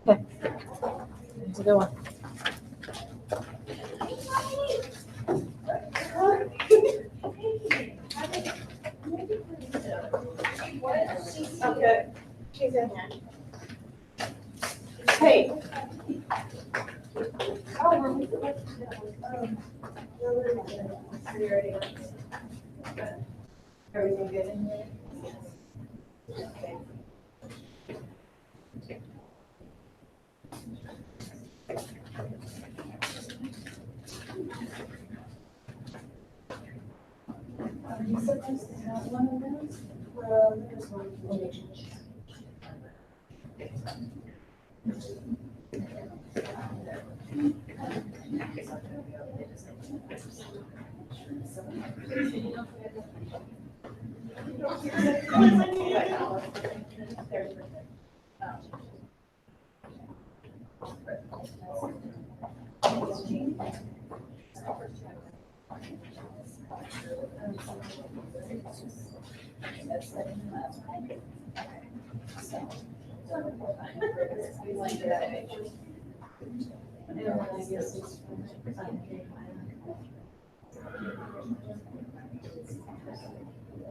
Okay. That's a good one. Okay. She's in here. Hey. Everything good in here? Okay. Are you supposed to have one of those? Well, there's one relationship.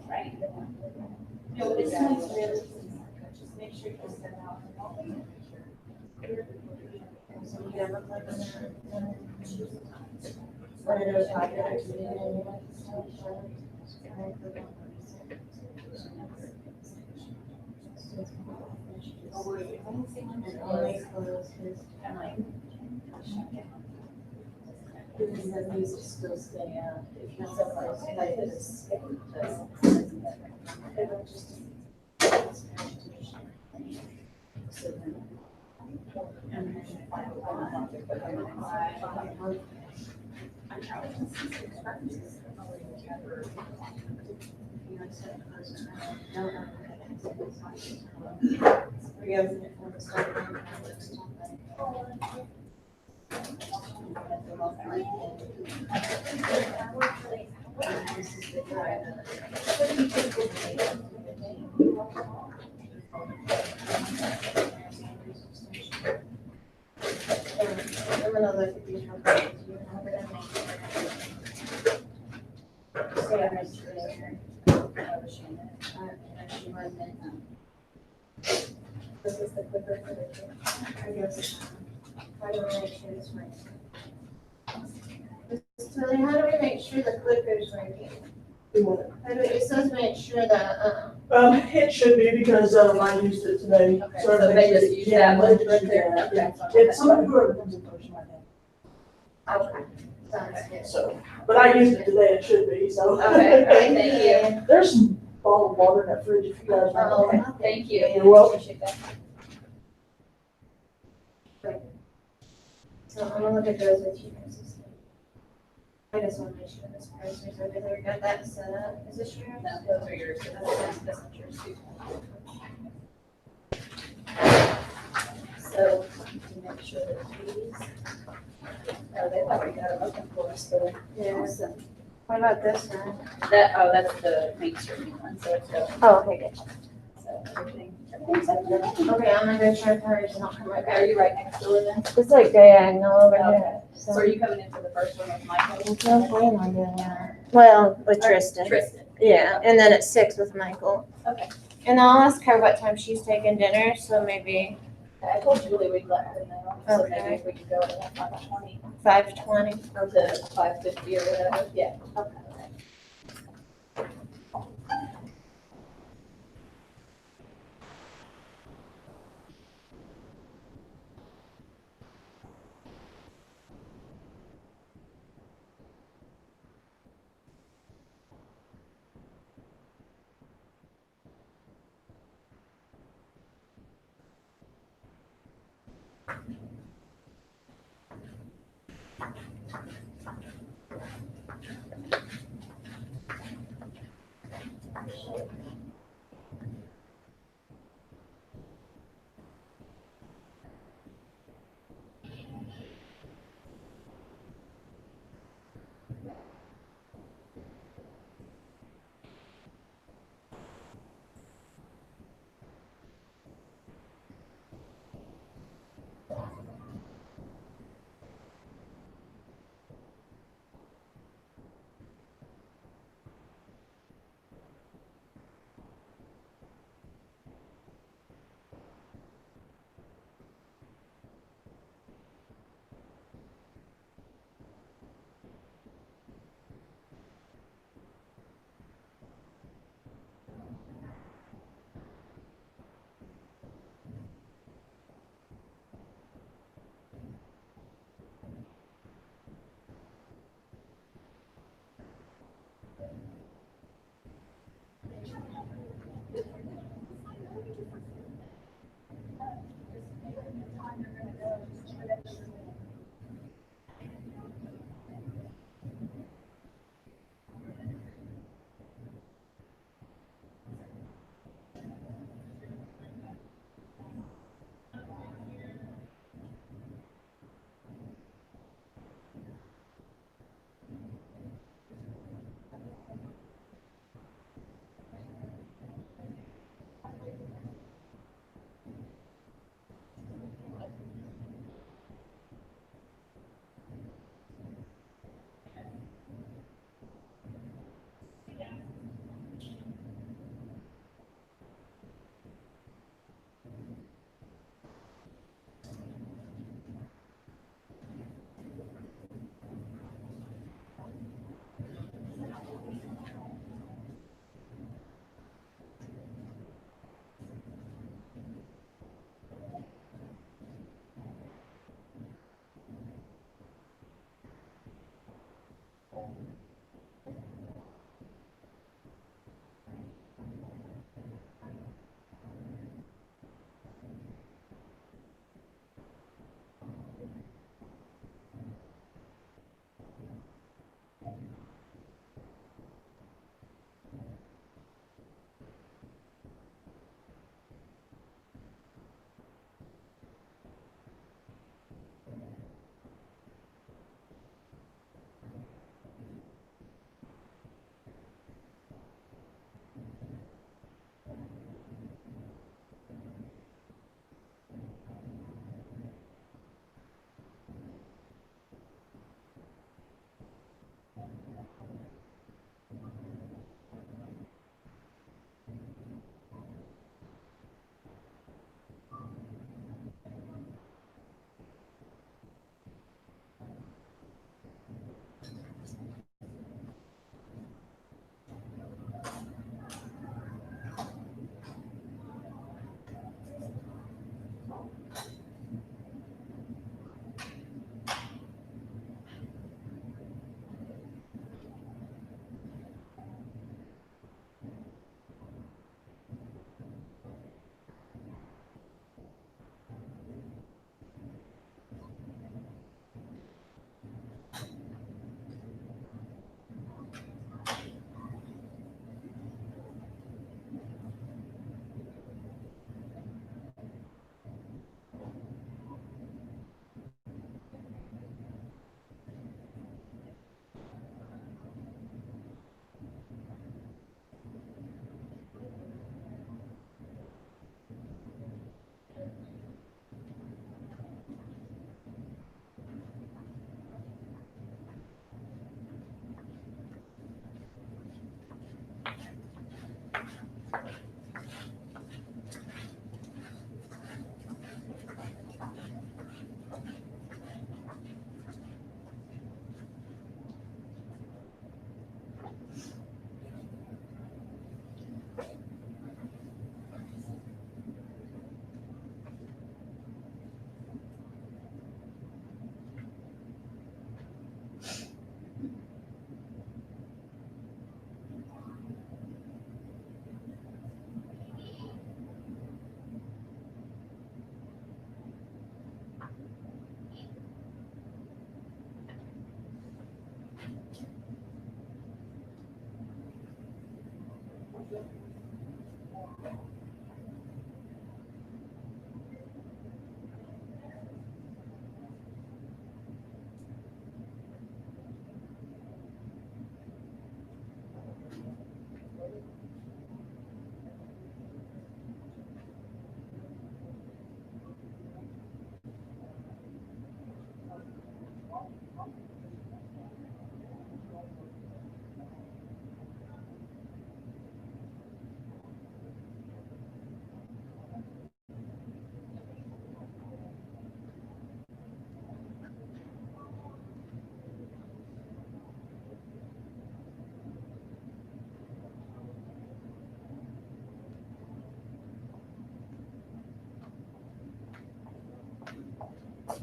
Right. No, but it's nice, really. Just make sure you send out. So you never plug in one of those podcasts. And only close his time. Because the music still stay out. If you're somewhere, like this. It'll just. So then. And then I'm gonna look at these real quick. Sarah's there. She wasn't. This is the clipper for the kid. I guess. How do we make sure it's right? So then how do we make sure the clicker is working? How do it says make sure that, It should be because, I used it today. Okay, So so they just use that one right there? Yeah. Okay. It's somebody who comes in first, my name. okay, sounds good. So, but I used it today, it should be, so. Okay, all right, thank you. There's some bottled water in that fridge if you guys want. Oh, okay, thank you. You're welcome. Appreciate that. So I'm gonna look at those with you guys. I just wanna make sure this price is over there, got that set up, is this yours? No, those are yours. That's not yours too. So, to make sure that these, they already got them open for us, but. Yeah. What about this one? That's the Main Street one, so it's the, Oh, okay, good. so everything's up there. Okay, I'm gonna go try hers and I'll come right Okay, are back. you right next door then? It's like diagonal over here. Okay. So are you coming in for the first one with Michael? No plan on doing that. Well, with Or Tristan. Tristan. Yeah, and then at 6 with Michael. Okay. And I'll ask her what time she's taking dinner, so maybe I told Julie we'd let her know, so Okay. maybe if we could go at like 5:20 5:20. or to 5:50 or whatever, yeah. Okay.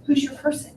Who's your person?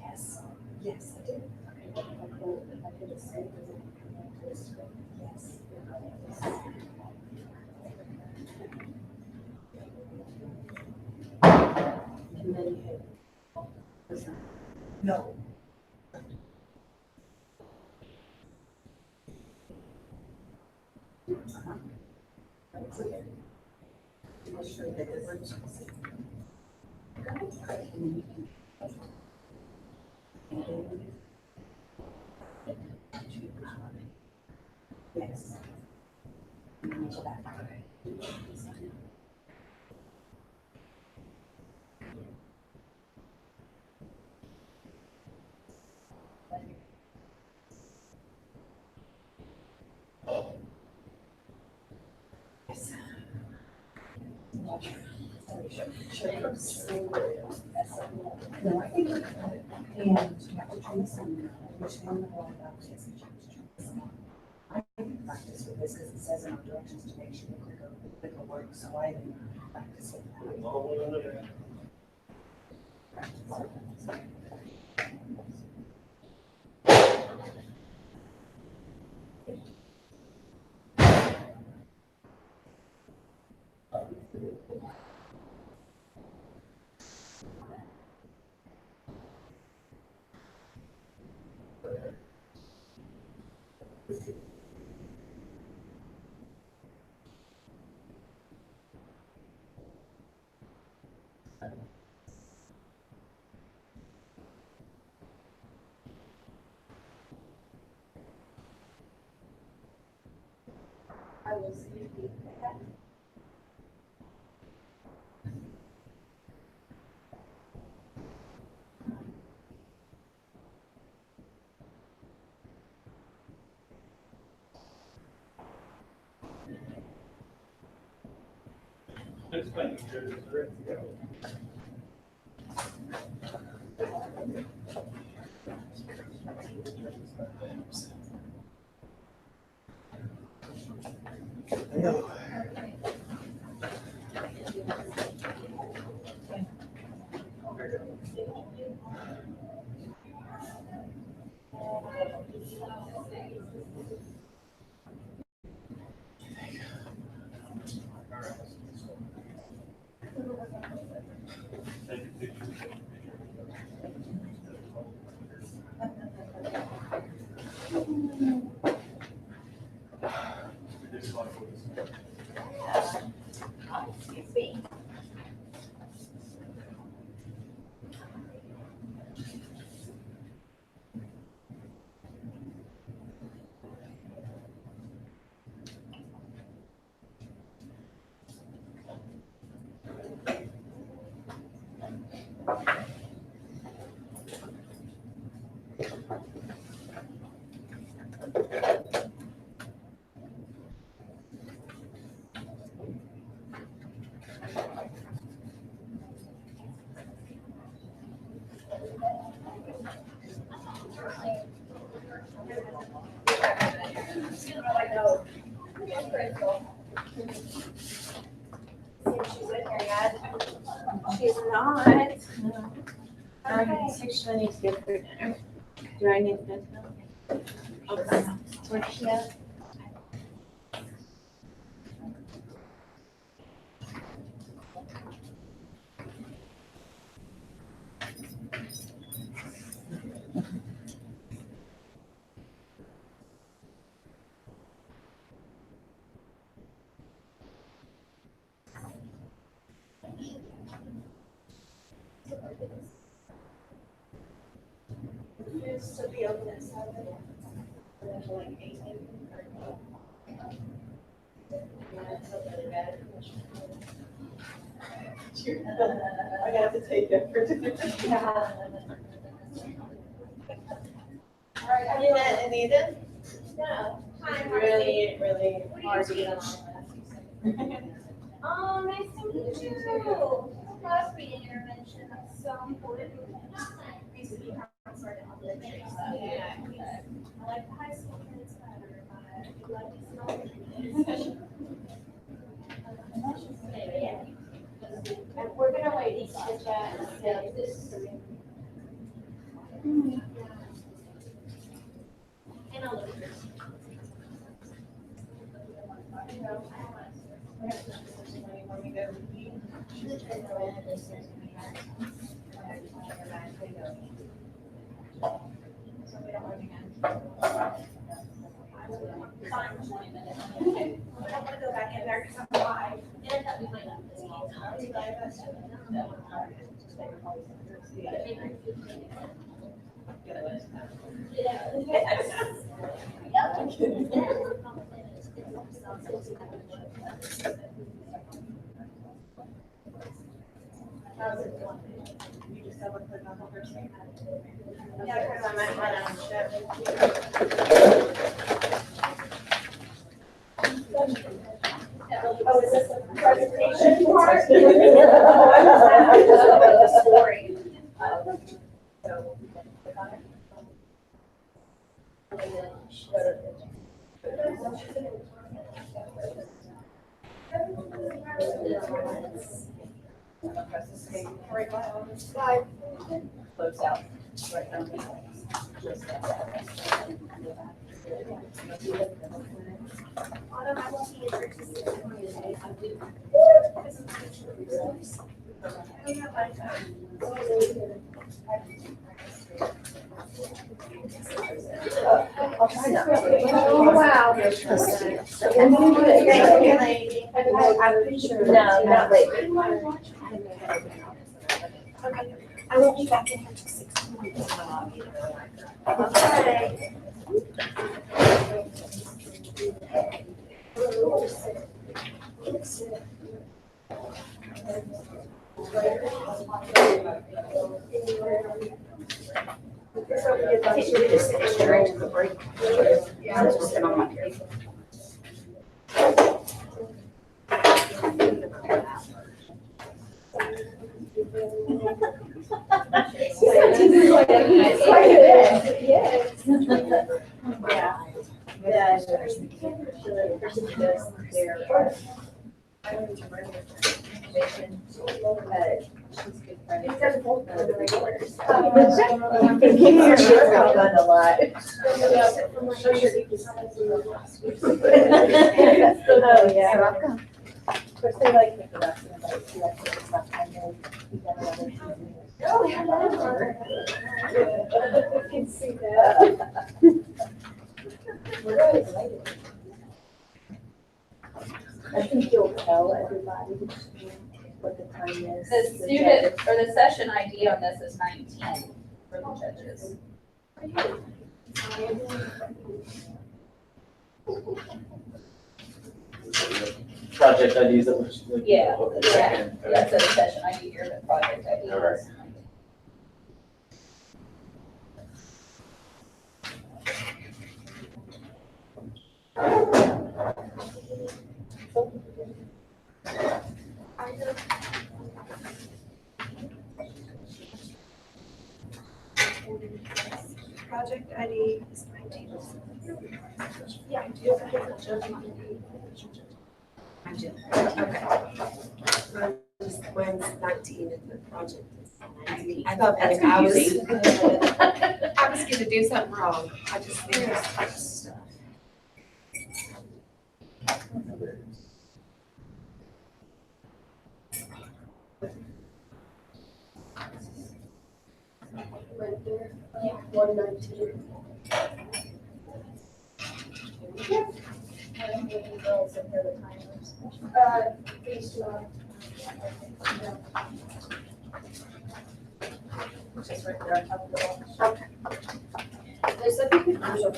Yes. Yes, I did. No. Yes. No, I think. And you have to train some, which one the one about this. I didn't practice with this because it says in our directions to make sure the clicker works, so I didn't practice with that. I will see you. She's not. Okay. Actually, I need to get her dinner. Do I need to go? Okay. Where's she at? Used to be open at 7. And then like 8. Yeah, so better. I got to take it for All right, have you met Anita? No. Hi, Really, really hard to get on. Oh, nice to meet you. Last reading intervention, that's so important. I used to be sort of elementary stuff. Yeah. I like the high school kids better, but I like the smaller kids. Yeah. And we're gonna wait each to chat. Yeah, this. And I'll look. I don't want to go back in there because I'm live. You just have a click on the person. Yeah, because I might run out of shit. Oh, is this a presentation part? The story. So, click on it. And then go to press the same. Right, slide. Close out. Right down. Autumn, I won't be in there to see it for you today. I do. I don't have my phone. I'll try not to. Oh, wow. Thank you, lady. I'm pretty sure. No, not late. Okay. I won't be back in here till 16. Okay. I think we just finished during the break. Yeah. Just sit on my computer. Yeah. She's good friends. A lot. Oh, yeah. Welcome. Of course, they like Nicko Parker, but she likes it stuff. I know we got another season. Oh, I can see that. We're really related. I think you'll tell everybody what the time is. The student, or the session ID on this is 19 for the judges. Project IDs that was. Yeah, Okay, yeah. second, okay. That's a session ID here, but project ID All right. is 19. Project ID is 19. Yeah, I do. Mine's 19 and the project is 19. I That's thought I was, confusing. I was gonna do something wrong. I just think there's such stuff. Right there. Yeah, 119. These two are. Just right there on top of the wall. There's a confusion.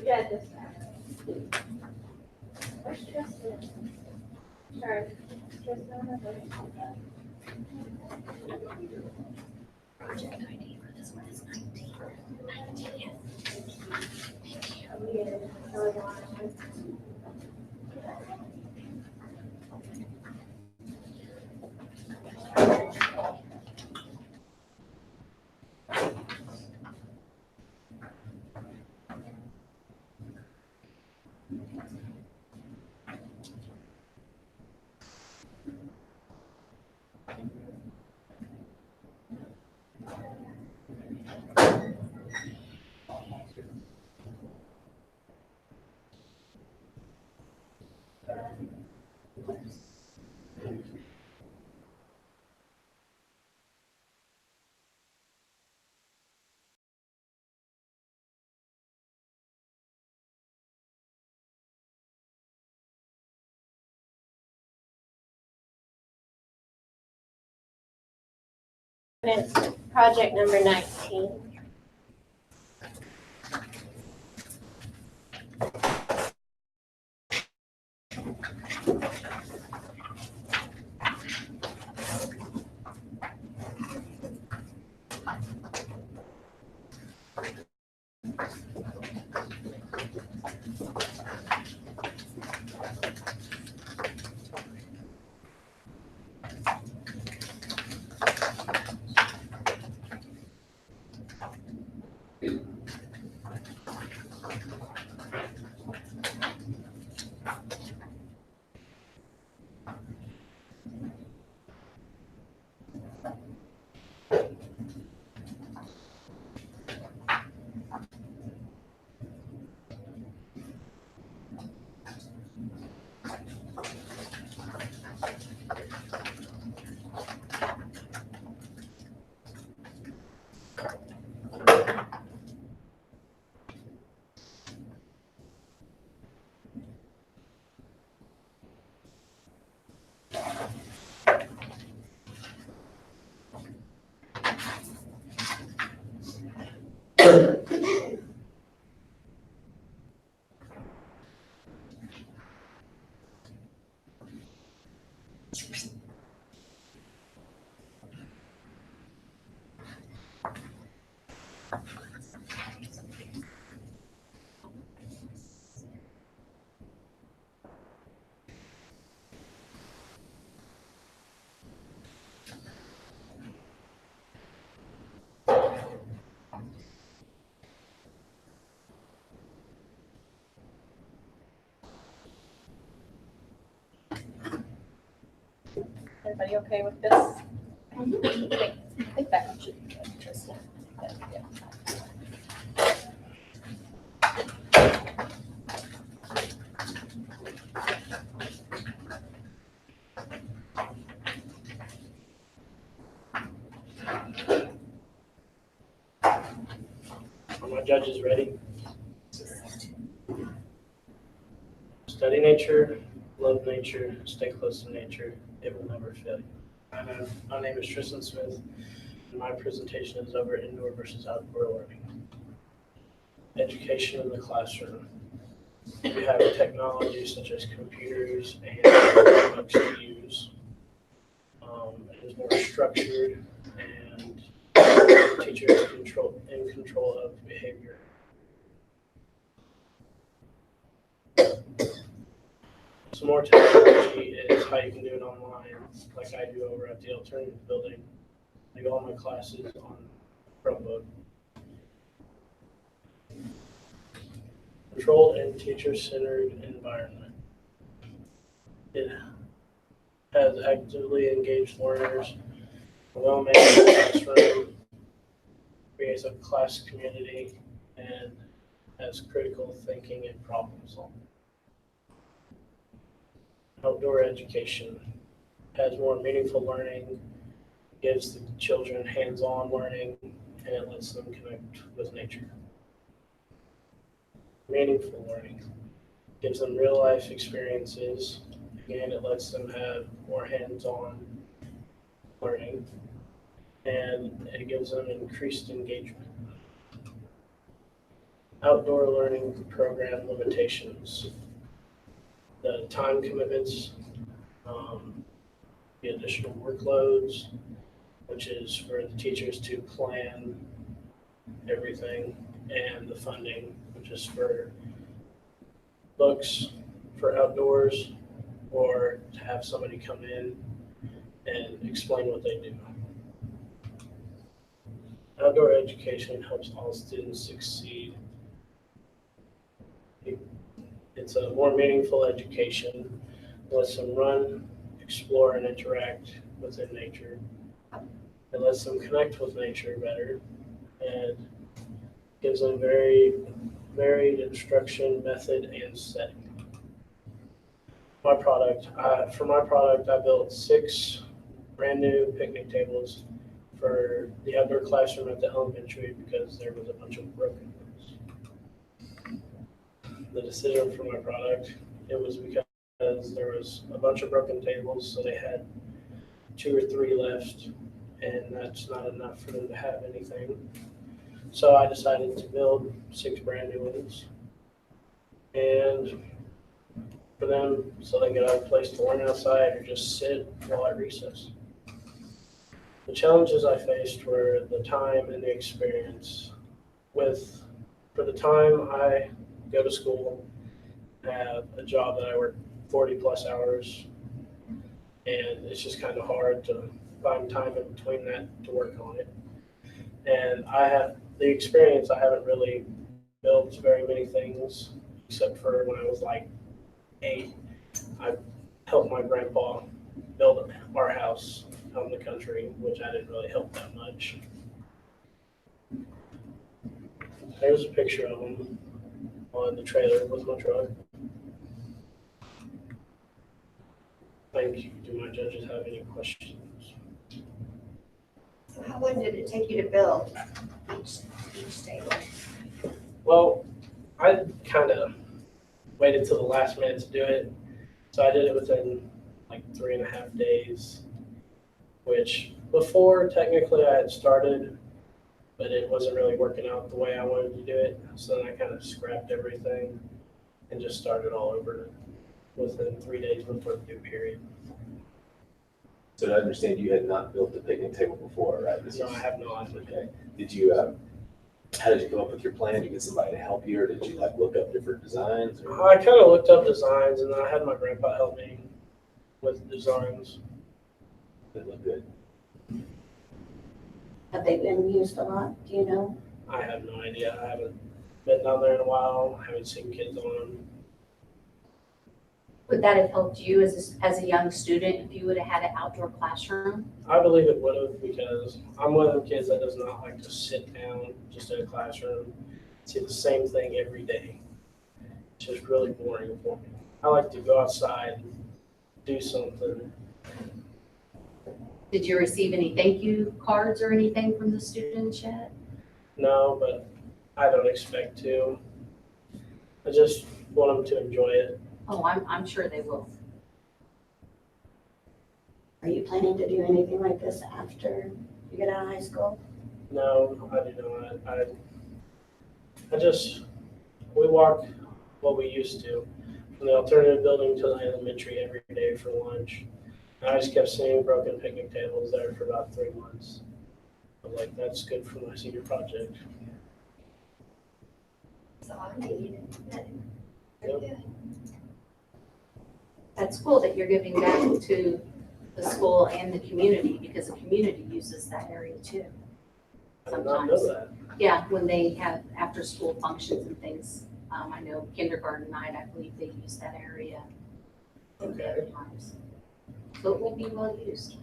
Yeah, this time. Where's Tristan? Sorry, Tristan. Project ID for this one is 19. It's project number 19. Everybody okay with this? I think that one should be good, Tristan. Yeah. Are my judges ready? Study nature, love nature, stay close to nature. It will never fail you. My name is Tristan Smith, and my presentation is over indoor versus outdoor learning. Education in the classroom. We have technology such as computers and books to use. It is more structured, and teachers in control of behavior. Some more technology is how you can do it online, like I do over at the alternative building. I do all my classes on Chromebook. Controlled and teacher-centered environment. It has actively engaged learners, a well-managed classroom, creates a class community, and has critical thinking and problem solving. Outdoor education has more meaningful learning, gives the children hands-on learning, and it lets them connect with nature. Meaningful learning gives them real-life experiences, and it lets them have more hands-on learning, and it gives them increased engagement. Outdoor learning program limitations. The time commitments, the additional workloads, which is for the teachers to plan everything, and the funding, which is for books for outdoors, or to have somebody come in and explain what they do. Outdoor education helps all students succeed. It's a more meaningful education, lets them run, explore, and interact within nature. It lets them connect with nature better, and gives them very varied instruction, method, and setting. For my product, I built 6 brand new picnic tables for the outdoor classroom at the elementary because there was a bunch of broken ones. The decision for my product, it was because there was a bunch of broken tables, so they had 2 or 3 left, and that's not enough for them to have anything. So I decided to build 6 brand new ones, and for them, so they get a place to learn outside or just sit while at recess. The challenges I faced were the time and the experience. For the time I go to school, have a job that I work 40 plus hours, and it's just kind of hard to find time in between that to work on it. And I have the experience, I haven't really built very many things, except for when I was like 8. I helped my grandpa build our house out in the country, which I didn't really help that much. There's a picture of him on the trailer with my truck. Thank you. Do my judges have any questions? So how long did it take you to build each table? Well, I kind of waited till the last minute to do it. So I did it within like 3.5 days, which before technically I had started, but it wasn't really working out the way I wanted to do it. So then I kind of scrapped everything and just started all over within 3 days before the due period. So to understand, you had not built a picnic table before, right? No, I have not. Okay. Did you, how did you come up with your plan? Did you get somebody to help you, or did you like look up different designs? Or? I kind of looked up designs, and then I had my grandpa help me with designs. They look good. Have they been used a lot? Do you know? I have no idea. I haven't been down there in a while. I haven't seen kids on them. Would that have helped you as a young student if you would have had an outdoor classroom? I believe it would have, because I'm one of the kids that does not like to sit down just in a classroom, see the same thing every day. It's just really boring for me. I like to go outside, do something. Did you receive any thank you cards or anything from the students yet? No, but I don't expect to. I just want them to enjoy it. Oh, I'm sure they will. Are you planning to do anything like this after you get out of high school? No, I do not. We walk what we used to, from the alternative building to the elementary every day for lunch. And I just kept seeing broken picnic tables there for about 3 months. I'm like, that's good for my senior project. So I need Yep. That's cool that you're giving back to the school and the community, because the community uses that area too. I did not know that. Yeah, when they have after-school functions and things. I know kindergarten night, I believe they use that area at Okay. other times. So it will be well used.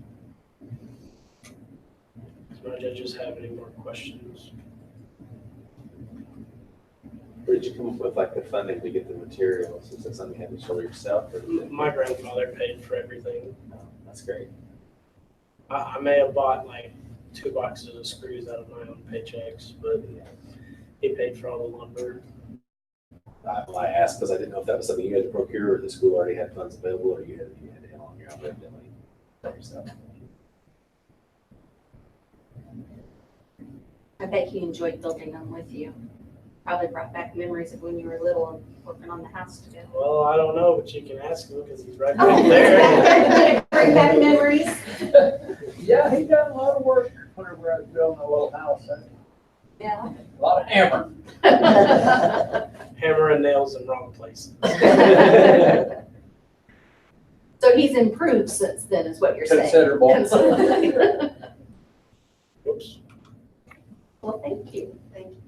Does my judges have any more questions? Where did you come up with like the funding to get the materials? Is that something you had to show yourself? Or My grandfather paid for everything. That's great. I may have bought like 2 boxes of screws out of my own paychecks, but he paid for all the lumber. I asked because I didn't know if that was something you had to procure or the school already had funds available or you had to handle on your own evidently yourself. I bet he enjoyed building them with you. Probably brought back memories of when you were little and working on the house together. Well, I don't know, but you can ask him because he's right Oh, there. bring back memories. Yeah, he done a lot of work whenever I was building a little house. Yeah. A lot of hammer. Hammer and nails in wrong places. So he's improved since then, is what you're saying? Considerable. Whoops. Well, thank you. Thank you.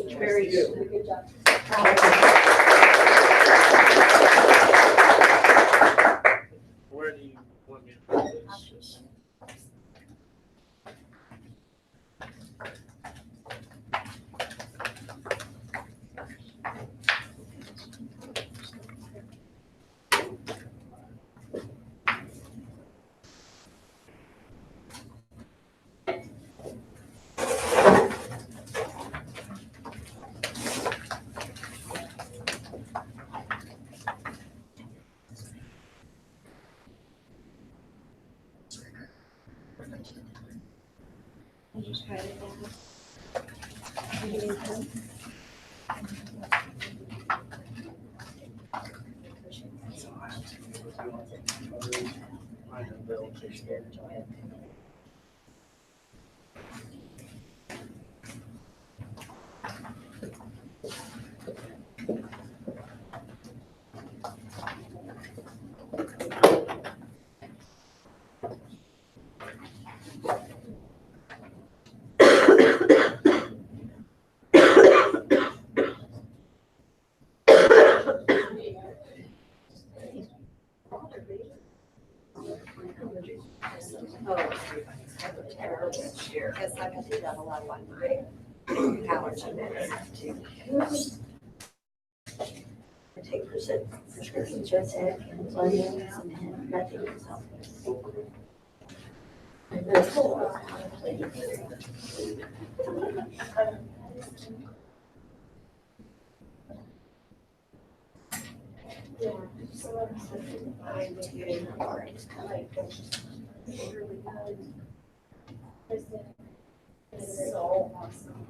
It's very good. Good job. Where do you want me to put this? Just- I'll just try it again. I know they'll take care of it. Terrible this year. Guess I got to double up on my allergy meds too. I take prescriptions for sick and Flonase and nothing is helping. And there's a lot of plain. Yeah, so I'm doing the part, it's kind of like, it's really good. It's so awesome.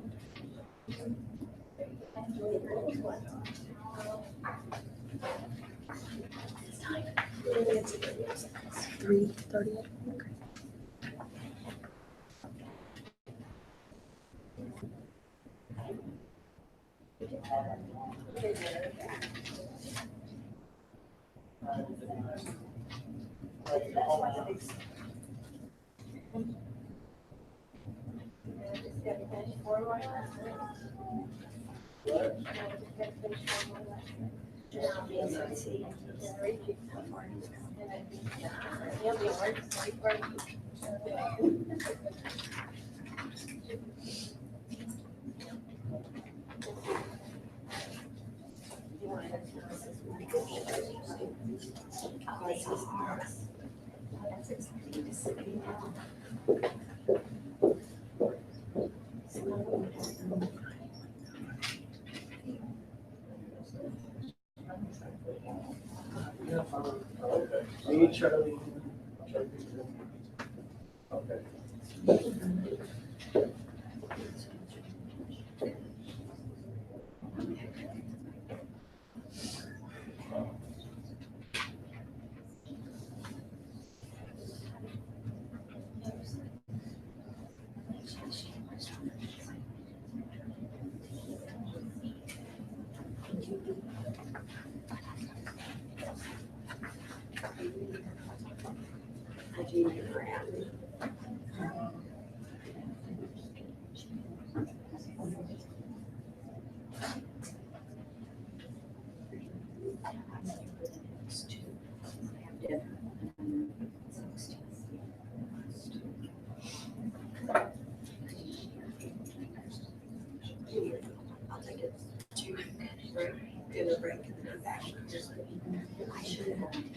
That's exciting to see. Okay. Me, Charlie. Okay. I'll take it to break, dinner break, and then I'm back. I should have.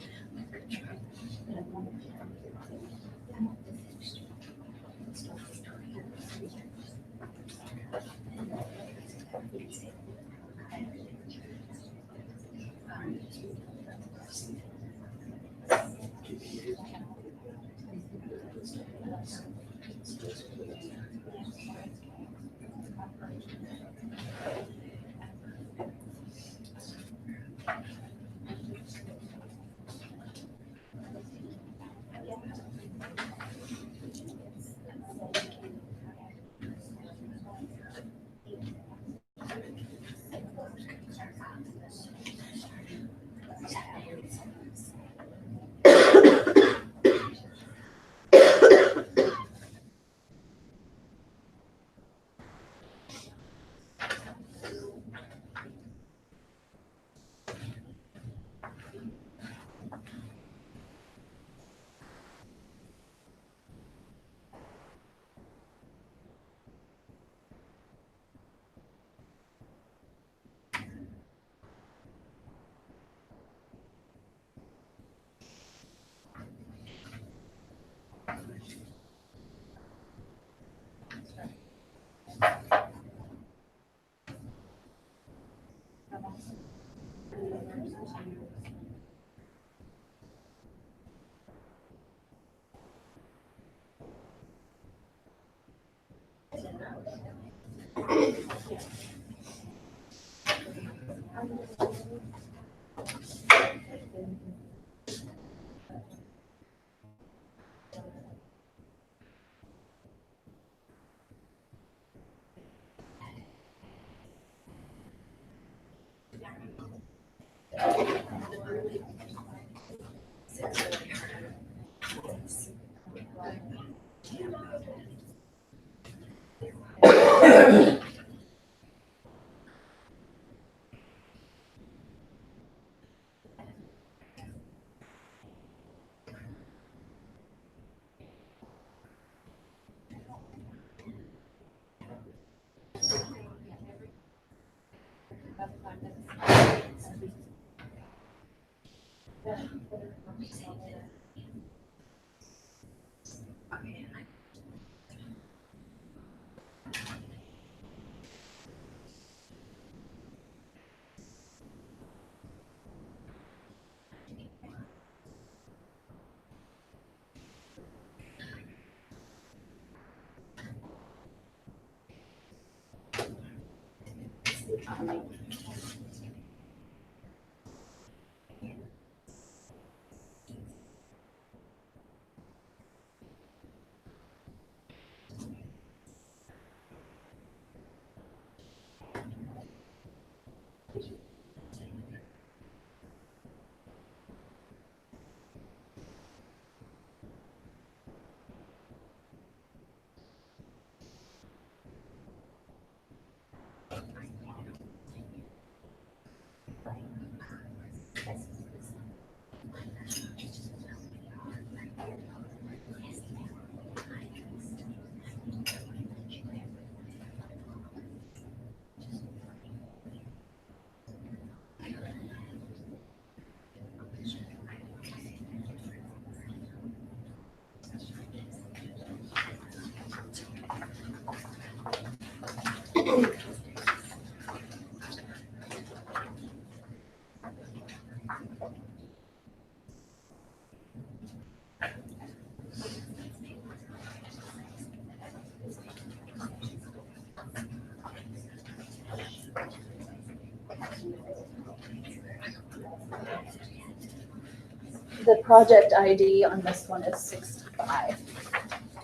the project ID on this one is 65.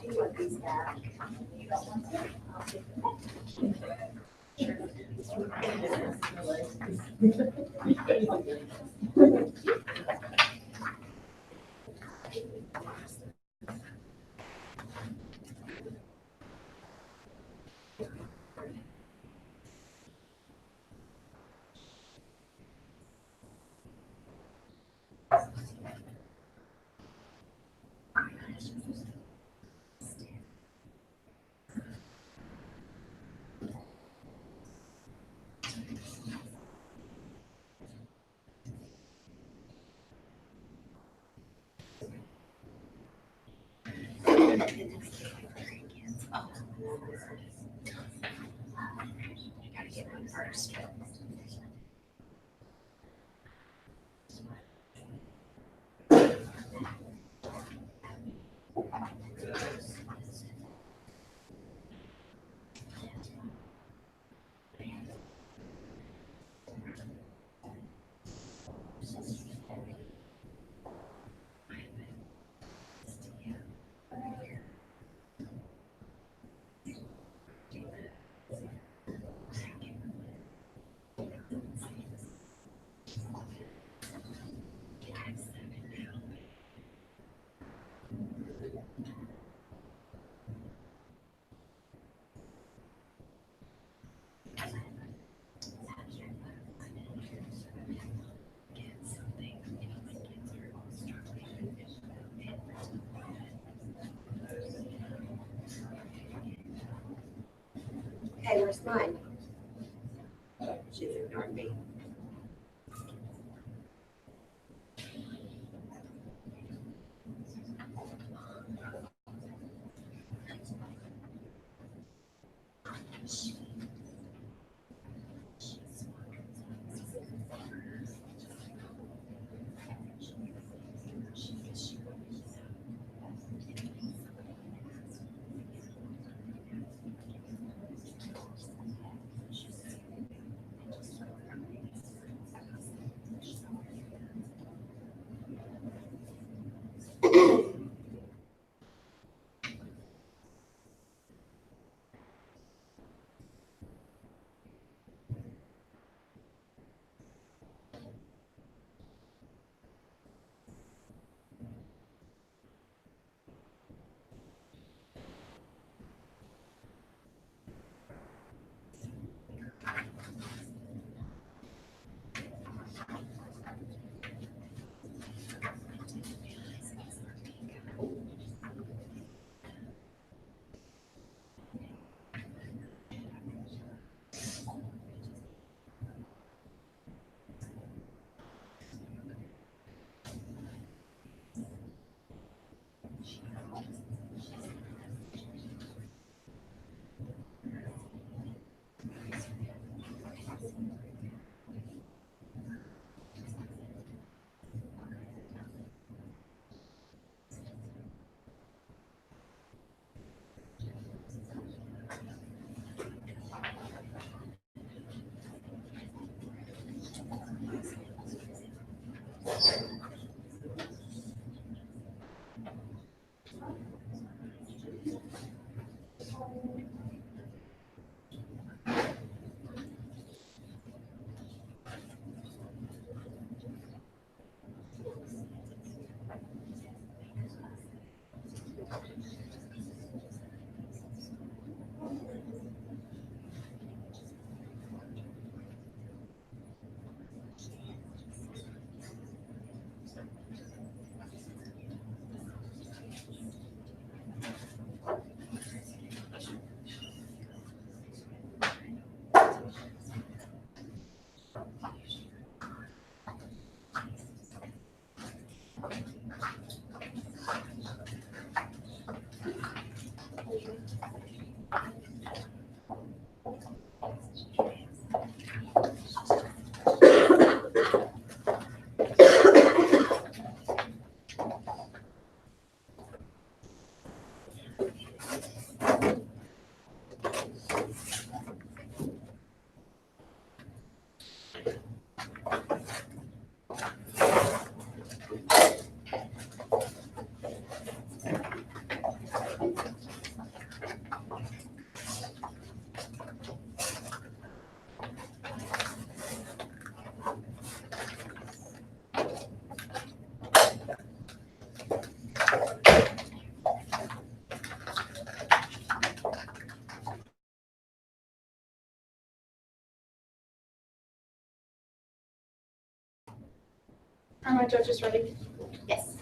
Do you want these back? Hey, where's mine? She's ignoring me. Are my judges ready? Yes.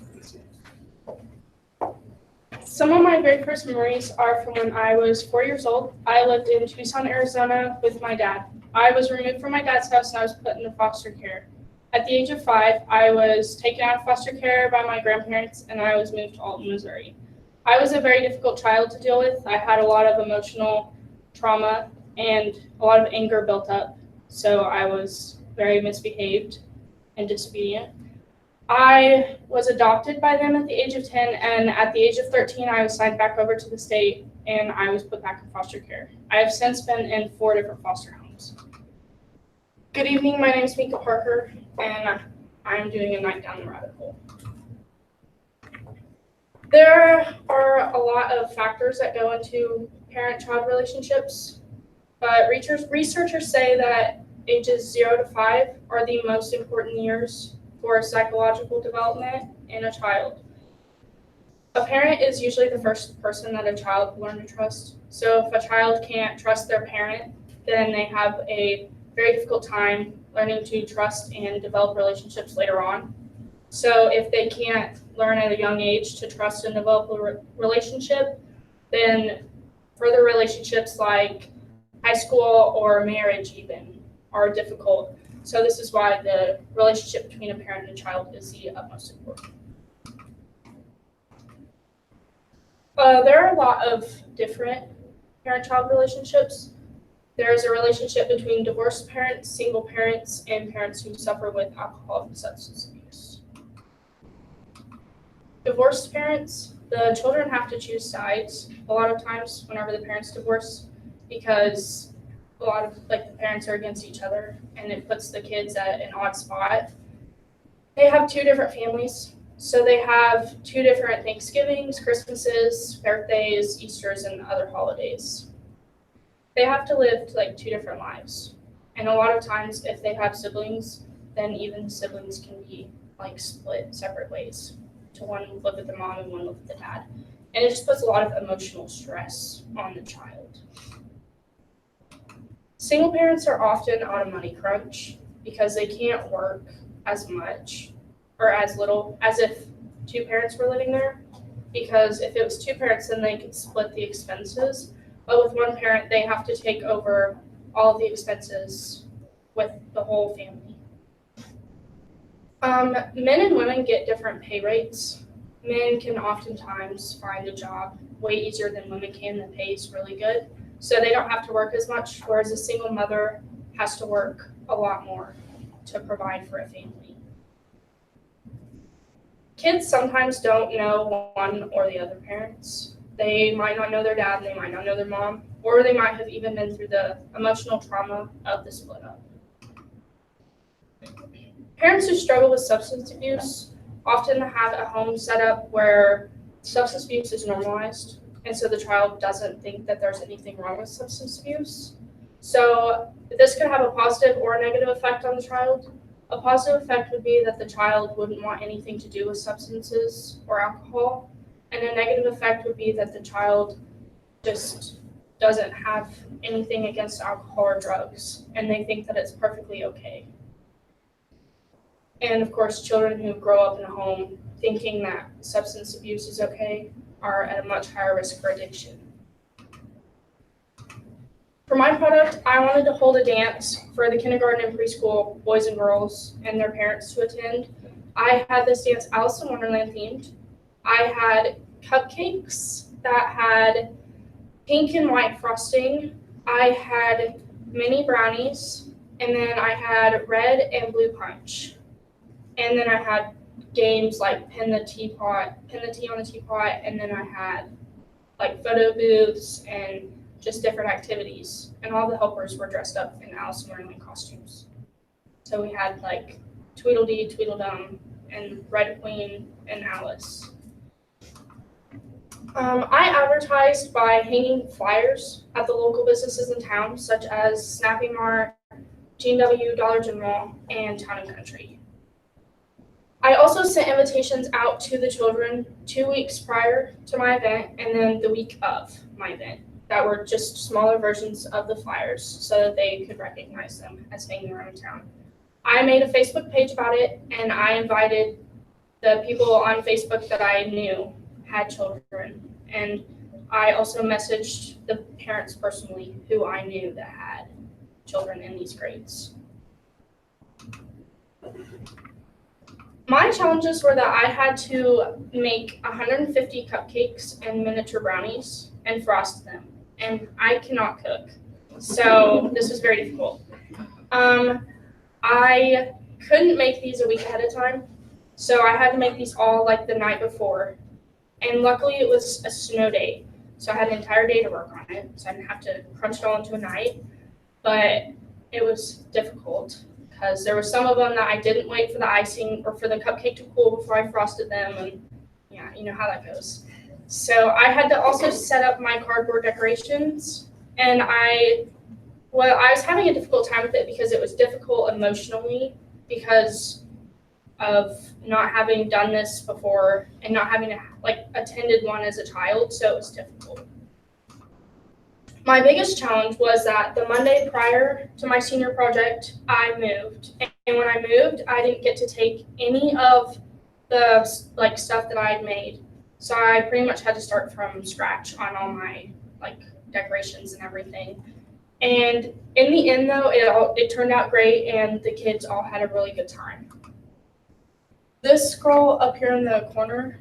Some of my very first memories are from when I was 4 years old. I lived in Tucson, Arizona with my dad. I was removed from my dad's house and I was put into foster care. At the age of 5, I was taken out of foster care by my grandparents and I was moved to Alton, Missouri. I was a very difficult child to deal with. I had a lot of emotional trauma and a lot of anger built up. So I was very misbehaved and disobedient. I was adopted by them at the age of 10, and at the age of 13, I was signed back over to the state, and I was put back in foster care. I have since been in 4 different foster homes. Good evening, my name is Nicko Parker, and I am doing a night down the rabbit hole. There are a lot of factors that go into parent-child relationships, but researchers say that ages 0 to 5 are the most important years for psychological development in a child. A parent is usually the first person that a child will learn to trust. So if a child can't trust their parent, then they have a very difficult time learning to trust and develop relationships later on. So if they can't learn at a young age to trust and develop a relationship, then further relationships like high school or marriage even are difficult. So this is why the relationship between a parent and a child is the utmost important. There are a lot of different parent-child relationships. There is a relationship between divorced parents, single parents, and parents who suffer with alcohol and substance abuse. Divorced parents, the children have to choose sides a lot of times whenever the parents divorce, because a lot of the parents are against each other and it puts the kids at an odd spot. They have 2 different families. So they have 2 different Thanksgivings, Christmases, birthdays, Easters, and other holidays. They have to live 2 different lives. And a lot of times if they have siblings, then even the siblings can be split separate ways. To one live with the mom and one live with the dad. And it just puts a lot of emotional stress on the child. Single parents are often on a money crunch because they can't work as much or as little as if 2 parents were living there. Because if it was 2 parents, then they could split the expenses. But with 1 parent, they have to take over all of the expenses with the whole family. Men and women get different pay rates. Men can oftentimes find a job way easier than women can. The pay is really good. So they don't have to work as much, whereas a single mother has to work a lot more to provide for a family. Kids sometimes don't know one or the other parents. They might not know their dad, and they might not know their mom, or they might have even been through the emotional trauma of the split up. Parents who struggle with substance abuse often have a home set up where substance abuse is normalized. And so the child doesn't think that there's anything wrong with substance abuse. So this could have a positive or a negative effect on the child. A positive effect would be that the child wouldn't want anything to do with substances or alcohol. And a negative effect would be that the child just doesn't have anything against alcohol or drugs, and they think that it's perfectly okay. And of course, children who grow up in a home thinking that substance abuse is okay are at a much higher risk for addiction. For my product, I wanted to hold a dance for the kindergarten and preschool boys and girls and their parents to attend. I had this dance Alice in Wonderland themed. I had cupcakes that had pink and white frosting. I had mini brownies, and then I had red and blue punch. And then I had games like pin the tea on the teapot, and then I had photo booths and just different activities. And all the helpers were dressed up in Alice in Wonderland costumes. So we had Tweedledee, Tweedledum, and Red Queen and Alice. I advertised by hanging flyers at the local businesses in town, such as Snappy Mart, G&W, Dollar General, and Town and Country. I also sent invitations out to the children 2 weeks prior to my event and then the week of my event that were just smaller versions of the flyers so that they could recognize them as hanging around town. I made a Facebook page about it, and I invited the people on Facebook that I knew had children. And I also messaged the parents personally who I knew that had children in these grades. My challenges were that I had to make 150 cupcakes and miniature brownies and frost them. And I cannot cook, so this was very difficult. I couldn't make these a week ahead of time, so I had to make these all like the night before. And luckily it was a snow day, so I had an entire day to work on it, so I didn't have to crunch it all into a night. But it was difficult because there were some of them that I didn't wait for the icing or for the cupcake to cool before I frosted them, and yeah, you know how that goes. So I had to also set up my cardboard decorations, and I was having a difficult time with it because it was difficult emotionally because of not having done this before and not having attended one as a child, so it was difficult. My biggest challenge was that the Monday prior to my senior project, I moved. And when I moved, I didn't get to take any of the stuff that I had made. So I pretty much had to start from scratch on all my decorations and everything. And in the end though, it turned out great and the kids all had a really good time. This girl up here in the corner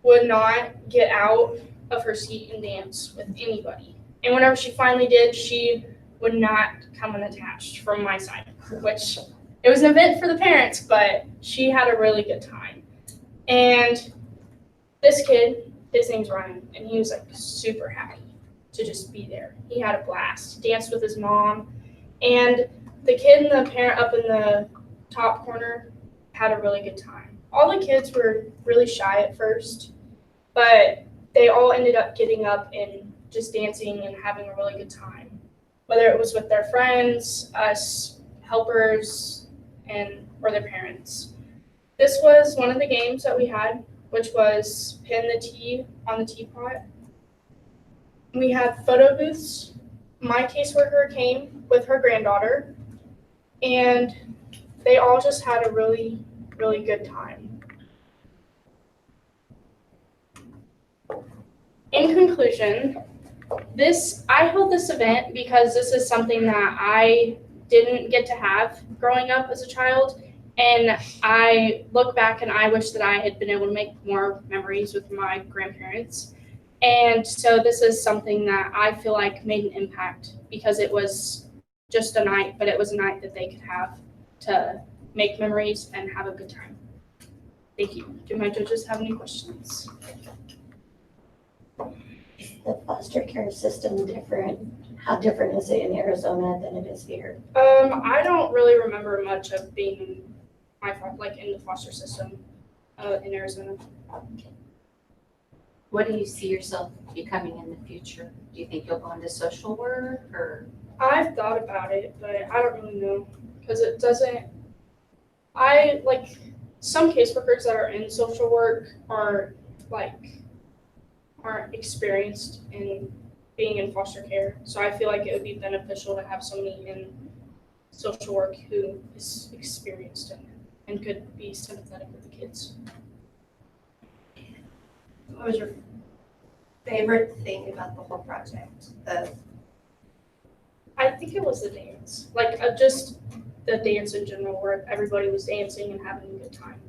would not get out of her seat and dance with anybody. And whenever she finally did, she would not come unattached from my side, which it was an event for the parents, but she had a really good time. And this kid, his name's Ryan, and he was super happy to just be there. He had a blast, danced with his mom, and the kid and the parent up in the top corner had a really good time. All the kids were really shy at first, but they all ended up getting up and just dancing and having a really good time, whether it was with their friends, us helpers, or their parents. This was one of the games that we had, which was pin the tea on the teapot. We had photo booths. My caseworker came with her granddaughter, and they all just had a really, really good time. In conclusion, I held this event because this is something that I didn't get to have growing up as a child, and I look back and I wish that I had been able to make more memories with my grandparents. And so this is something that I feel like made an impact because it was just a night, but it was a night that they could have to make memories and have a good time. Thank you. Do my judges have any questions? The foster care system different? How different is it in Arizona than it is here? I don't really remember much of being in the foster system in Arizona. What do you see yourself becoming in the future? Do you think you'll go into social work or? I've thought about it, but I don't really know because it doesn't. Some caseworkers that are in social work aren't experienced in being in foster care. So I feel like it would be beneficial to have somebody in social work who is experienced in it and could be sympathetic with the kids. What was your favorite thing about the whole project? I think it was the dance, just the dance in general, where everybody was dancing and having a good time,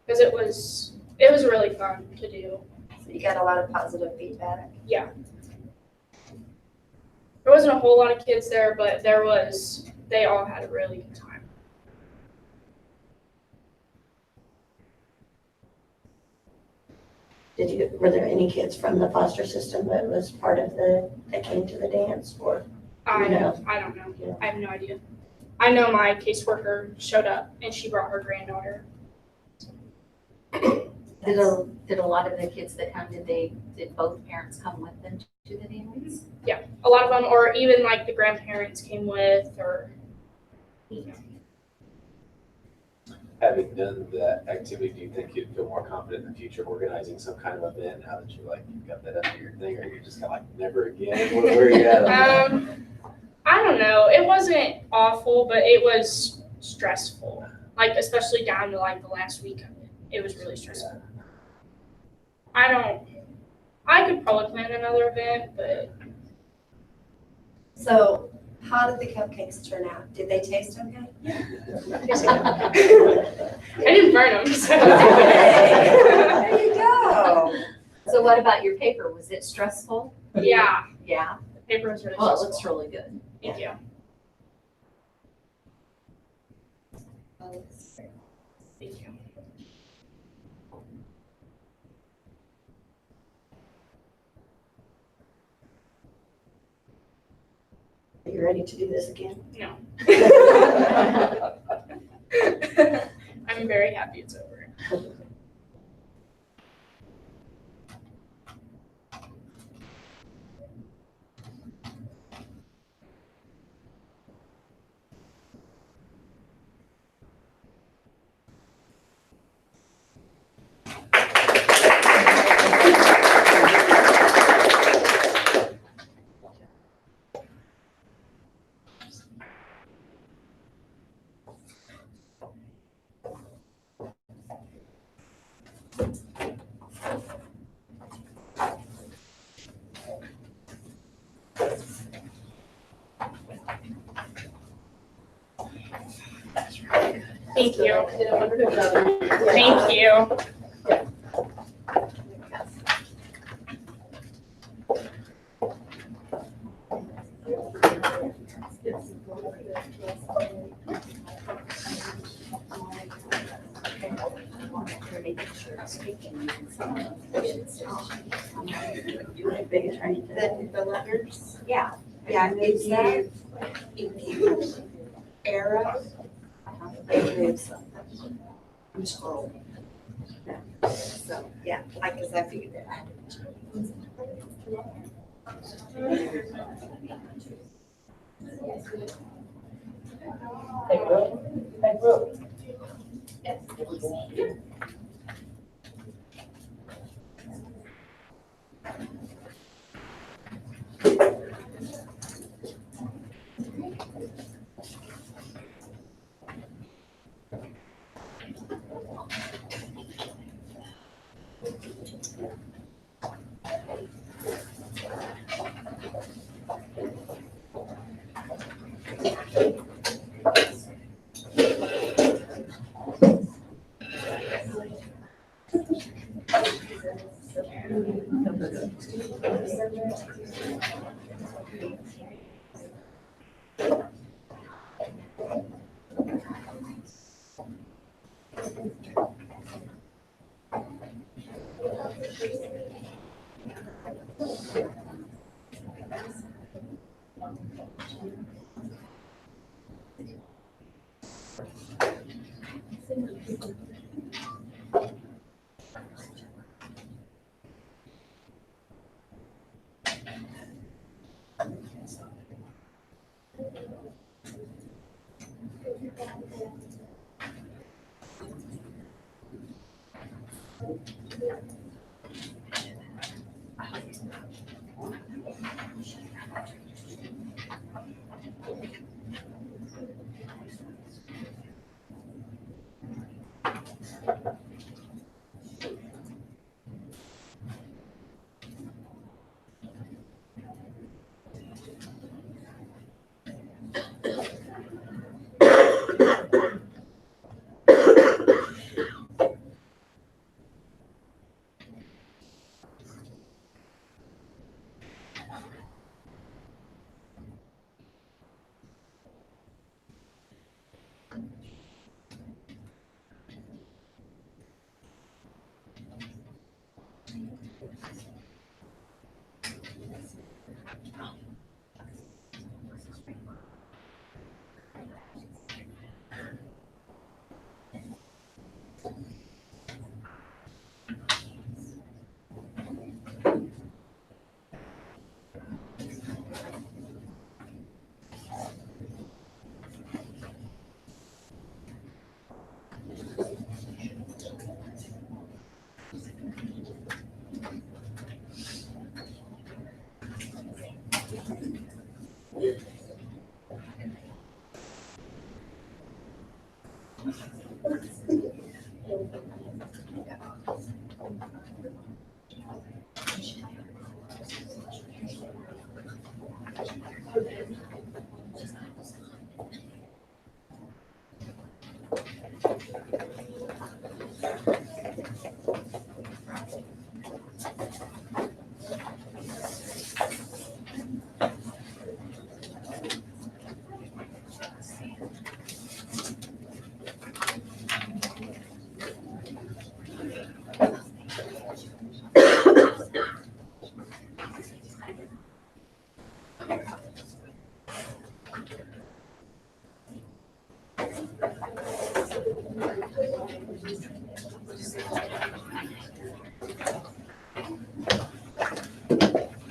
because it was really fun to do. So you got a lot of positive feedback. Yeah. There wasn't a whole lot of kids there, but they all had a really good time. Were there any kids from the foster system that was part of that came to the dance or? I don't know. Yeah. I have no idea. I know my caseworker showed up and she brought her granddaughter. Did a lot of the kids that come, did both parents come with them to the dance? Yeah, a lot of them, or even the grandparents came with, or Having done that activity, do you think you'd feel more confident in the future organizing some kind of event now that you've got that under your thing, or you're just kind of never again? Where are you at on that? I don't know. It wasn't awful, but it was stressful. Like especially down to like the last week of it. It was really stressful. I could probably plan another event, but So how did the cupcakes turn out? Did they taste okay? I didn't burn them. So. There you go. So what about your paper? Was it stressful? Yeah, Yeah. the paper was really Well, it stressful. looks really good. Thank you. Thank you. Are you ready to do this again? No. I'm very happy it's over. Thank you. Thank you. The letters? Yeah. Yeah, it's that. If you arrow, it moves something. I'm scrolling. So, yeah, because I figured that. Hey, Will. Hey, Will.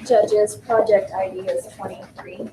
Judges, project ID is 23.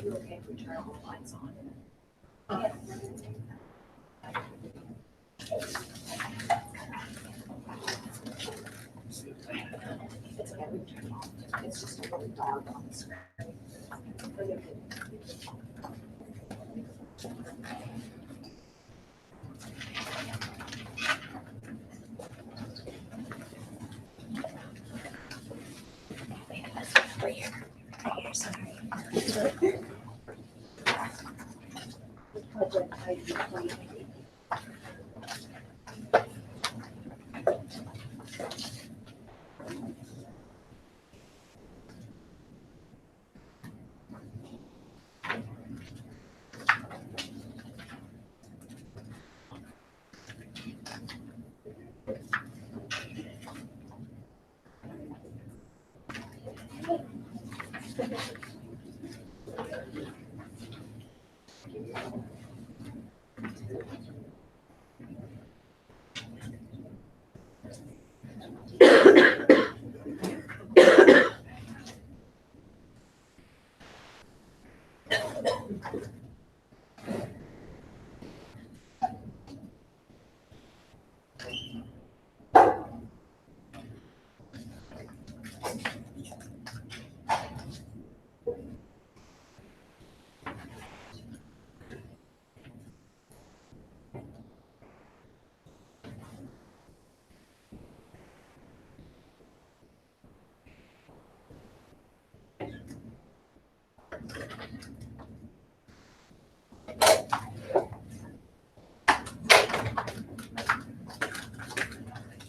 Okay, if we turn all the lights on. It's okay, we turn it off. It's just a little dark on the screen. Right here, sorry. Project ID 23.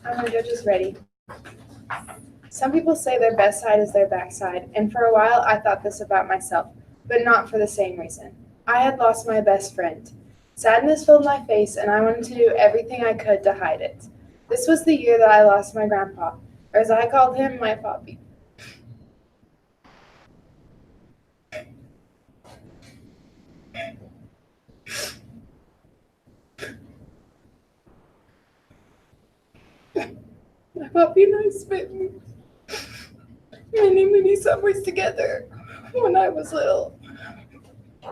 Are the judges ready? Some people say their best side is their backside, and for a while I thought this about myself, but not for the same reason. I had lost my best friend. Sadness filled my face, and I wanted to do everything I could to hide it. This was the year that I lost my grandpa, or as I called him, my poppy. My puppy and I spent many summers together when I was little.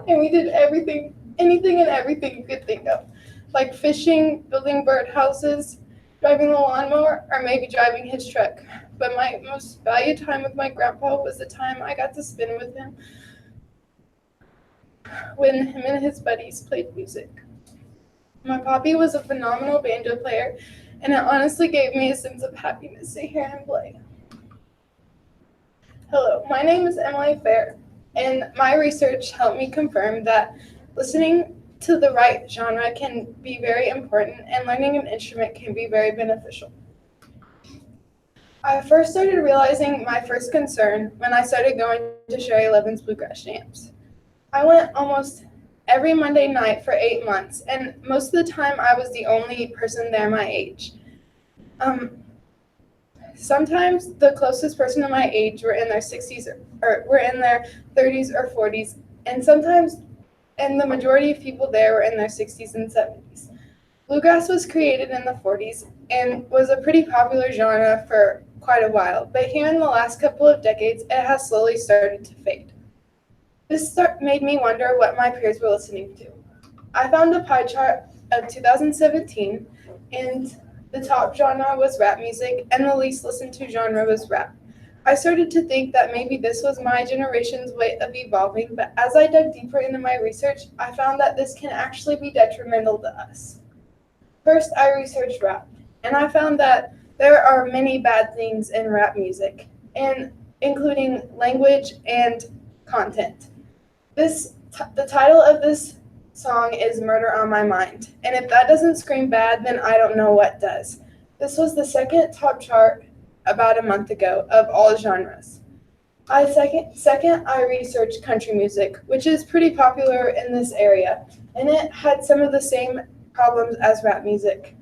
And we did everything anything and everything you could think of, like fishing, building birdhouses, driving the lawnmower, or maybe driving his truck. But my most valued time with my grandpa was the time I got to spend with him when him and his buddies played music. My papi was a phenomenal banjo player, and it honestly gave me a sense of happiness to hear him play. Hello, my name is Emily Fair, and my research helped me confirm that listening to the right genre can be very important, and learning an instrument can be very beneficial. I first started realizing my first concern when I started going to Sherry Levin's bluegrass jams. I went almost every Monday night for 8 months, and most of the time I was the only person there my age. Sometimes the closest person to my age were in their 60s or were in their 30s or 40s, and the majority of people there were in their 60s and 70s. Bluegrass was created in the 40s and was a pretty popular genre for quite a while, but here in the last couple of decades, it has slowly started to fade. This made me wonder what my peers were listening to. I found a pie chart of 2017, and the top genre was rap music, and the least listened to genre was rap. I started to think that maybe this was my generation's way of evolving, but as I dug deeper into my research, I found that this can actually be detrimental to us. First, I researched rap, and I found that there are many bad things in rap music, and including language and content. The title of this song is Murder on My Mind, and if that doesn't scream bad, then I don't know what does. This was the second top chart about a month ago of all genres. Second, I researched country music, which is pretty popular in this area, and it had some of the same problems as rap music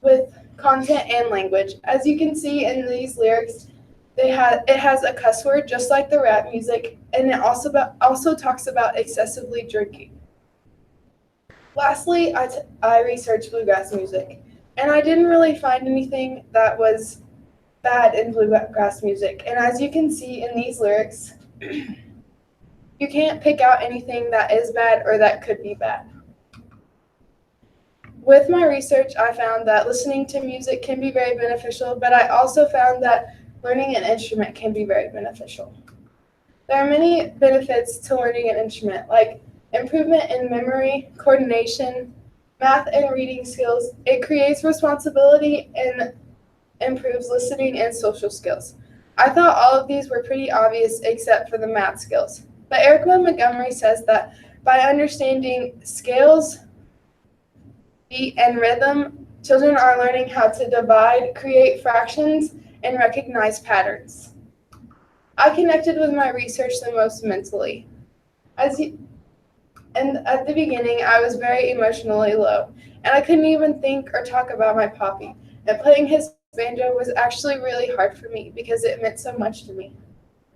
with content and language. As you can see in these lyrics, it has a cuss word just like the rap music, and it also talks about excessively drinking. Lastly, I researched bluegrass music, and I didn't really find anything that was bad in bluegrass music. And as you can see in these lyrics, you can't pick out anything that is bad or that could be bad. With my research, I found that listening to music can be very beneficial, but I also found that learning an instrument can be very beneficial. There are many benefits to learning an instrument, like improvement in memory, coordination, math and reading skills. It creates responsibility and improves listening and social skills. I thought all of these were pretty obvious except for the math skills. But Erica Montgomery says that by understanding scales, beat, and rhythm, children are learning how to divide, create fractions, and recognize patterns. I connected with my research the most mentally. And at the beginning, I was very emotionally low, and I couldn't even think or talk about my papi. And playing his banjo was actually really hard for me because it meant so much to me.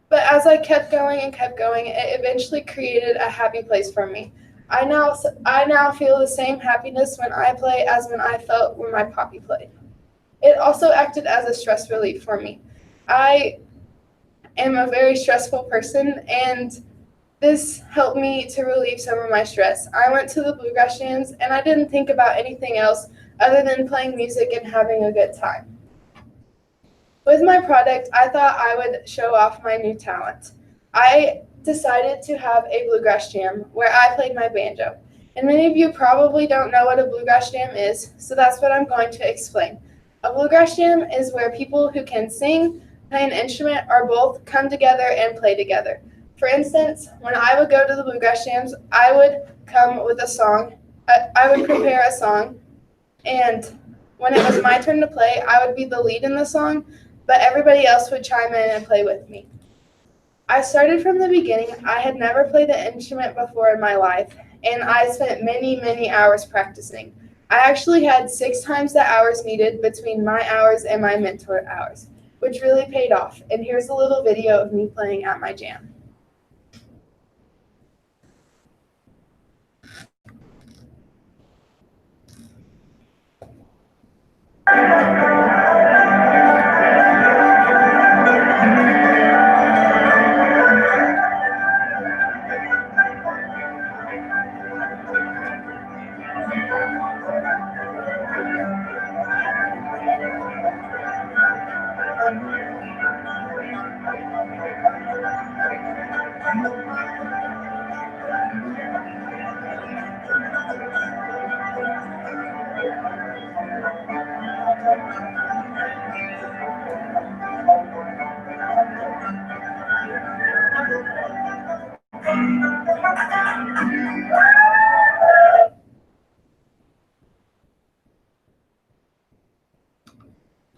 But as I kept going, it eventually created a happy place for me. I now feel the same happiness when I play as when I felt when my papi played. It also acted as a stress relief for me. I am a very stressful person, and this helped me to relieve some of my stress. I went to the bluegrass jams, and I didn't think about anything else other than playing music and having a good time. With my product, I thought I would show off my new talent. I decided to have a bluegrass jam where I played my banjo. And many of you probably don't know what a bluegrass jam is, so that's what I'm going to explain. A bluegrass jam is where people who can sing, play an instrument, or both come together and play together. For instance, when I would go to the bluegrass jams, I would come with a song. I would prepare a song, and when it was my turn to play, I would be the lead in the song, but everybody else would chime in and play with me. I started from the beginning. I had never played an instrument before in my life, and I spent many, many hours practicing. I actually had 6 times the hours needed between my hours and my mentor hours, which really paid off. And here's a little video of me playing at my jam.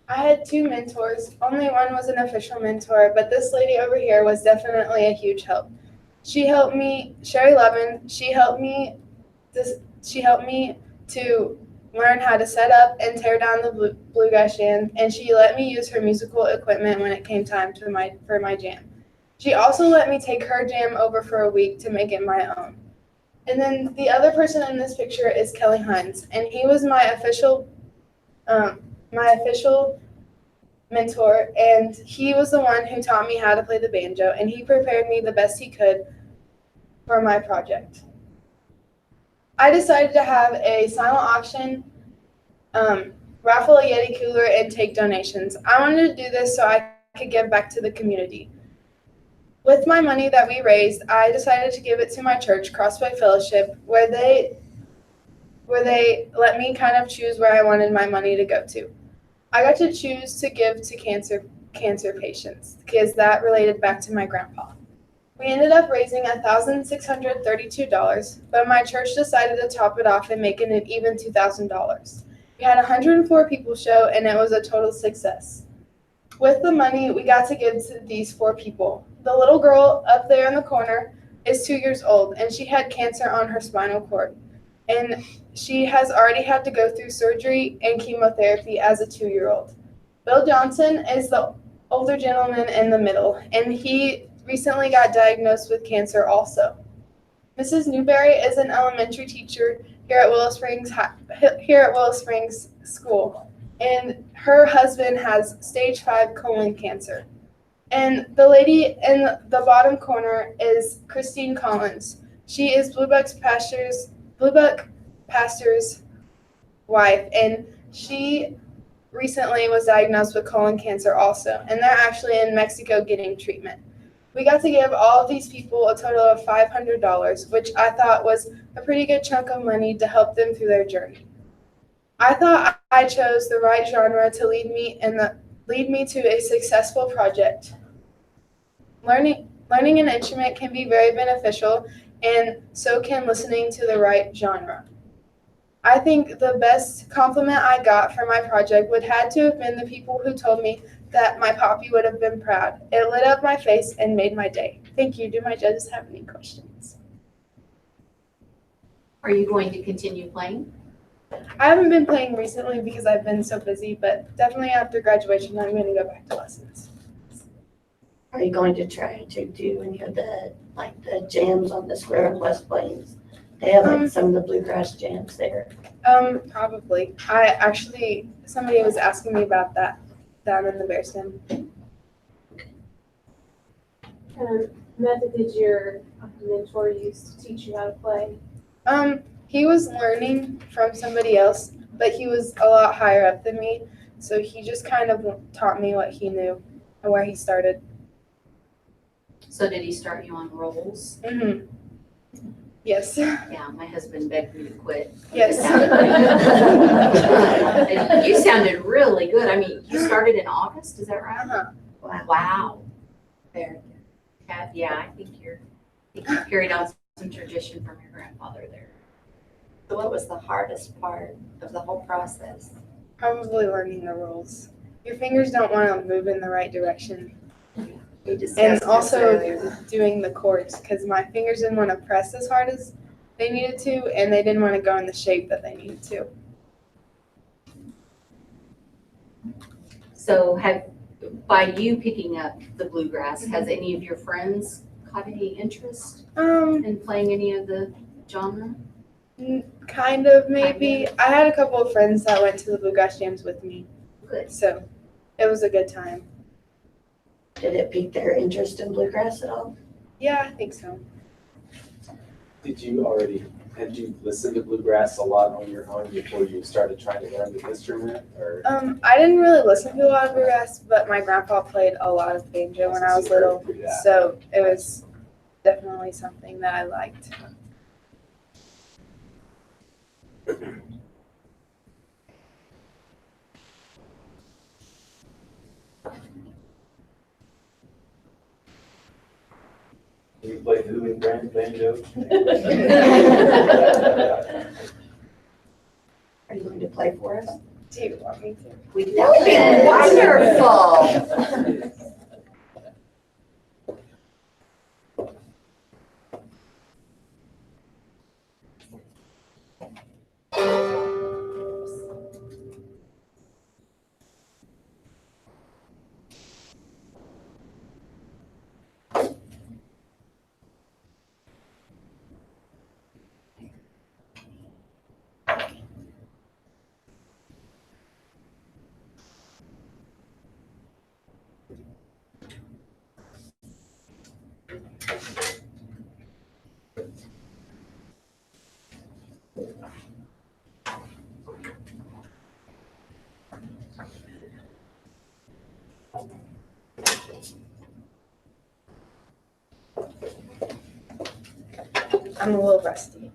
I had two mentors. Only one was an official mentor, but this lady over here was definitely a huge help. She helped me, Sherry Levin, she helped me to learn how to set up and tear down the bluegrass jam, and she let me use her musical equipment when it came time for my jam. She also let me take her jam over for a week to make it my own. And then the other person in this picture is Kelly Hines, and he was my official mentor, and he was the one who taught me how to play the banjo, and he prepared me the best he could for my project. I decided to have a silent auction, raffle a Yeti cooler, and take donations. I wanted to do this so I could give back to the community. With my money that we raised, I decided to give it to my church, Crossway Fellowship, where they let me kind of choose where I wanted my money to go to. I got to choose to give to cancer patients because that related back to my grandpa. We ended up raising $1,632, but my church decided to top it off and make it an even $2,000. We had 104 people show, and it was a total success. With the money, we got to give to these 4 people. The little girl up there in the corner is 2 years old, and she had cancer on her spinal cord. And she has already had to go through surgery and chemotherapy as a 2-year-old. Bill Johnson is the older gentleman in the middle, and he recently got diagnosed with cancer also. Mrs. Newberry is an elementary teacher here at Willow Springs School, and her husband has stage 5 colon cancer. And the lady in the bottom corner is Christine Collins. She is Bluebuck pastor's wife, and she recently was diagnosed with colon cancer also, and they're actually in Mexico getting treatment. We got to give all of these people a total of $500, which I thought was a pretty good chunk of money to help them through their journey. I thought I chose the right genre to lead me to a successful project. Learning an instrument can be very beneficial, and so can listening to the right genre. I think the best compliment I got for my project would had to have been the people who told me that my poppy would have been proud. It lit up my face and made my day. Thank you. Do my judges have any questions? Are you going to continue playing? I haven't been playing recently because I've been so busy, but definitely after graduation, I'm going to go back to lessons. Are you going to try to do any of the jams on the square in West Plains? They have some of the bluegrass jams there. Probably. Somebody was asking me about that down in the Bear Sim. Method did your mentor use to teach you how to play? He was learning from somebody else, but he was a lot higher up than me, so he just kind of taught me what he knew and where he started. So did he start you on rolls? Mm-hmm. Yes. Yeah, my husband begged me to quit. Yes. You sounded really good. I mean, you started in August, is that right? Uh-huh. Wow. There. Yeah, I think you carried on some tradition from your grandfather there. So what was the hardest part of the whole process? Probably learning the rules. Your fingers don't want to move in the right direction. And also doing the chords, because my fingers didn't want to press as hard as they needed to, and they didn't want to go in the shape that they needed to. So by you picking up the bluegrass, has any of your friends caught any interest in playing any of the genre? Kind of, maybe. I had a couple of friends that went to the bluegrass jams with me. Good. So it was a good time. Did it pique their interest in bluegrass at all? Yeah, I think so. Had you listened to bluegrass a lot on your own before you started trying to learn the instrument, or? I didn't really listen to a lot of bluegrass, but my grandpa played a lot of banjo when I was little, so it was definitely something that I liked. Do you play who in Grand Banjo? Are you going to play for us? Do you want me to? We know it. Wonderful. I'm a little rusty.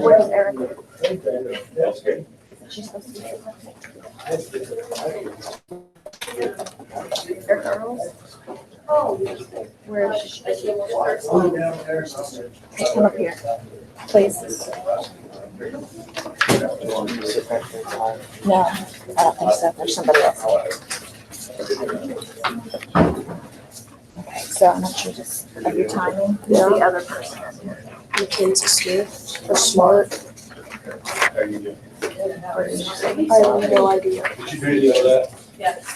Where's Erica? She's supposed to be Erica Earls? Oh. Where is she? Come up here, please. No, I don't think so. There's somebody else. Okay, so I'm not sure just of your timing. Who's the other person? Mackenzie Smith, or Smart. How you doing? I have no idea. Did you do all that? Yes.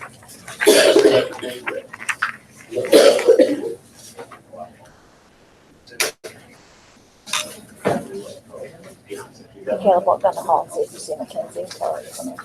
Caleb walked down the hall and see if you see Mackenzie. Tell her to come in.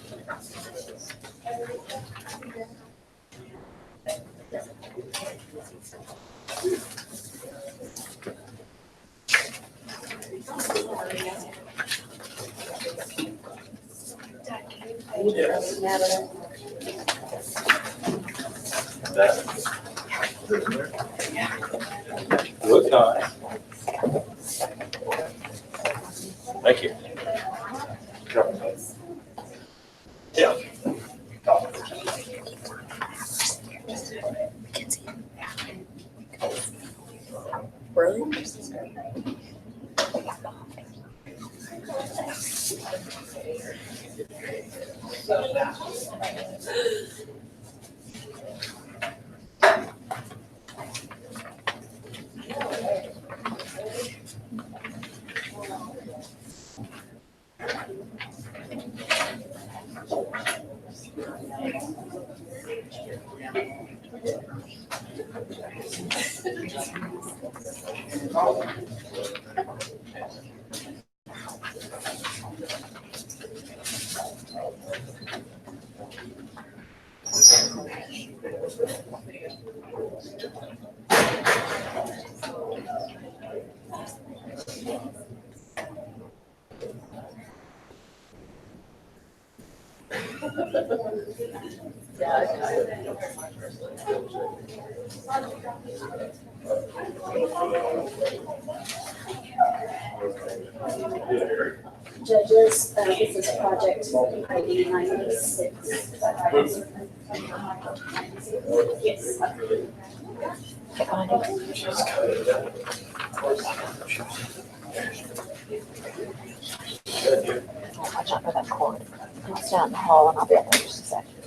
Look nice. Thank you. Yeah. Really? Judges, this is project ID 96. Yes. Watch out for that cord. It's down in the hall and I'll be up there in just a second.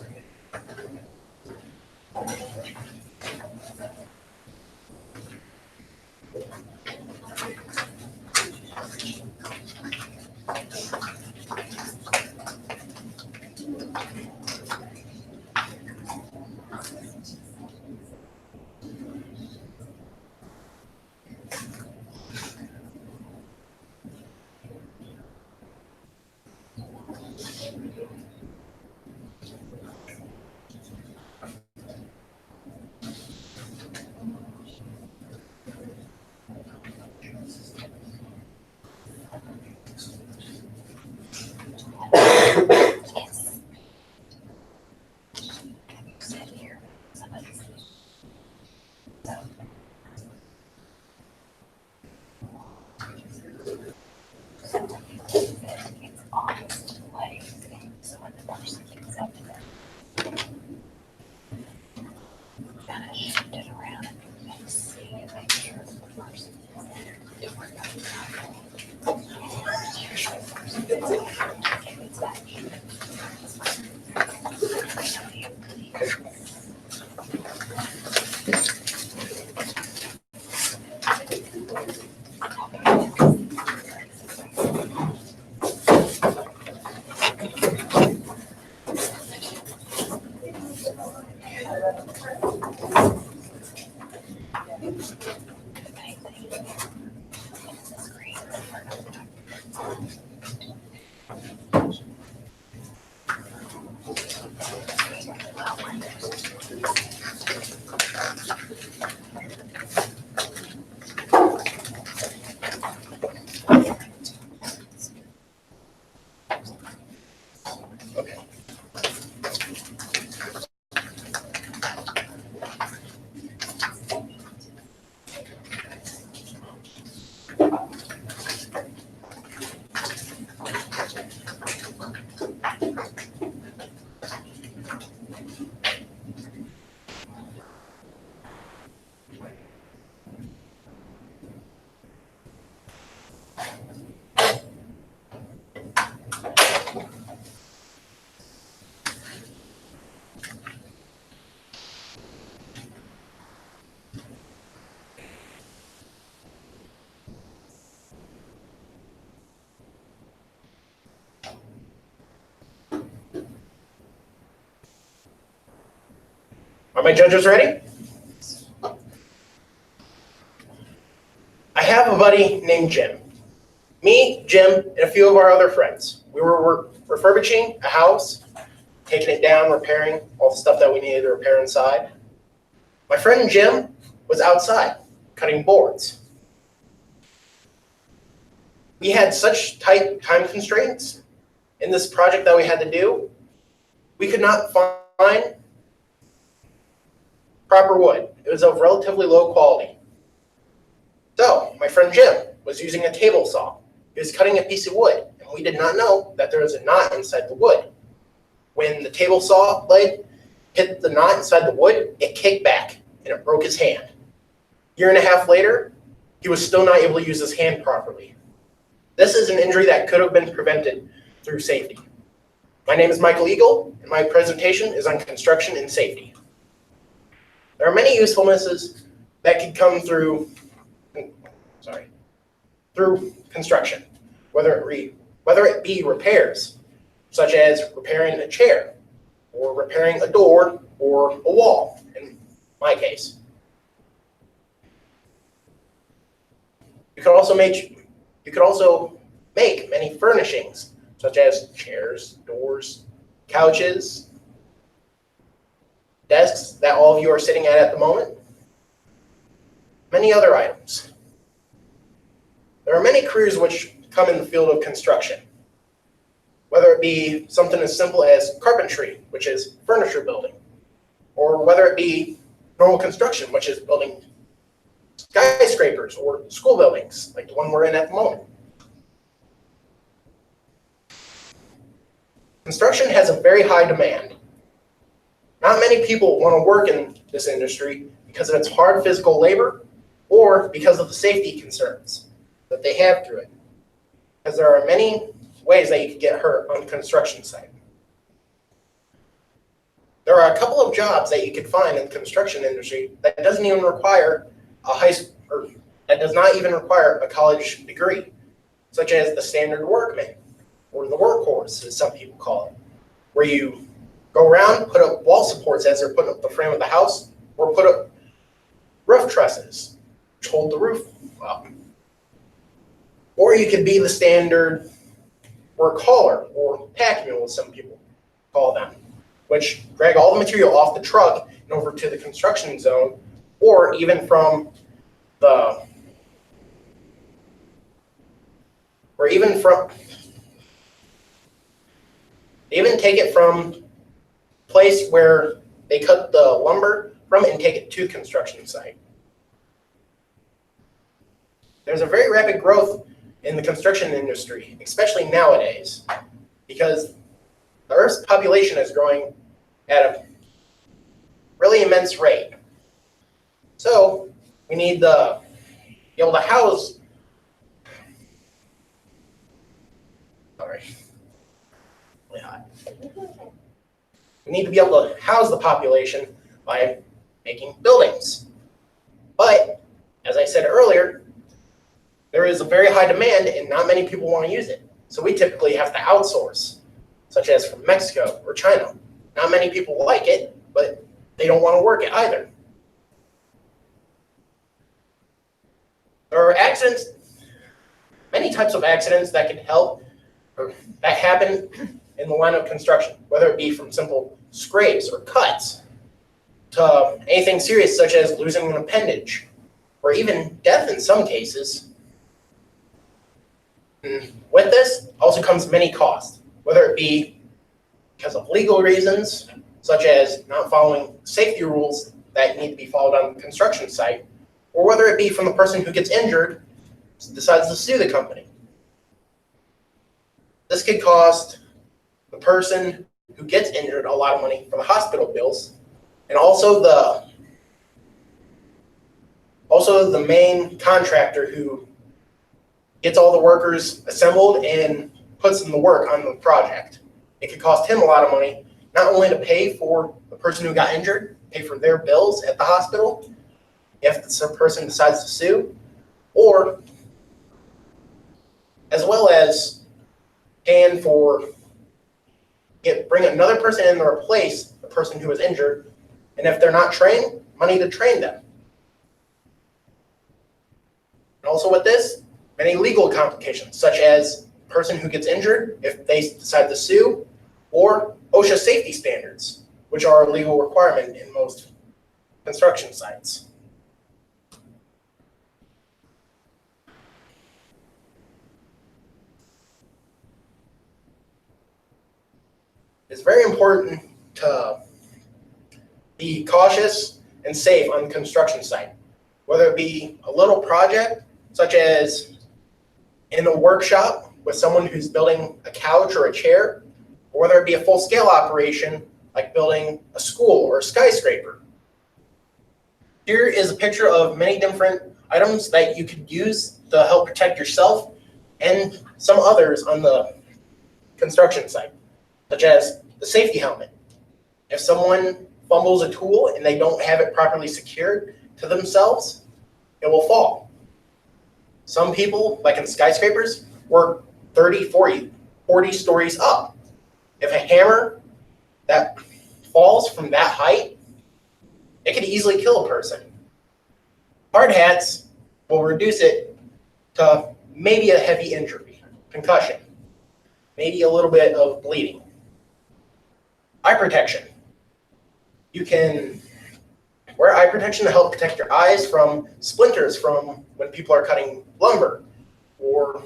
Are my judges ready? I have a buddy named Jim. Me, Jim, and a few of our other friends. We were refurbishing a house, taking it down, repairing all the stuff that we needed to repair inside. My friend Jim was outside cutting boards. We had such tight time constraints in this project that we had to do, we could not find proper wood. It was of relatively low quality. So my friend Jim was using a table saw. He was cutting a piece of wood, and we did not know that there was a knot inside the wood. When the table saw blade hit the knot inside the wood, it kicked back, and it broke his hand. A year and a half later, he was still not able to use his hand properly. This is an injury that could have been prevented through safety. My name is Michael Eagle, and my presentation is on construction and safety. There are many usefulnesses that could come through construction, whether it be repairs, such as repairing a chair, or repairing a door, or a wall, in my case. You could also make many furnishings, such as chairs, doors, couches, desks that all of you are sitting at the moment, many other items. There are many careers which come in the field of construction, whether it be something as simple as carpentry, which is furniture building, or whether it be normal construction, which is building skyscrapers or school buildings, like the one we're in at the moment. Construction has a very high demand. Not many people want to work in this industry because of its hard physical labor or because of the safety concerns that they have through it. Because there are many ways that you could get hurt on the construction site. There are a couple of jobs that you could find in the construction industry that doesn't even require that does not even require a college degree, such as the standard workman, or the workhorse, as some people call it, where you go around, put up wall supports as they're putting up the frame of the house, or put up roof trusses, which hold the roof up. Or you could be the standard work hauler, or pack mule, as some people call them, which drag all the material off the truck and over to the construction zone, or even from even take it from place where they cut the lumber from and take it to construction site. There's a very rapid growth in the construction industry, especially nowadays, because the Earth's population is growing at a really immense rate. So we need to be able to house. We need to be able to house the population by making buildings. But, as I said earlier, there is a very high demand and not many people want to use it. So we typically have to outsource, such as from Mexico or China. Not many people like it, but they don't want to work it either. There are accidents, many types of accidents that can help, or that happen in the line of construction, whether it be from simple scrapes or cuts to anything serious such as losing an appendage or even death in some cases. And with this also comes many costs, whether it be because of legal reasons such as not following safety rules that need to be followed on the construction site, or whether it be from the person who gets injured decides to sue the company. This could cost the person who gets injured a lot of money for the hospital bills, and also the main contractor who gets all the workers assembled and puts in the work on the project. It could cost him a lot of money, not only to pay for the person who got injured, pay for their bills at the hospital, if the person decides to sue, or as well as paying for bring another person in to replace the person who was injured, and if they're not trained, money to train them. And also with this, many legal complications, such as the person who gets injured, if they decide to sue, or OSHA safety standards, which are a legal requirement in most construction sites. It's very important to be cautious and safe on the construction site, whether it be a little project, such as in a workshop with someone who's building a couch or a chair, or whether it be a full-scale operation like building a school or a skyscraper. Here is a picture of many different items that you could use to help protect yourself and some others on the construction site, such as the safety helmet. If someone fumbles a tool and they don't have it properly secured to themselves, it will fall. Some people, like in skyscrapers, work 30, 40 stories up. If a hammer that falls from that height, it could easily kill a person. Hard hats will reduce it to maybe a heavy injury, concussion, maybe a little bit of bleeding. Eye protection. You can wear eye protection to help protect your eyes from splinters from when people are cutting lumber. Or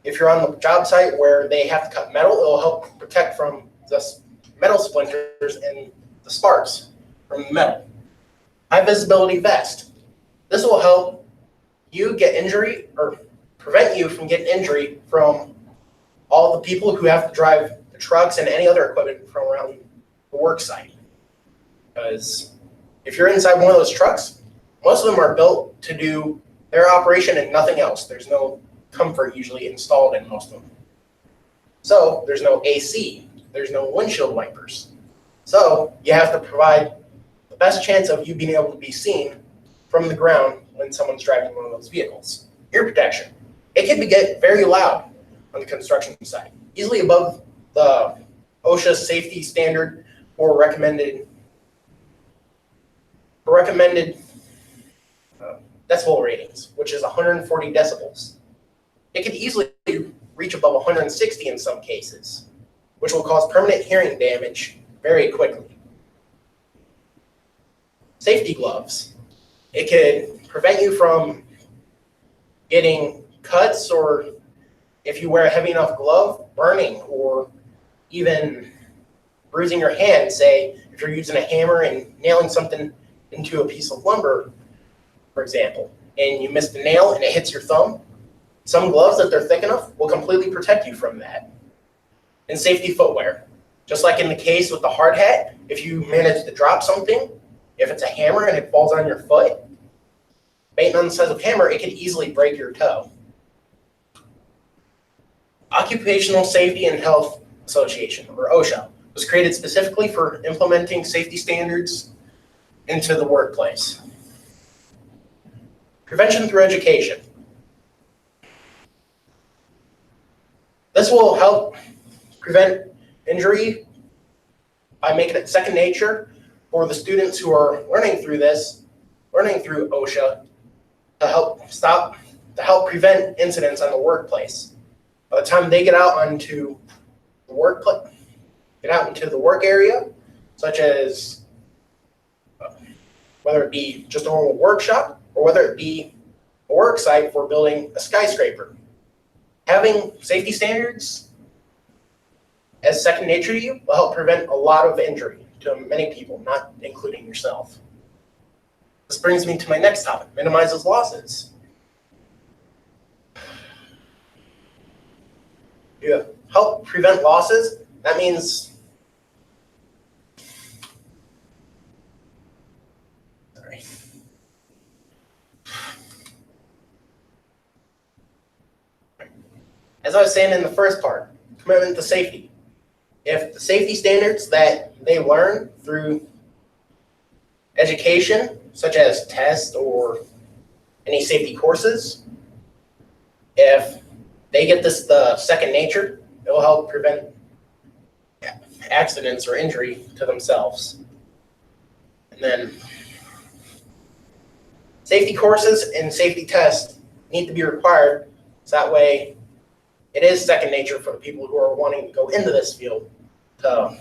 if you're on the job site where they have to cut metal, it will help protect from the metal splinters and the sparks from the metal. High visibility vest. This will help you get injury or prevent you from getting injury from all the people who have to drive the trucks and any other equipment from around the work site. Because if you're inside one of those trucks, most of them are built to do their operation and nothing else. There's no comfort usually installed in most of them. So there's no AC, there's no windshield wipers. So you have to provide the best chance of you being able to be seen from the ground when someone's driving one of those vehicles. Ear protection. It can get very loud on the construction site, easily above the OSHA safety standard for recommended decibel ratings, which is 140 decibels. It could easily reach above 160 in some cases, which will cause permanent hearing damage very quickly. Safety gloves. It could prevent you from getting cuts, or if you wear a heavy enough glove, burning or even bruising your hand. Say if you're using a hammer and nailing something into a piece of lumber, for example, and you miss the nail and it hits your thumb, some gloves that they're thick enough will completely protect you from that. And safety footwear. Just like in the case with the hard hat, if you manage to drop something, if it's a hammer and it falls on your foot, based on the size of the hammer, it could easily break your toe. Occupational Safety and Health Association, or OSHA, was created specifically for implementing safety standards into the workplace. Prevention through education. This will help prevent injury by making it second nature for the students who are learning through OSHA to help prevent incidents on the workplace. By the time they get out into the work area, such as whether it be just a normal workshop or whether it be a work site for building a skyscraper, having safety standards as second nature to you will help prevent a lot of injury to many people, not including yourself. This brings me to my next topic, minimizes losses. You help prevent losses. That means as I was saying in the first part, commitment to safety. If the safety standards that they learn through education, such as tests or any safety courses, if they get this the second nature, it will help prevent accidents or injury to themselves. And then safety courses and safety tests need to be required, so that way it is second nature for the people who are wanting to go into this field to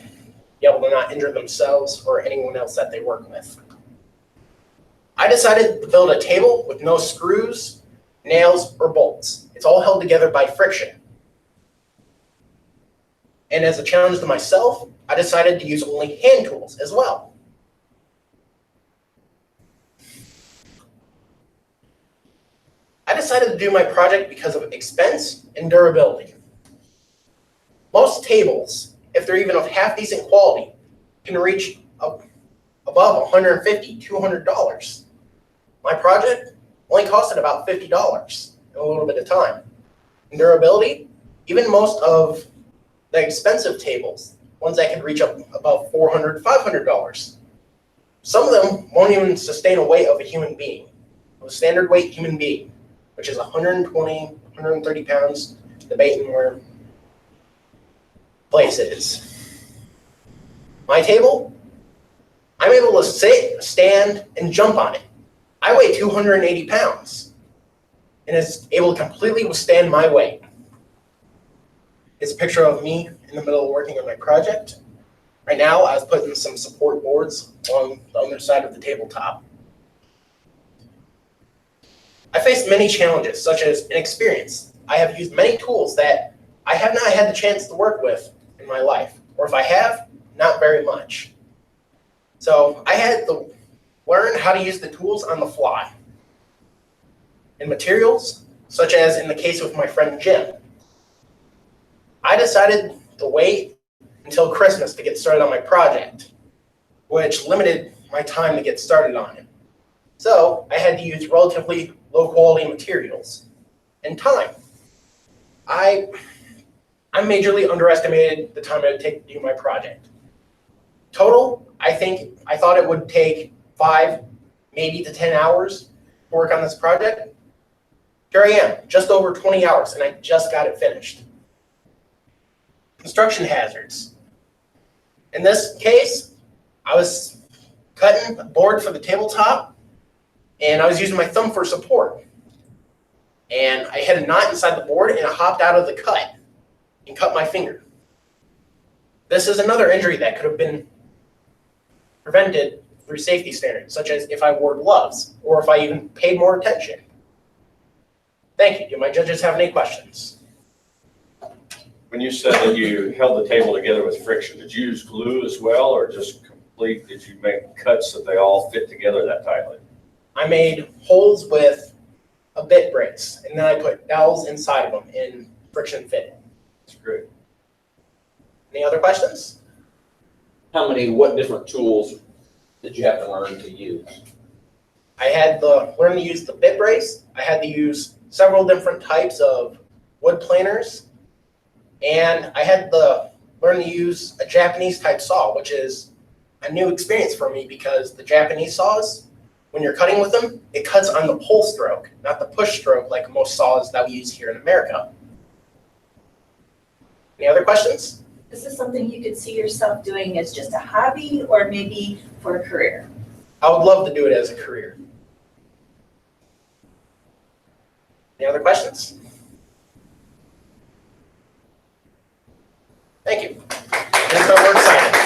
be able to not injure themselves or anyone else that they work with. I decided to build a table with no screws, nails, or bolts. It's all held together by friction. And as a challenge to myself, I decided to use only hand tools as well. I decided to do my project because of expense and durability. Most tables, if they're even of half decent quality, can reach up above $150, $200. My project only costed about $50 in a little bit of time. In durability, even most of the expensive tables, ones that can reach up above $400, $500. Some of them won't even sustain a weight of a human being, of a standard weight human being, which is 120, 130 pounds, debating where place is. My table, I'm able to sit, stand, and jump on it. I weigh 280 pounds and is able to completely withstand my weight. It's a picture of me in the middle of working on my project. Right now, I was putting some support boards on the other side of the tabletop. I faced many challenges, such as inexperience. I have used many tools that I have not had the chance to work with in my life, or if I have, not very much. So I had to learn how to use the tools on the fly. And materials, such as in the case with my friend Jim, I decided to wait until Christmas to get started on my project, which limited my time to get started on it. So I had to use relatively low quality materials and time. I majorly underestimated the time it would take to do my project. Total, I thought it would take 5, maybe to 10 hours to work on this project. Here I am, just over 20 hours, and I just got it finished. Construction hazards. In this case, I was cutting a board for the tabletop, and I was using my thumb for support. And I had a knot inside the board, and I hopped out of the cut and cut my finger. This is another injury that could have been prevented through safety standards, such as if I wore gloves, or if I even paid more attention. Thank you. Do my judges have any questions? When you said that you held the table together with friction, did you use glue as well, or just complete, did you make cuts that they all fit together that tightly? I made holes with a bit brace, and then I put dowels inside of them in friction fit. That's great. Any other questions? What different tools did you have to learn to use? I had to learn to use the bit brace. I had to use several different types of wood planers. And I had to learn to use a Japanese type saw, which is a new experience for me because the Japanese saws, when you're cutting with them, it cuts on the pull stroke, not the push stroke like most saws that we use here in America. Any other questions? Is this something you could see yourself doing as just a hobby or maybe for a career? I would love to do it as a career. Any other questions? Thank you. And so we're excited.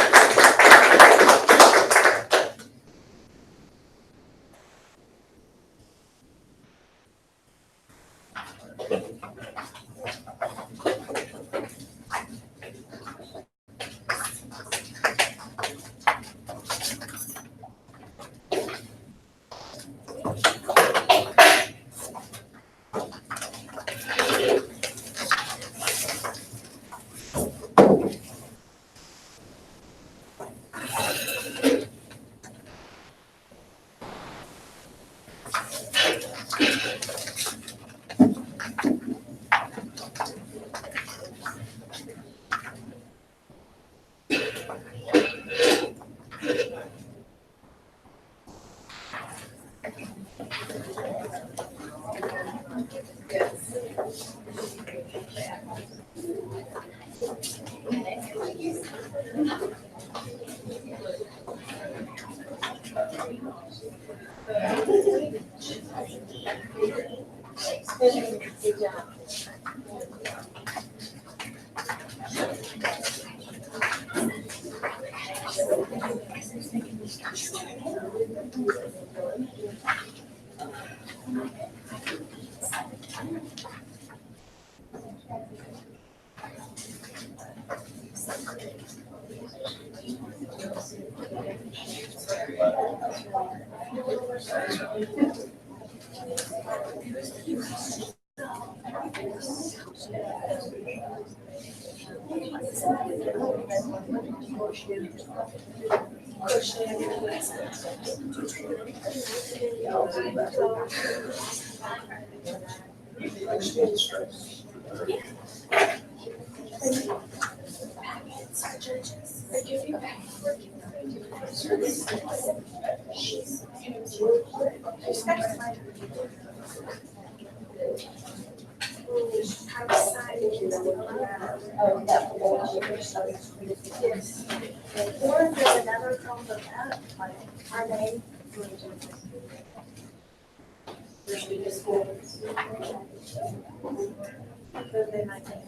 Or if there's another combo of that, like, are they? They might take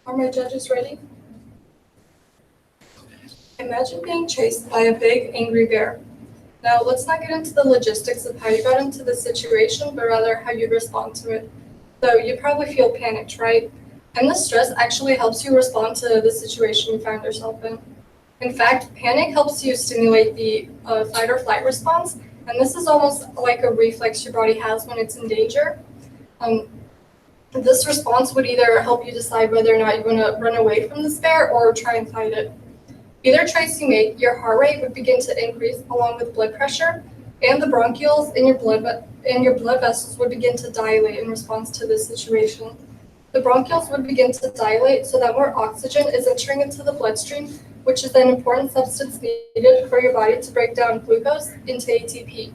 Are my judges ready? Imagine being chased by a big, angry bear. Now, let's not get into the logistics of how you got into the situation, but rather how you respond to it. So you probably feel panicked, right? And this stress actually helps you respond to the situation you found yourself in. In fact, panic helps you stimulate the fight or flight response, and this is almost like a reflex your body has when it's in danger. This response would either help you decide whether or not you want to run away from this bear or try and fight it. Either choice you make, your heart rate would begin to increase along with blood pressure, and the bronchioles in your blood vessels would begin to dilate in response to this situation. The bronchioles would begin to dilate so that more oxygen is entering into the bloodstream, which is an important substance needed for your body to break down glucose into ATP.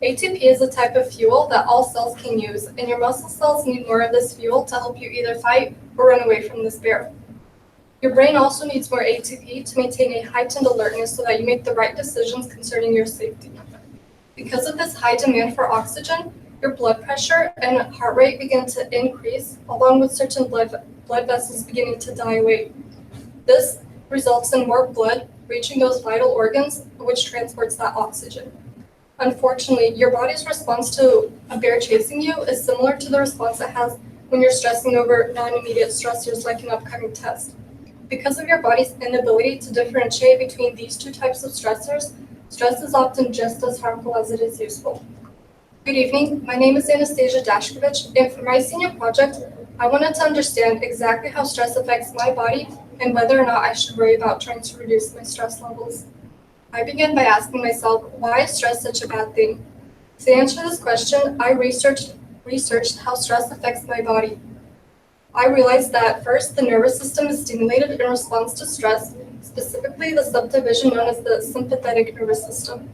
ATP is a type of fuel that all cells can use, and your muscle cells need more of this fuel to help you either fight or run away from this bear. Your brain also needs more ATP to maintain a heightened alertness so that you make the right decisions concerning your safety. Because of this high demand for oxygen, your blood pressure and heart rate begin to increase, along with certain blood vessels beginning to dilate. This results in more blood reaching those vital organs, which transports that oxygen. Unfortunately, your body's response to a bear chasing you is similar to the response it has when you're stressing over non-immediate stressors like an upcoming test. Because of your body's inability to differentiate between these two types of stressors, stress is often just as harmful as it is useful. Good evening, my name is Anastasia Dashkovich, and for my senior project, I wanted to understand exactly how stress affects my body and whether or not I should worry about trying to reduce my stress levels. I began by asking myself, why is stress such a bad thing? To answer this question, I researched how stress affects my body. I realized that first, the nervous system is stimulated in response to stress, specifically the subdivision known as the sympathetic nervous system.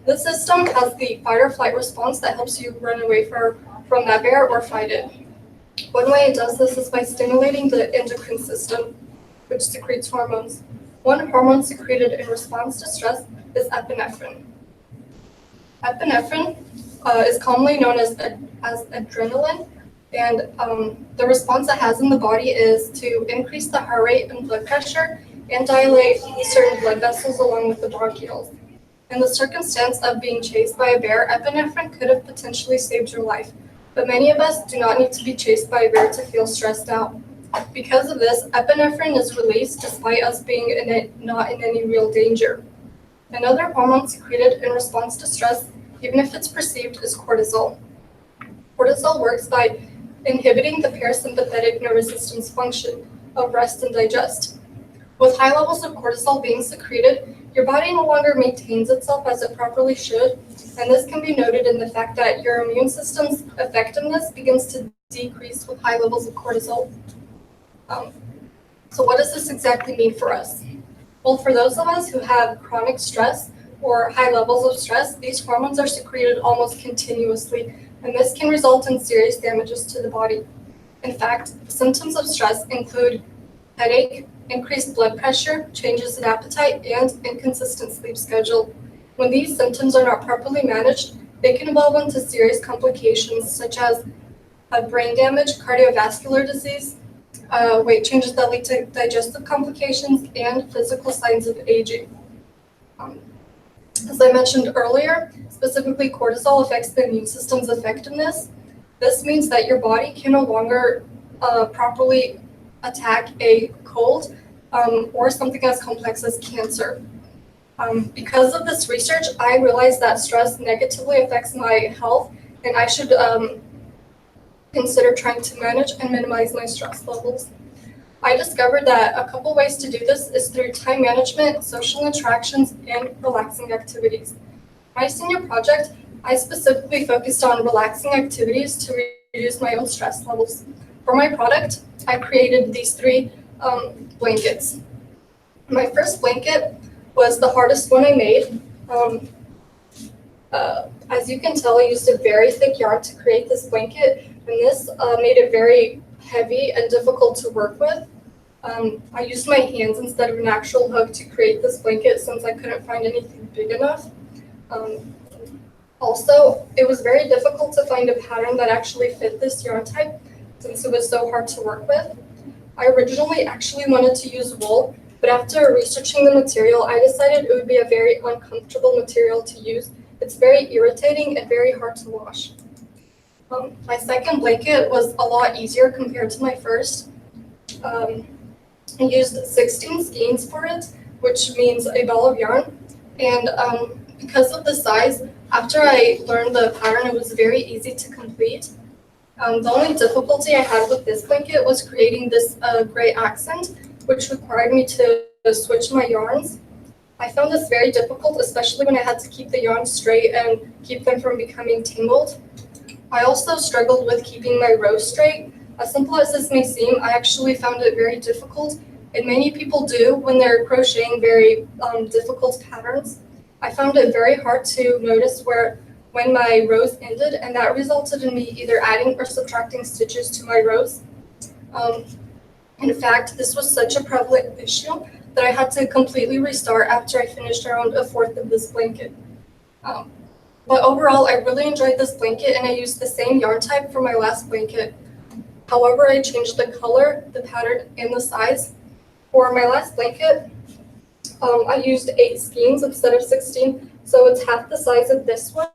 This system has the fight or flight response that helps you run away from that bear or fight it. One way it does this is by stimulating the endocrine system, which secretes hormones. One hormone secreted in response to stress is epinephrine. Epinephrine is commonly known as adrenaline, and the response it has in the body is to increase the heart rate and blood pressure and dilate certain blood vessels along with the bronchioles. In the circumstance of being chased by a bear, epinephrine could have potentially saved your life, but many of us do not need to be chased by a bear to feel stressed out. Because of this, epinephrine is released despite us being not in any real danger. Another hormone secreted in response to stress, even if it's perceived, is cortisol. Cortisol works by inhibiting the parasympathetic nervous system's function of rest and digest. With high levels of cortisol being secreted, your body no longer maintains itself as it properly should, and this can be noted in the fact that your immune system's effectiveness begins to decrease with high levels of cortisol. So what does this exactly mean for us? Well, for those of us who have chronic stress or high levels of stress, these hormones are secreted almost continuously, and this can result in serious damages to the body. In fact, symptoms of stress include headache, increased blood pressure, changes in appetite, and inconsistent sleep schedule. When these symptoms are not properly managed, they can evolve into serious complications such as brain damage, cardiovascular disease, weight changes that lead to digestive complications, and physical signs of aging. As I mentioned earlier, specifically cortisol affects the immune system's effectiveness. This means that your body can no longer properly attack a cold or something as complex as cancer. Because of this research, I realized that stress negatively affects my health, and I should consider trying to manage and minimize my stress levels. I discovered that a couple ways to do this is through time management, social interactions, and relaxing activities. My senior project, I specifically focused on relaxing activities to reduce my own stress levels. For my product, I created these three blankets. My first blanket was the hardest one I made. As you can tell, I used a very thick yarn to create this blanket, and this made it very heavy and difficult to work with. I used my hands instead of an actual hook to create this blanket since I couldn't find anything big enough. Also, it was very difficult to find a pattern that actually fit this yarn type since it was so hard to work with. I originally actually wanted to use wool, but after researching the material, I decided it would be a very uncomfortable material to use. It's very irritating and very hard to wash. My second blanket was a lot easier compared to my first. I used 16 skeins for it, which means a ball of yarn. And because of the size, after I learned the pattern, it was very easy to complete. The only difficulty I had with this blanket was creating this gray accent, which required me to switch my yarns. I found this very difficult, especially when I had to keep the yarns straight and keep them from becoming tangled. I also struggled with keeping my rows straight. As simple as this may seem, I actually found it very difficult, and many people do when they're crocheting very difficult patterns. I found it very hard to notice where when my rows ended, and that resulted in me either adding or subtracting stitches to my rows. In fact, this was such a prevalent issue that I had to completely restart after I finished around a fourth of this blanket. But overall, I really enjoyed this blanket, and I used the same yarn type for my last blanket. However, I changed the color, the pattern, and the size. For my last blanket, I used 8 skeins instead of 16, so it's half the size of this one.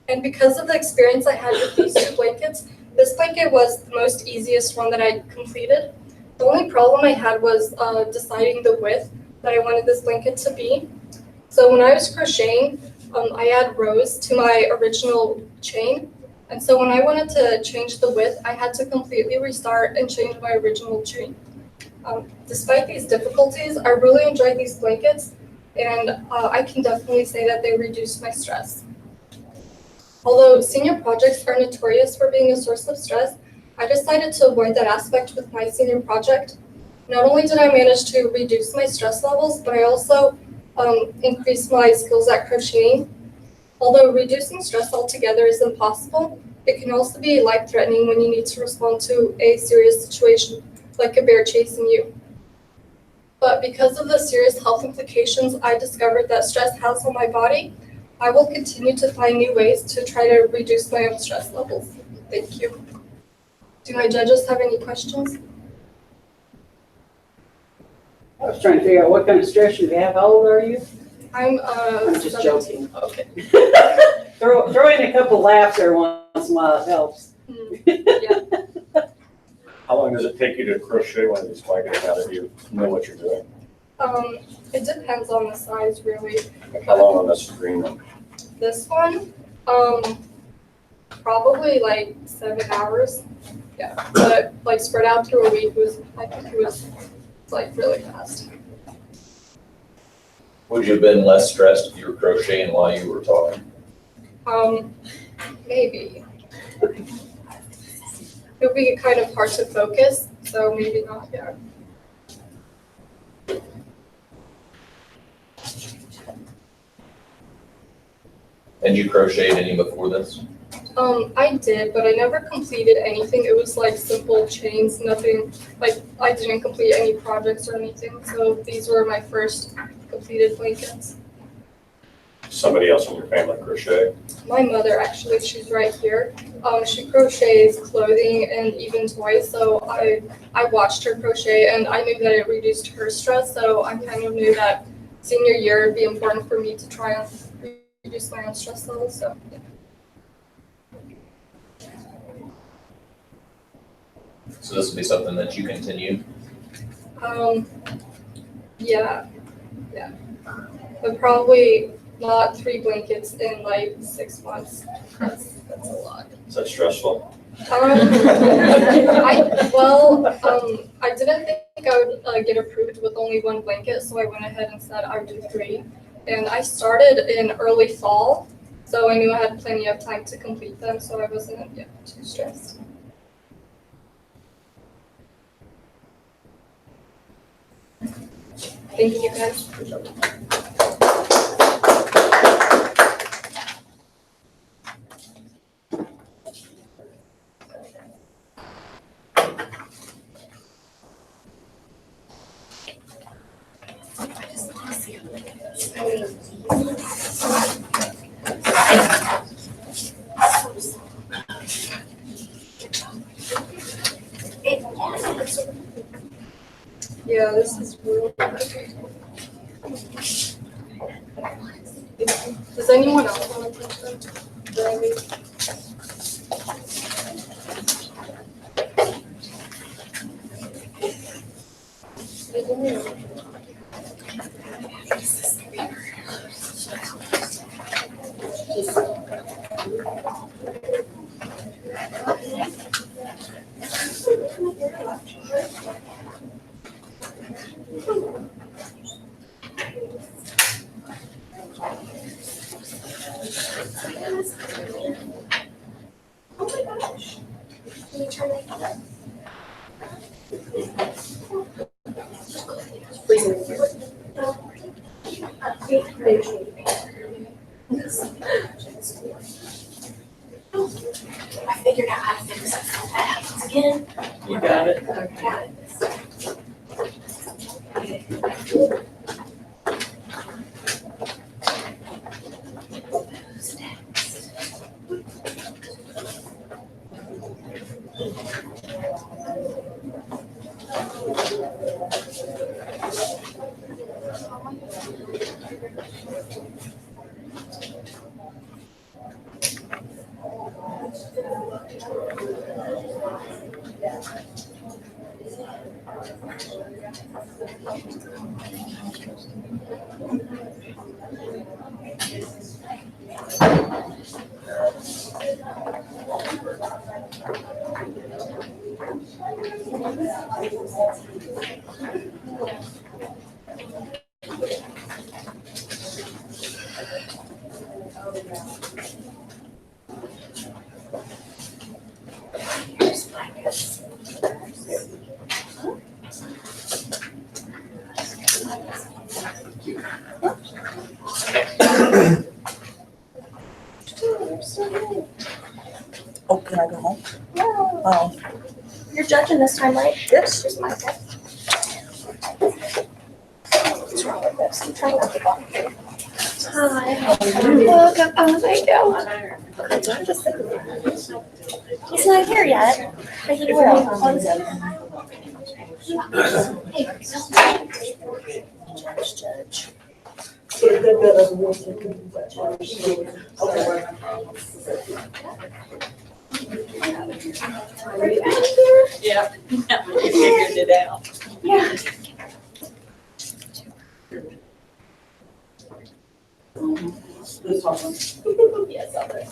And because of the experience I had with these 2 blankets, this blanket was the most easiest one that I completed. The only problem I had was deciding the width that I wanted this blanket to be. So when I was crocheting, I add rows to my original chain. And so when I wanted to change the width, I had to completely restart and change my original chain. Despite these difficulties, I really enjoyed these blankets, and I can definitely say that they reduced my stress. Although senior projects are notorious for being a source of stress, I decided to avoid that aspect with my senior project. Not only did I manage to reduce my stress levels, but I also increased my skills at crocheting. Although reducing stress altogether is impossible, it can also be life-threatening when you need to respond to a serious situation, like a bear chasing you. But because of the serious health implications I discovered that stress has on my body, I will continue to find new ways to try to reduce my own stress levels. Thank you. Do my judges have any questions? I was trying to figure out what kind of stress you have. How old are you? I'm just 17. joking. Okay. Throw in a couple laughs every once in a while, it helps. Yeah. How long does it take you to crochet one of these blankets now that you know what you're doing? It depends on the size, really. How long on this green one? This one, probably like 7 hours. Yeah, but like spread out through a week I think it was like really fast. Would you have been less stressed if you were crocheting while you were talking? Maybe. It would be kind of hard to focus, so maybe not, yeah. And you crocheted any before this? I did, but I never completed anything. It was like simple chains, nothing, like I didn't complete any projects or anything. So these were my first completed blankets. Somebody else in your family crochet? My mother, actually, she's right here. She crochets clothing and even toys. So I watched her crochet, and I knew that it reduced her stress. So I kind of knew that senior year it'd be important for me to try and reduce my own stress levels. So yeah. So this would be something that you continue? Yeah. But probably not 3 blankets in like 6 months. That's a lot. Is that stressful? I didn't think I would get approved with only 1 blanket, so I went ahead and said I would do 3. And I started in early fall, so I knew I had plenty of time to complete them, so I wasn't too stressed. Thank you, guys. Yeah, this is real. Does anyone else want to touch them? Oh my gosh. Can you turn it up? Please. Oh, can I go home? No. Oh. You're judging this time, right? Yes. Just my fault. What's wrong with this? I'm trying not to bother you. Hi. Welcome. Oh, thank you. He's not here yet, but he will. Judge. Are you out of here? Yeah. You figured it out. Yeah. This one. Yes, I'll take it.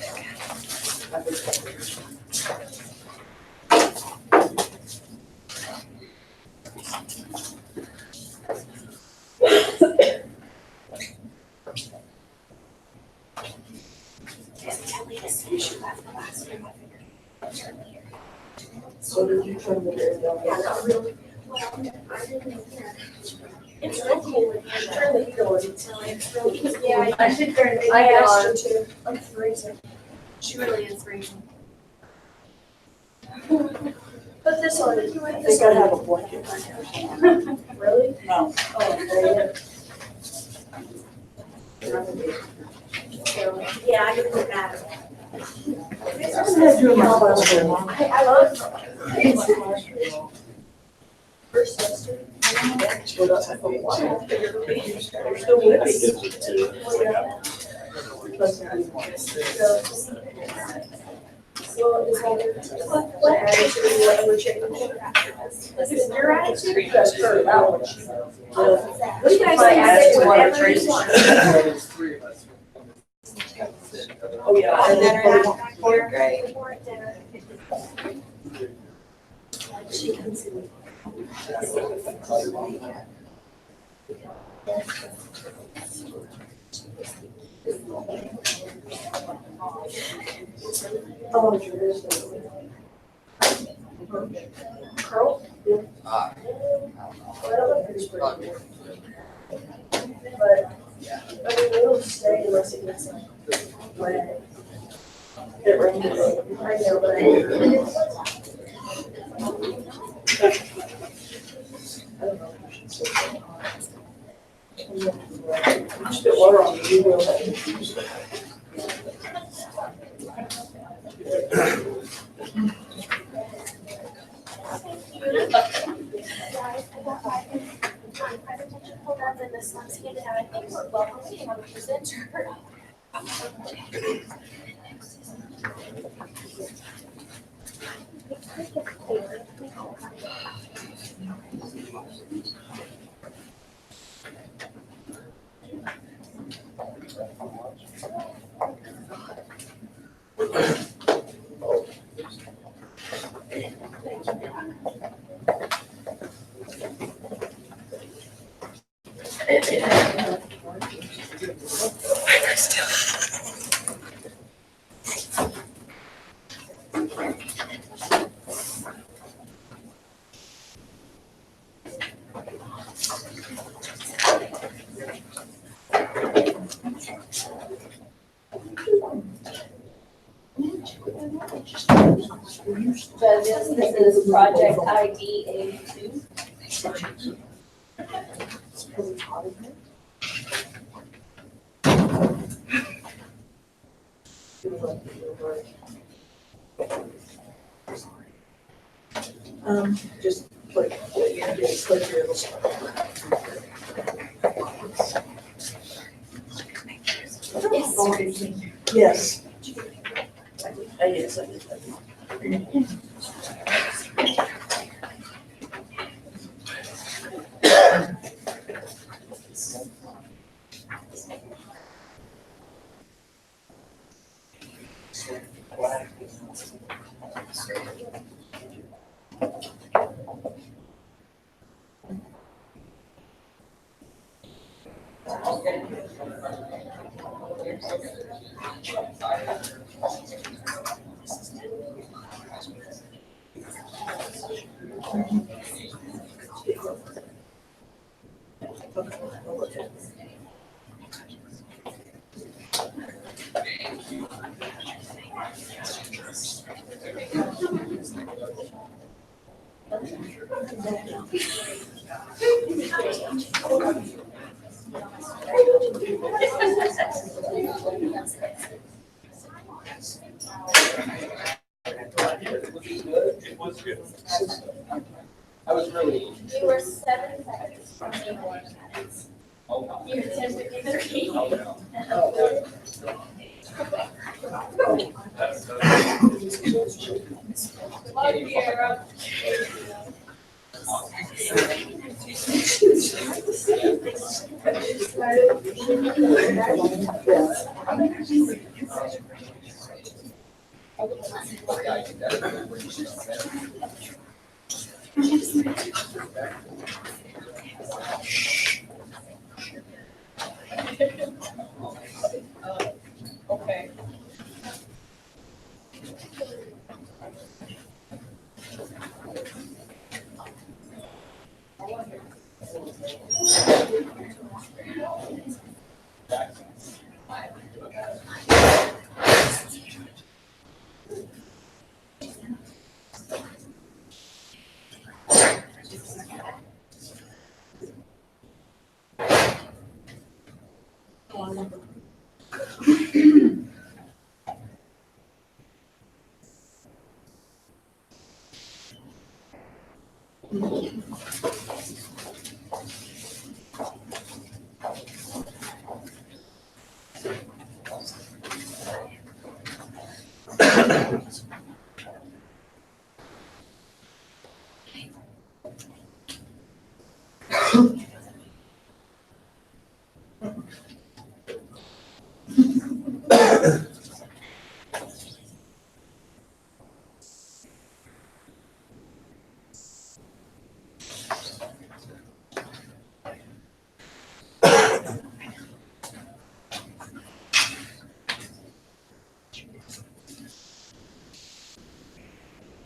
So did you turn the hair down? Yeah, not really. Well, I didn't hear. It's real cold. Turn the heater on until it's really. Yeah, I should turn it. I asked her to. I'm freezing. She really is freezing. Put this on. I think I have a blanket. Really? No. Oh, yeah, I can put that. I love. First semester. Well, that's like a while. You're still with me. Well, it's all. What attitude do you want to check? Your attitude? That's her, that one. You guys say whatever you want. Oh, yeah. And then Fourth grade. She comes in. Curl? Ah. But, I mean, it'll stay unless it gets like wet. It rains. I know, but I don't know. Just put water on you will have to. Presentation pulled up and this one's handed out. I think we're welcoming on the presenter. Judges, this is project ID 82. Just put, what you're gonna do is click your little star. Yes. Yes, I did. I was really. You were 7 seconds from being 1 minute. You're 10:53. Love you, Era. Okay.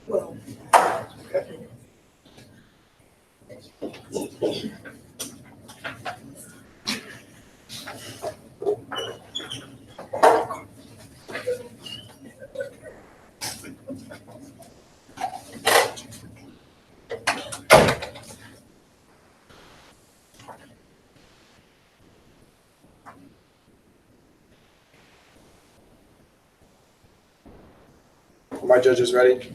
Well. My judges ready?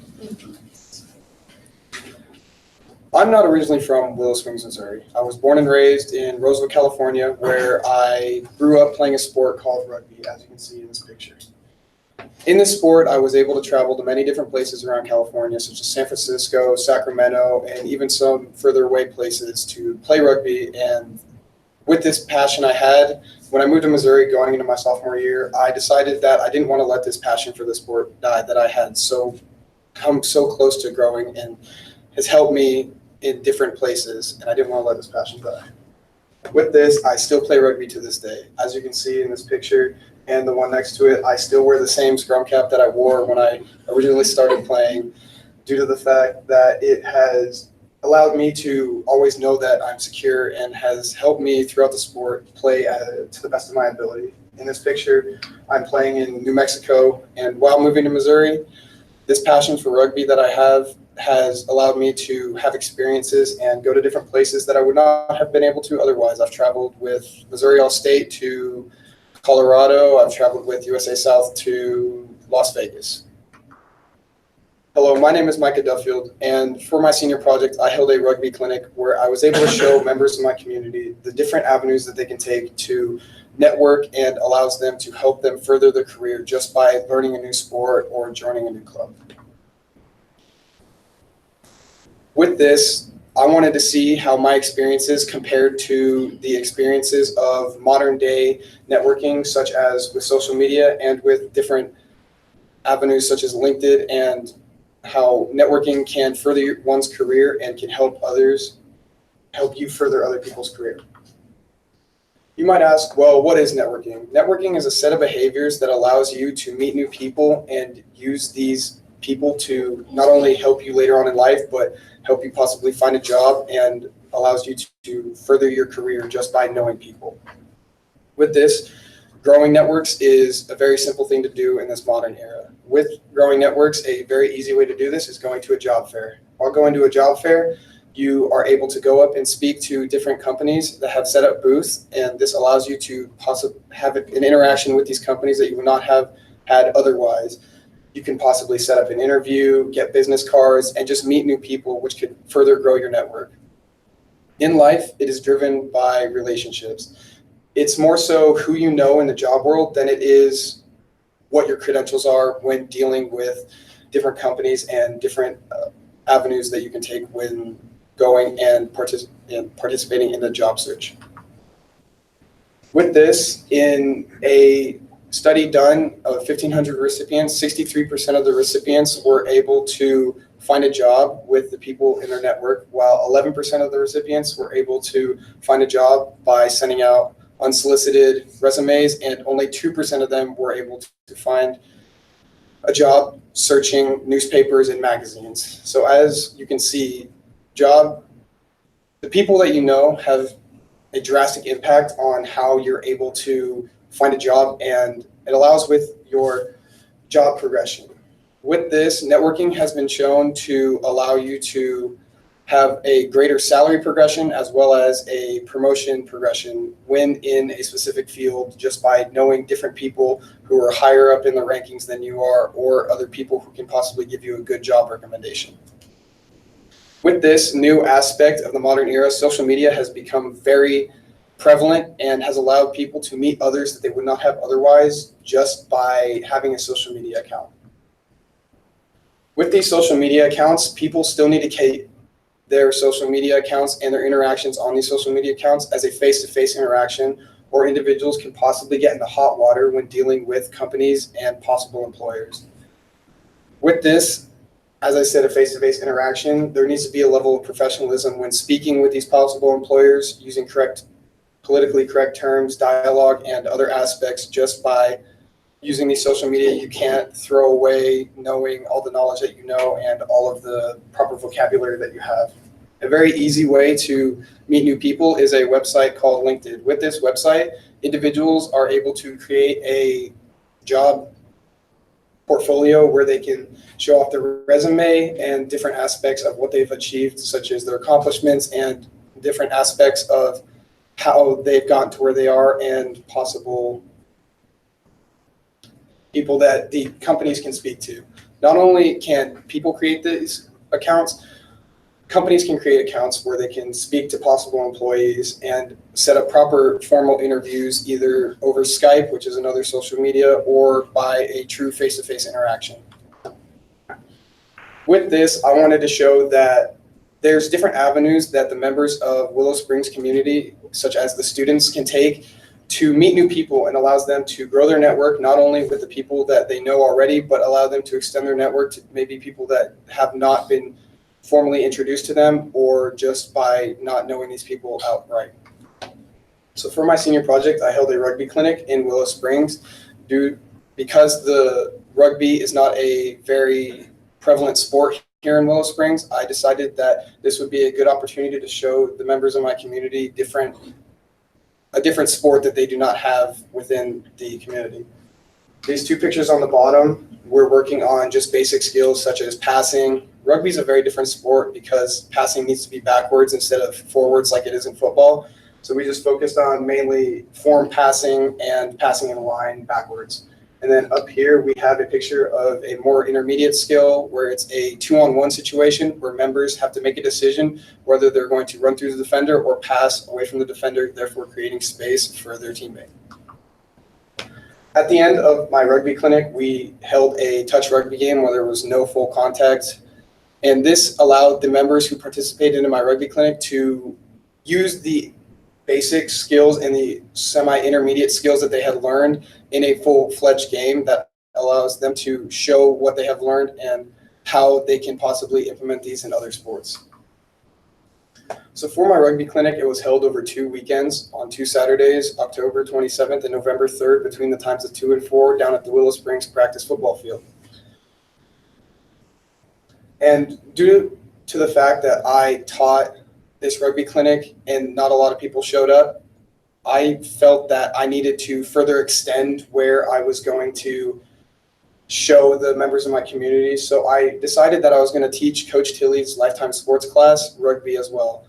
I'm not originally from Willow Springs, Missouri. I was born and raised in Roseville, California, where I grew up playing a sport called rugby, as you can see in this picture. In this sport, I was able to travel to many different places around California, such as San Francisco, Sacramento, and even some further away places to play rugby. And with this passion I had, when I moved to Missouri going into my sophomore year, I decided that I didn't want to let this passion for the sport die that I had come so close to growing and has helped me in different places, and I didn't want to let this passion die. With this, I still play rugby to this day. As you can see in this picture and the one next to it, I still wear the same scrum cap that I wore when I originally started playing, due to the fact that it has allowed me to always know that I'm secure and has helped me throughout the sport play to the best of my ability. In this picture, I'm playing in New Mexico, and while moving to Missouri, this passion for rugby that I have has allowed me to have experiences and go to different places that I would not have been able to otherwise. I've traveled with Missouri All-State to Colorado. I've traveled with USA South to Las Vegas. Hello, my name is Micah Duffield, and for my senior project, I held a rugby clinic where I was able to show members of my community the different avenues that they can take to network and allows them to help them further their career just by learning a new sport or joining a new club. With this, I wanted to see how my experiences compared to the experiences of modern day networking, such as with social media and with different avenues such as LinkedIn, and how networking can further one's career and can help you further other people's career. You might ask, well, what is networking? Networking is a set of behaviors that allows you to meet new people and use these people to not only help you later on in life, but help you possibly find a job and allows you to further your career just by knowing people. With this, growing networks is a very simple thing to do in this modern era. With growing networks, a very easy way to do this is going to a job fair. While going to a job fair, you are able to go up and speak to different companies that have set up booths, and this allows you to possibly have an interaction with these companies that you would not have had otherwise. You can possibly set up an interview, get business cards, and just meet new people, which could further grow your network. In life, it is driven by relationships. It's more so who you know in the job world than it is what your credentials are when dealing with different companies and different avenues that you can take when going and participating in the job search. With this, in a study done of 1,500 recipients, 63% of the recipients were able to find a job with the people in their network, while 11% of the recipients were able to find a job by sending out unsolicited resumes, and only 2% of them were able to find a job searching newspapers and magazines. So as you can see, the people that you know have a drastic impact on how you're able to find a job, and it allows with your job progression. With this, networking has been shown to allow you to have a greater salary progression as well as a promotion progression when in a specific field, just by knowing different people who are higher up in the rankings than you are, or other people who can possibly give you a good job recommendation. With this new aspect of the modern era, social media has become very prevalent and has allowed people to meet others that they would not have otherwise just by having a social media account. With these social media accounts, people still need to keep their social media accounts and their interactions on these social media accounts as a face-to-face interaction, or individuals can possibly get into hot water when dealing with companies and possible employers. With this, as I said, a face-to-face interaction, there needs to be a level of professionalism when speaking with these possible employers, using politically correct terms, dialogue, and other aspects. Just by using these social media, you can't throw away knowing all the knowledge that you know and all of the proper vocabulary that you have. A very easy way to meet new people is a website called LinkedIn. With this website, individuals are able to create a job portfolio where they can show off their resume and different aspects of what they've achieved, such as their accomplishments and different aspects of how they've gotten to where they are, and possible people that the companies can speak to. Not only can people create these accounts, companies can create accounts where they can speak to possible employees and set up proper formal interviews, either over Skype, which is another social media, or by a true face-to-face interaction. With this, I wanted to show that there's different avenues that the members of Willow Springs community, such as the students, can take to meet new people, and allows them to grow their network, not only with the people that they know already, but allow them to extend their network to maybe people that have not been formally introduced to them, or just by not knowing these people outright. So for my senior project, I held a rugby clinic in Willow Springs. Because the rugby is not a very prevalent sport here in Willow Springs, I decided that this would be a good opportunity to show the members of my community a different sport that they do not have within the community. These two pictures on the bottom, we're working on just basic skills such as passing. Rugby is a very different sport because passing needs to be backwards instead of forwards like it is in football. So we just focused on mainly form passing and passing in a line backwards. And then up here, we have a picture of a more intermediate skill where it's a 2-on-1 situation where members have to make a decision whether they're going to run through the defender or pass away from the defender, therefore creating space for their teammate. At the end of my rugby clinic, we held a touch rugby game where there was no full contact. And this allowed the members who participated in my rugby clinic to use the basic skills and the semi-intermediate skills that they had learned in a full-fledged game that allows them to show what they have learned and how they can possibly implement these in other sports. So for my rugby clinic, it was held over 2 weekends on 2 Saturdays, October 27th and November 3rd, between the times of 2 and 4 down at the Willow Springs practice football field. And due to the fact that I taught this rugby clinic and not a lot of people showed up, I felt that I needed to further extend where I was going to show the members of my community. So I decided that I was going to teach Coach Tilley's lifetime sports class, rugby as well.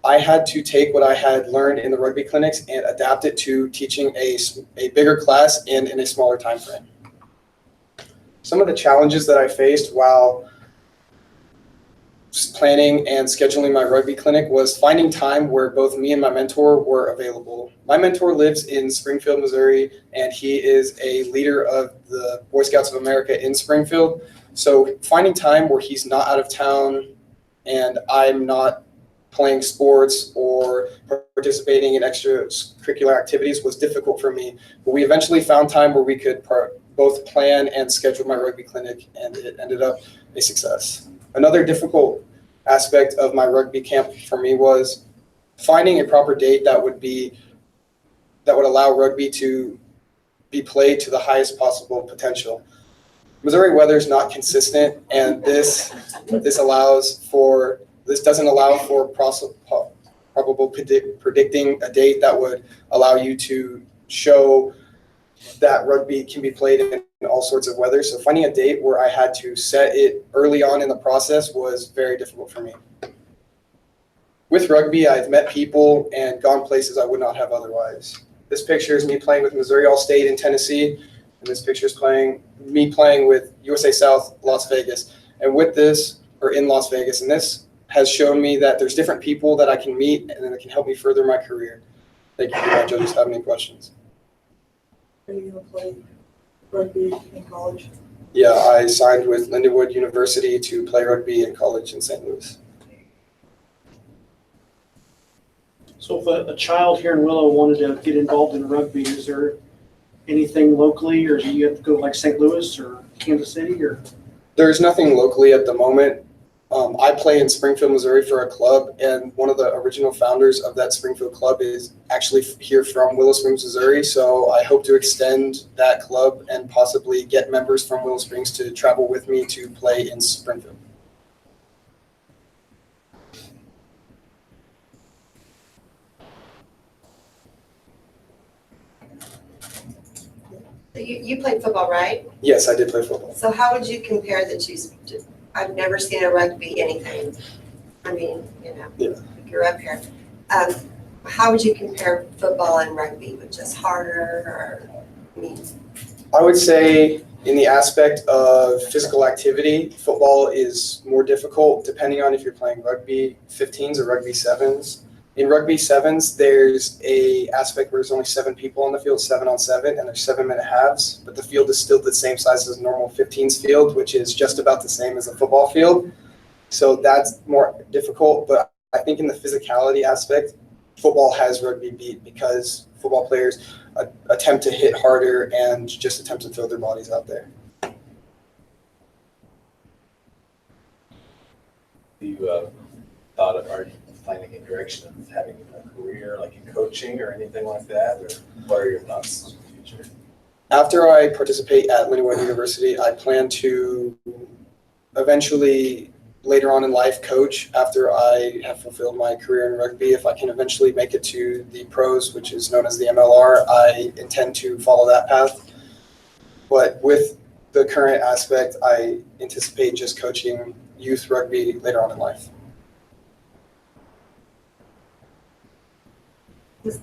I had to take what I had learned in the rugby clinics and adapt it to teaching a bigger class and in a smaller time frame. Some of the challenges that I faced while planning and scheduling my rugby clinic was finding time where both me and my mentor were available. My mentor lives in Springfield, Missouri, and he is a leader of the Boy Scouts of America in Springfield. So finding time where he's not out of town and I'm not playing sports or participating in extracurricular activities was difficult for me. But we eventually found time where we could both plan and schedule my rugby clinic, and it ended up a success. Another difficult aspect of my rugby camp for me was finding a proper date that would allow rugby to be played to the highest possible potential. Missouri weather is not consistent, and this doesn't allow for probable predicting a date that would allow you to show that rugby can be played in all sorts of weather. So finding a date where I had to set it early on in the process was very difficult for me. With rugby, I've met people and gone places I would not have otherwise. This picture is me playing with Missouri All-State in Tennessee, and this picture is me playing with USA South Las Vegas. And with this, or in Las Vegas, and this has shown me that there's different people that I can meet and that can help me further my career. Thank you. Do my judges have any questions? Are you going to play rugby in college? Yeah, I signed with Lindenwood University to play rugby in college in St. Louis. So if a child here in Willow wanted to get involved in rugby, is there anything locally, or do you have to go like St. Louis or Kansas City? Or there's nothing locally at the moment. I play in Springfield, Missouri for a club, and one of the original founders of that Springfield club is actually here from Willow Springs, Missouri. So I hope to extend that club and possibly get members from Willow Springs to travel with me to play in Springfield. You played football, right? Yes, I did play football. So how would you compare the two? I've never seen a rugby anything. I mean, you grew up here. How would you compare football and rugby? Was just harder, or I would say in the aspect of physical activity, football is more difficult depending on if you're playing rugby 15s or rugby sevens. In rugby sevens, there's a aspect where there's only 7 people on the field, 7 on 7, and there's 7-minute halves, but the field is still the same size as a normal 15s field, which is just about the same as a football field. So that's more difficult, but I think in the physicality aspect, football has rugby beat because football players attempt to hit harder and just attempt to throw their bodies out there. You thought of, are you planning in direction of having a career like in coaching or anything like that, or what are your thoughts on the future? After I participate at Lindenwood University, I plan to eventually later on in life coach after I have fulfilled my career in rugby. If I can eventually make it to the pros, which is known as the MLR, I intend to follow that path. But with the current aspect, I anticipate just coaching youth rugby later on in life. This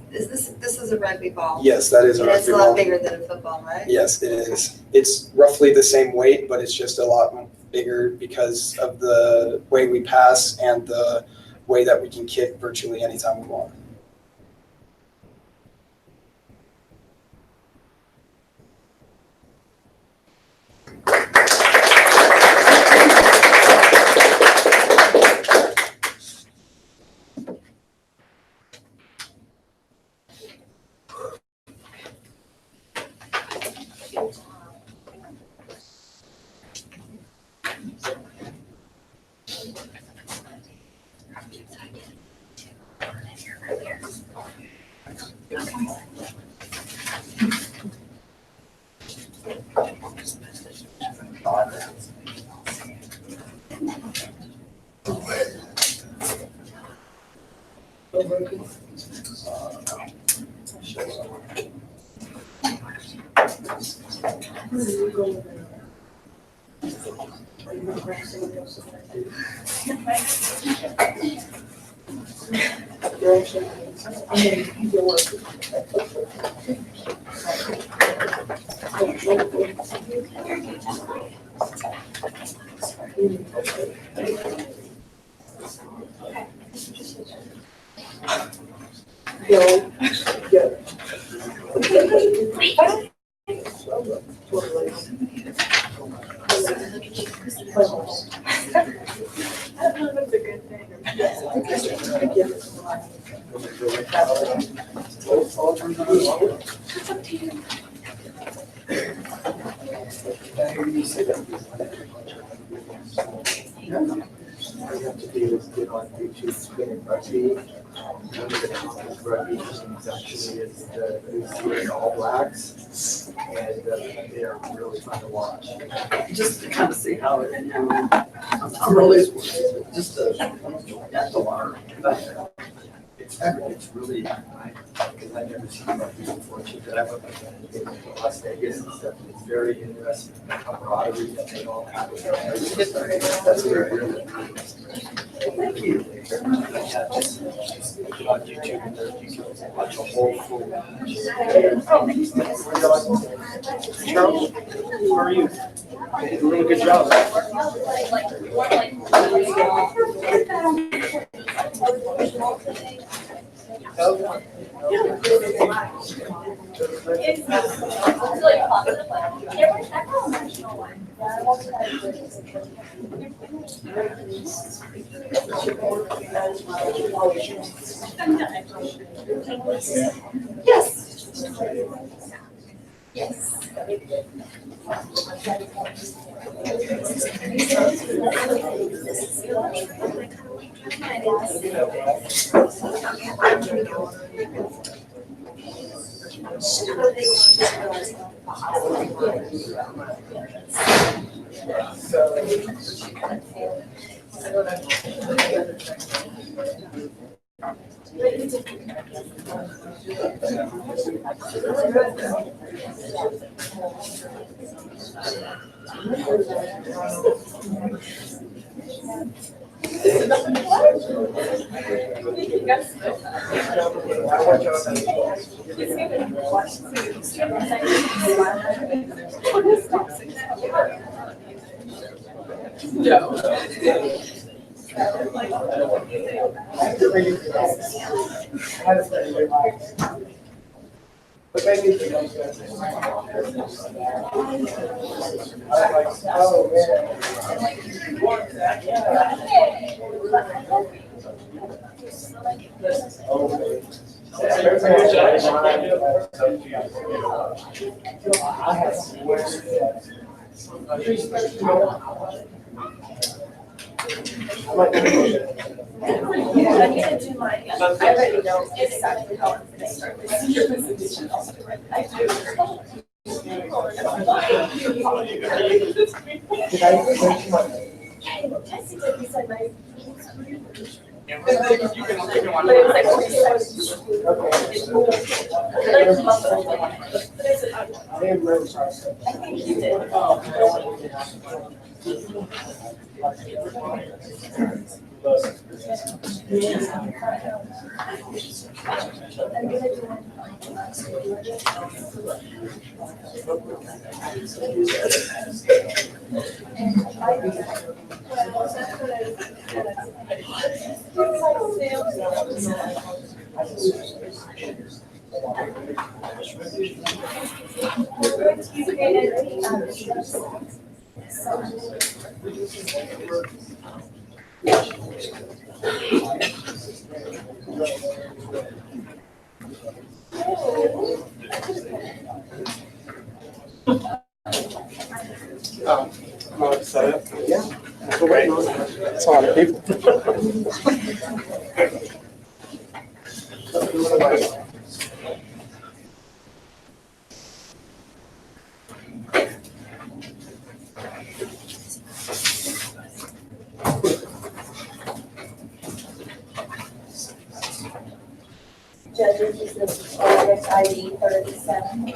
is a rugby ball. Yes, that is a And it's rugby a lot ball. bigger than a football, right? Yes, it is. It's roughly the same weight, but it's just a lot bigger because of the way we pass and the way that we can kick virtually anytime we want. All you have to do is get on YouTube, spinning rugby. One of the comments rugby teams actually is the New Zealand All Blacks, and they are really fun to watch. Just to kind of see how it, you know, I'm really, just to, that's the water. It's really, because I've never seen rugby before, too, but I went to Las Vegas and stuff, and it's very interesting, the camaraderie that they all have with their players. That's very really. Thank you. Just get on YouTube and there you can watch a whole full match. Charles, how are you? You did a really good job. I already know exactly how I'm gonna start this year presentation. I do. Jesse did, he said my. But it was like 47. But I said, Set up? Yeah. That's a lot of people. Judges, this is August ID 37.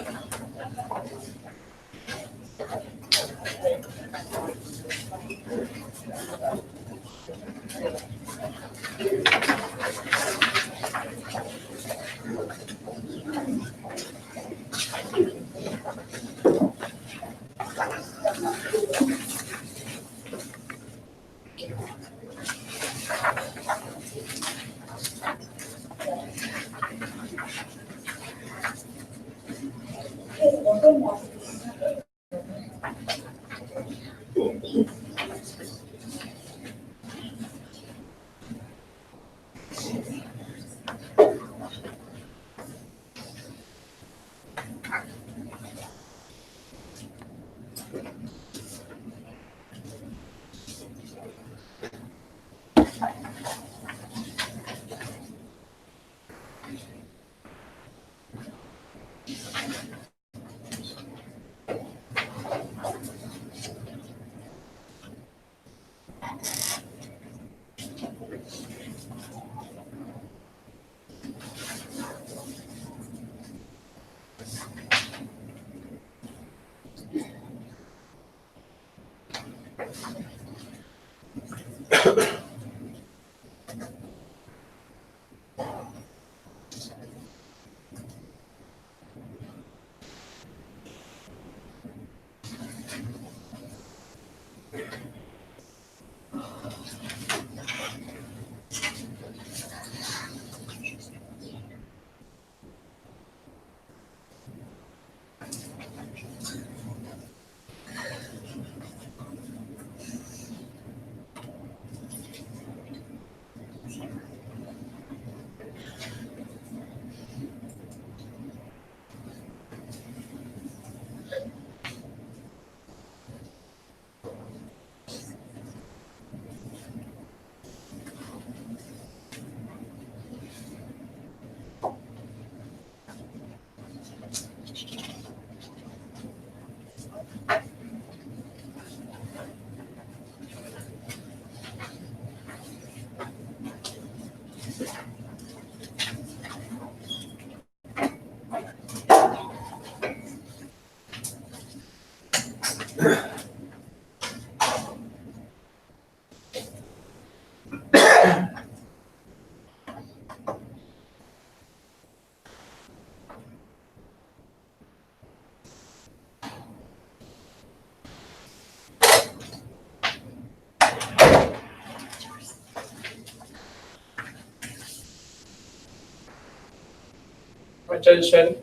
Attention.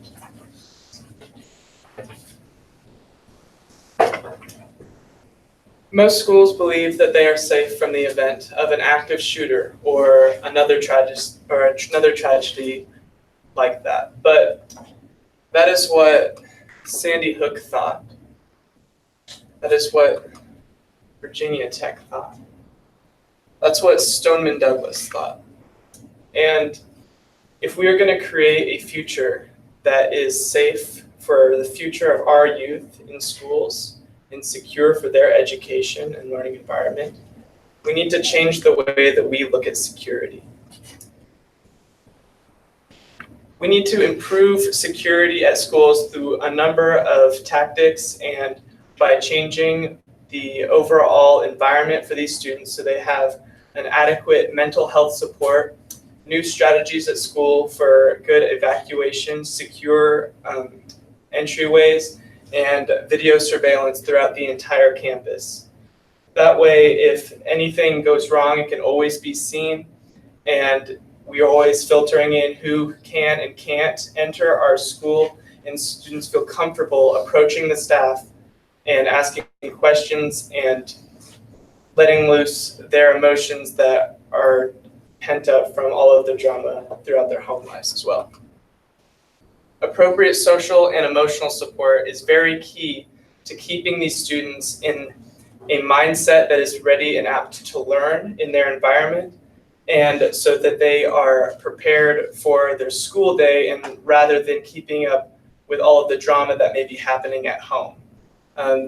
Most schools believe that they are safe from the event of an active shooter or another tragedy like that. But that is what Sandy Hook thought. That is what Virginia Tech thought. That's what Stoneman Douglas thought. And if we are going to create a future that is safe for the future of our youth in schools and secure for their education and learning environment, we need to change the way that we look at security. We need to improve security at schools through a number of tactics and by changing the overall environment for these students so they have an adequate mental health support, new strategies at school for good evacuation, secure entryways, and video surveillance throughout the entire campus. That way, if anything goes wrong, it can always be seen, and we are always filtering in who can and can't enter our school, and students feel comfortable approaching the staff and asking questions and letting loose their emotions that are pent up from all of the drama throughout their home lives as well. Appropriate social and emotional support is very key to keeping these students in a mindset that is ready and apt to learn in their environment, and so that they are prepared for their school day and rather than keeping up with all of the drama that may be happening at home.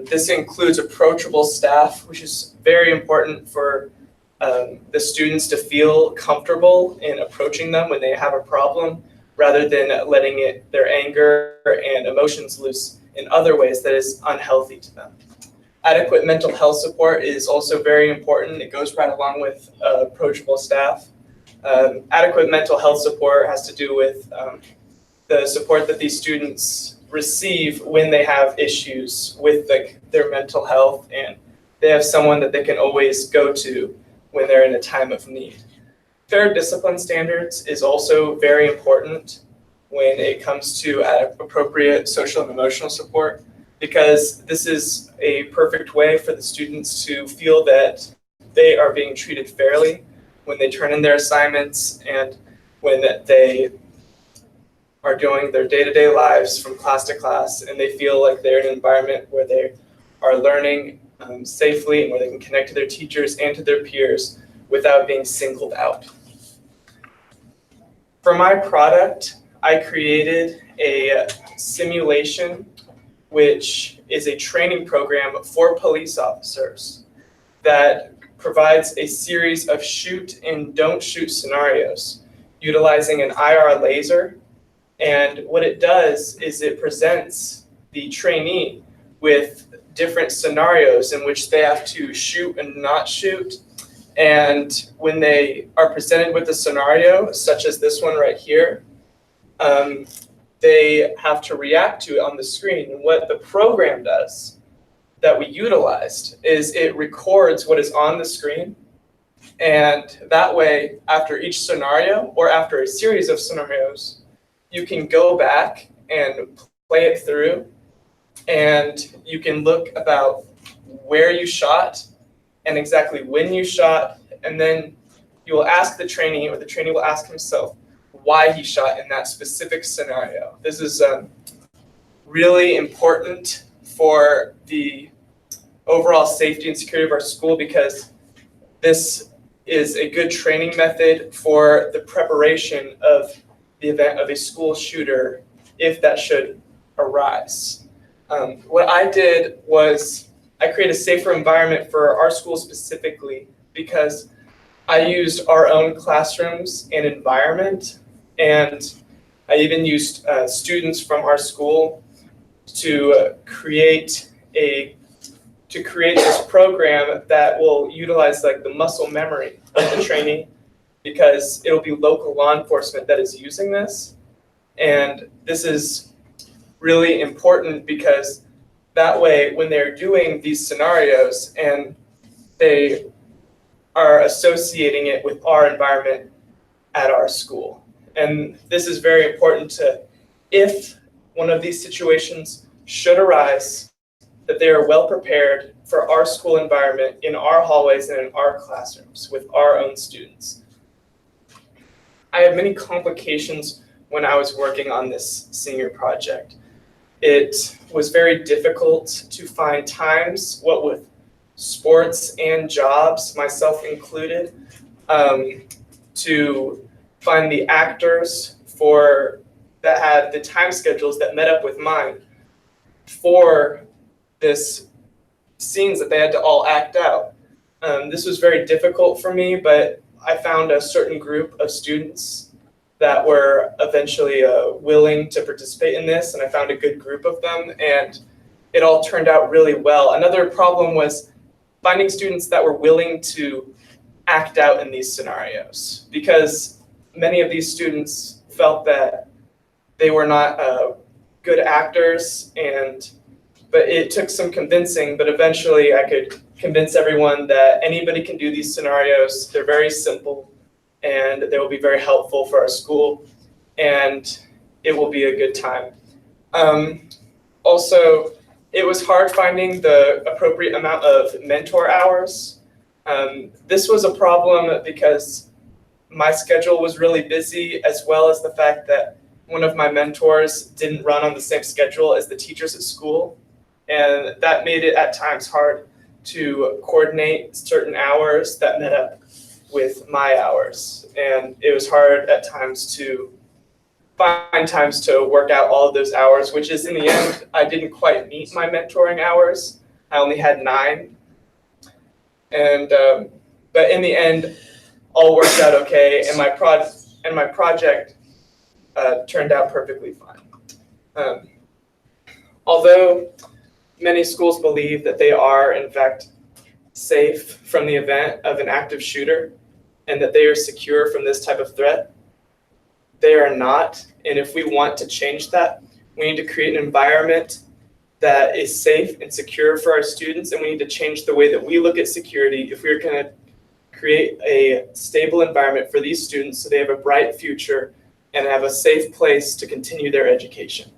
This includes approachable staff, which is very important for the students to feel comfortable in approaching them when they have a problem, rather than letting their anger and emotions loose in other ways that is unhealthy to them. Adequate mental health support is also very important. It goes right along with approachable staff. Adequate mental health support has to do with the support that these students receive when they have issues with their mental health, and they have someone that they can always go to when they're in a time of need. Fair discipline standards is also very important when it comes to appropriate social and emotional support, because this is a perfect way for the students to feel that they are being treated fairly when they turn in their assignments and when they are doing their day-to-day lives from class to class, and they feel like they're in an environment where they are learning safely and where they can connect to their teachers and to their peers without being singled out. For my product, I created a simulation, which is a training program for police officers that provides a series of shoot and don't shoot scenarios utilizing an IR laser. And what it does is it presents the trainee with different scenarios in which they have to shoot and not shoot. And when they are presented with a scenario, such as this one right here, they have to react to it on the screen. And what the program does that we utilized is it records what is on the screen. And that way, after each scenario or after a series of scenarios, you can go back and play it through, and you can look about where you shot and exactly when you shot, and then you will ask the trainee, or the trainee will ask himself why he shot in that specific scenario. This is really important for the overall safety and security of our school, because this is a good training method for the preparation of the event of a school shooter, if that should arise. What I did was I created a safer environment for our school specifically, because I used our own classrooms and environment, and I even used students from our school to create this program that will utilize like the muscle memory of the trainee, because it'll be local law enforcement that is using this. And this is really important because that way, when they're doing these scenarios and they are associating it with our environment at our school. And this is very important to, if one of these situations should arise, that they are well prepared for our school environment in our hallways and in our classrooms with our own students. I had many complications when I was working on this senior project. It was very difficult to find times, what with sports and jobs, myself included, to find the actors that had the time schedules that met up with mine for this scenes that they had to all act out. This was very difficult for me, but I found a certain group of students that were eventually willing to participate in this, and I found a good group of them, and it all turned out really well. Another problem was finding students that were willing to act out in these scenarios, because many of these students felt that they were not good actors, but it took some convincing, but eventually I could convince everyone that anybody can do these scenarios. They're very simple, and they will be very helpful for our school, and it will be a good time. Also, it was hard finding the appropriate amount of mentor hours. This was a problem because my schedule was really busy, as well as the fact that one of my mentors didn't run on the same schedule as the teachers at school. And that made it at times hard to coordinate certain hours that met up with my hours. And it was hard at times to find times to work out all of those hours, which is, in the end, I didn't quite meet my mentoring hours. I only had 9. And but in the end, all worked out okay, and my project turned out perfectly fine. Although many schools believe that they are, in fact, safe from the event of an active shooter and that they are secure from this type of threat, they are not. And if we want to change that, we need to create an environment that is safe and secure for our students, and we need to change the way that we look at security if we're going to create a stable environment for these students so they have a bright future and have a safe place to continue their education.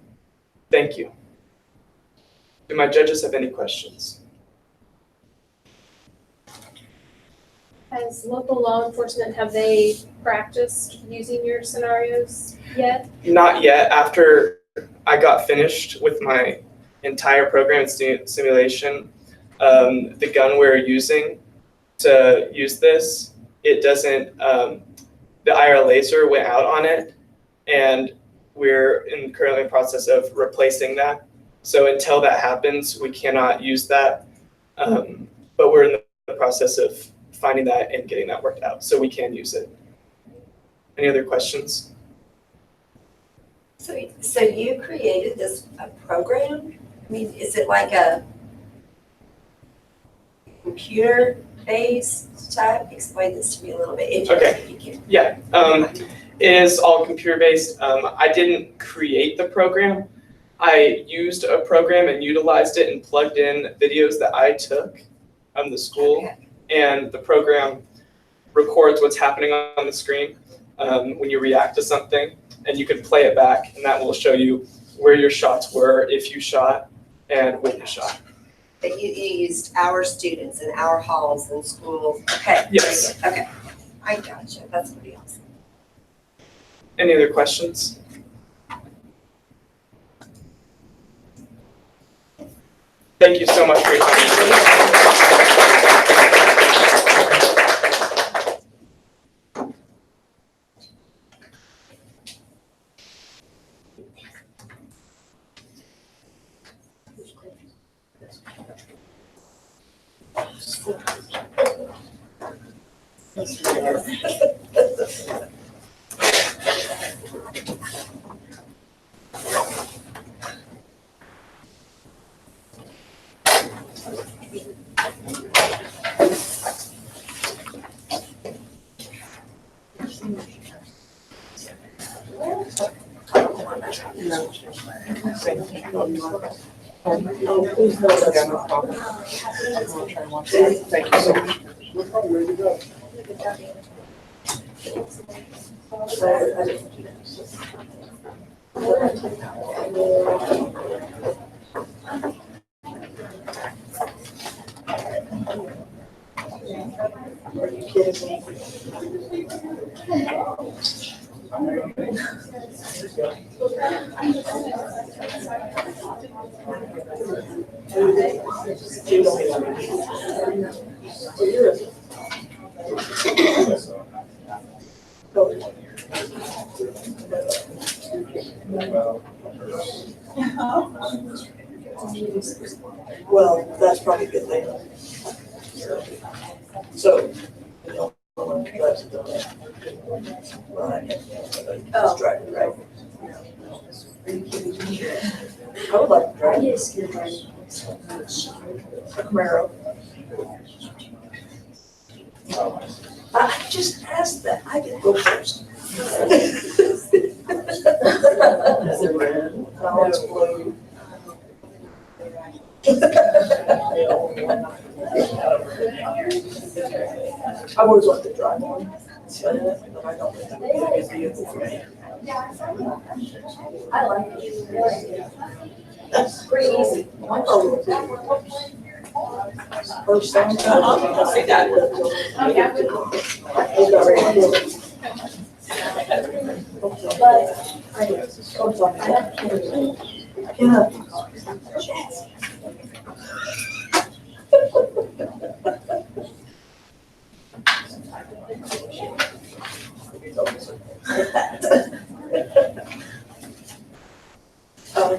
Thank you. Do my judges have any questions? As local law enforcement, have they practiced using your scenarios yet? Not yet. After I got finished with my entire program in simulation, the gun we're using to use this, it doesn't, the IR laser went out on it, and we're currently in the process of replacing that. So until that happens, we cannot use that, but we're in the process of finding that and getting that worked out, so we can use it. Any other questions? So you created this program? I mean, is it like a computer-based type? Explain this to me a little bit. If you can. Yeah, it is all computer-based. I didn't create the program. I used a program and utilized it and plugged in videos that I took from the school, and the program records what's happening on the screen when you react to something, and you can play it back, and that will show you where your shots were, if you shot, and when you shot. But you used our students in our halls and schools. Okay. Yes. Okay. I gotcha. That's pretty awesome. Any other questions? Thank you so much for your time. Thank you so much. We're probably ready to go. Are you kidding me? Well, that's probably a good thing. So, Just driving, right? I would like to drive. Yes, you're driving. A Camaro. I just asked that, I can go first. Is it red? No, it's blue. I always want to drive one, but I don't think it's a good vehicle for me. I like it. That's pretty easy. My car will do. First time. I'll see that. He's not ready to do it.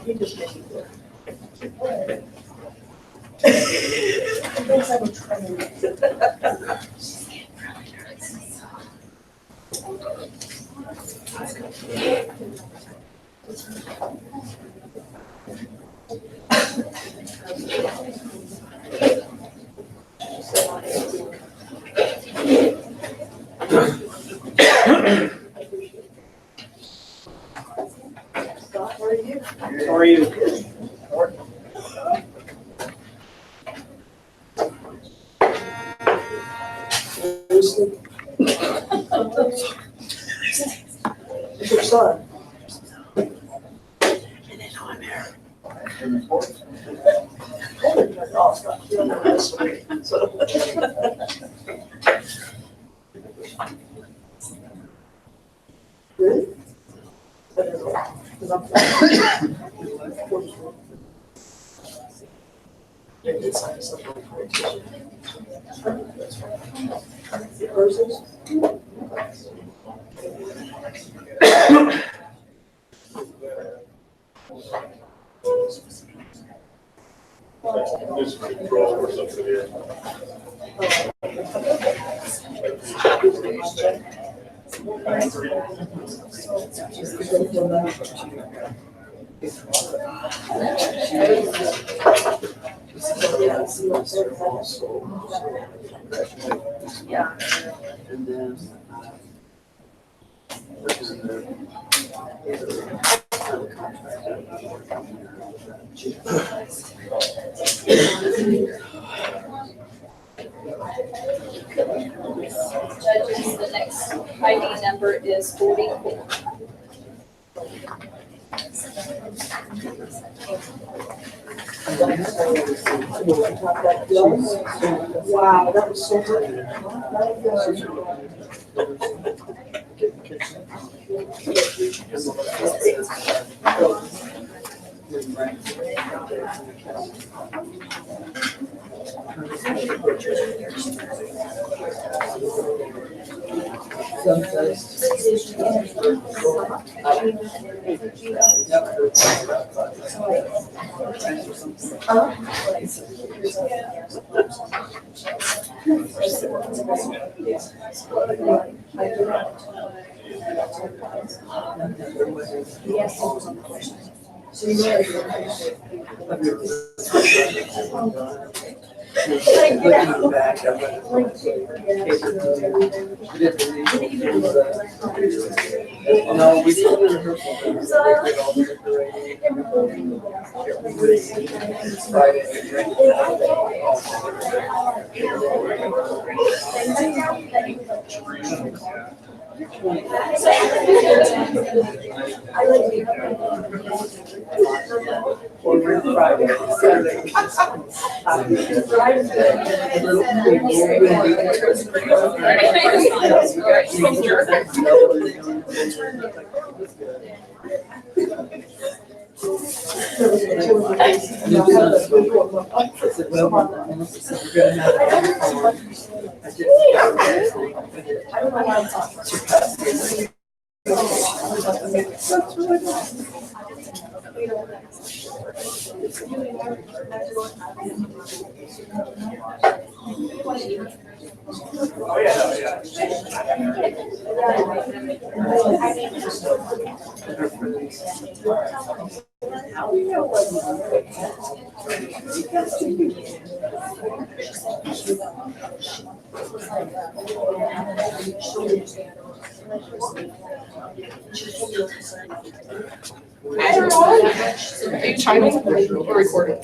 He just made it work. Scott, how are you? How are you? It's your son. Oh, Scott, you don't know this story, so. Really? This control or something here. Yeah. And then, Judges, the next ID number is 44. Wow, that was so good. No, we didn't rehearsal. Friday, Saturday. Oh, yeah, Are you chiming or recording?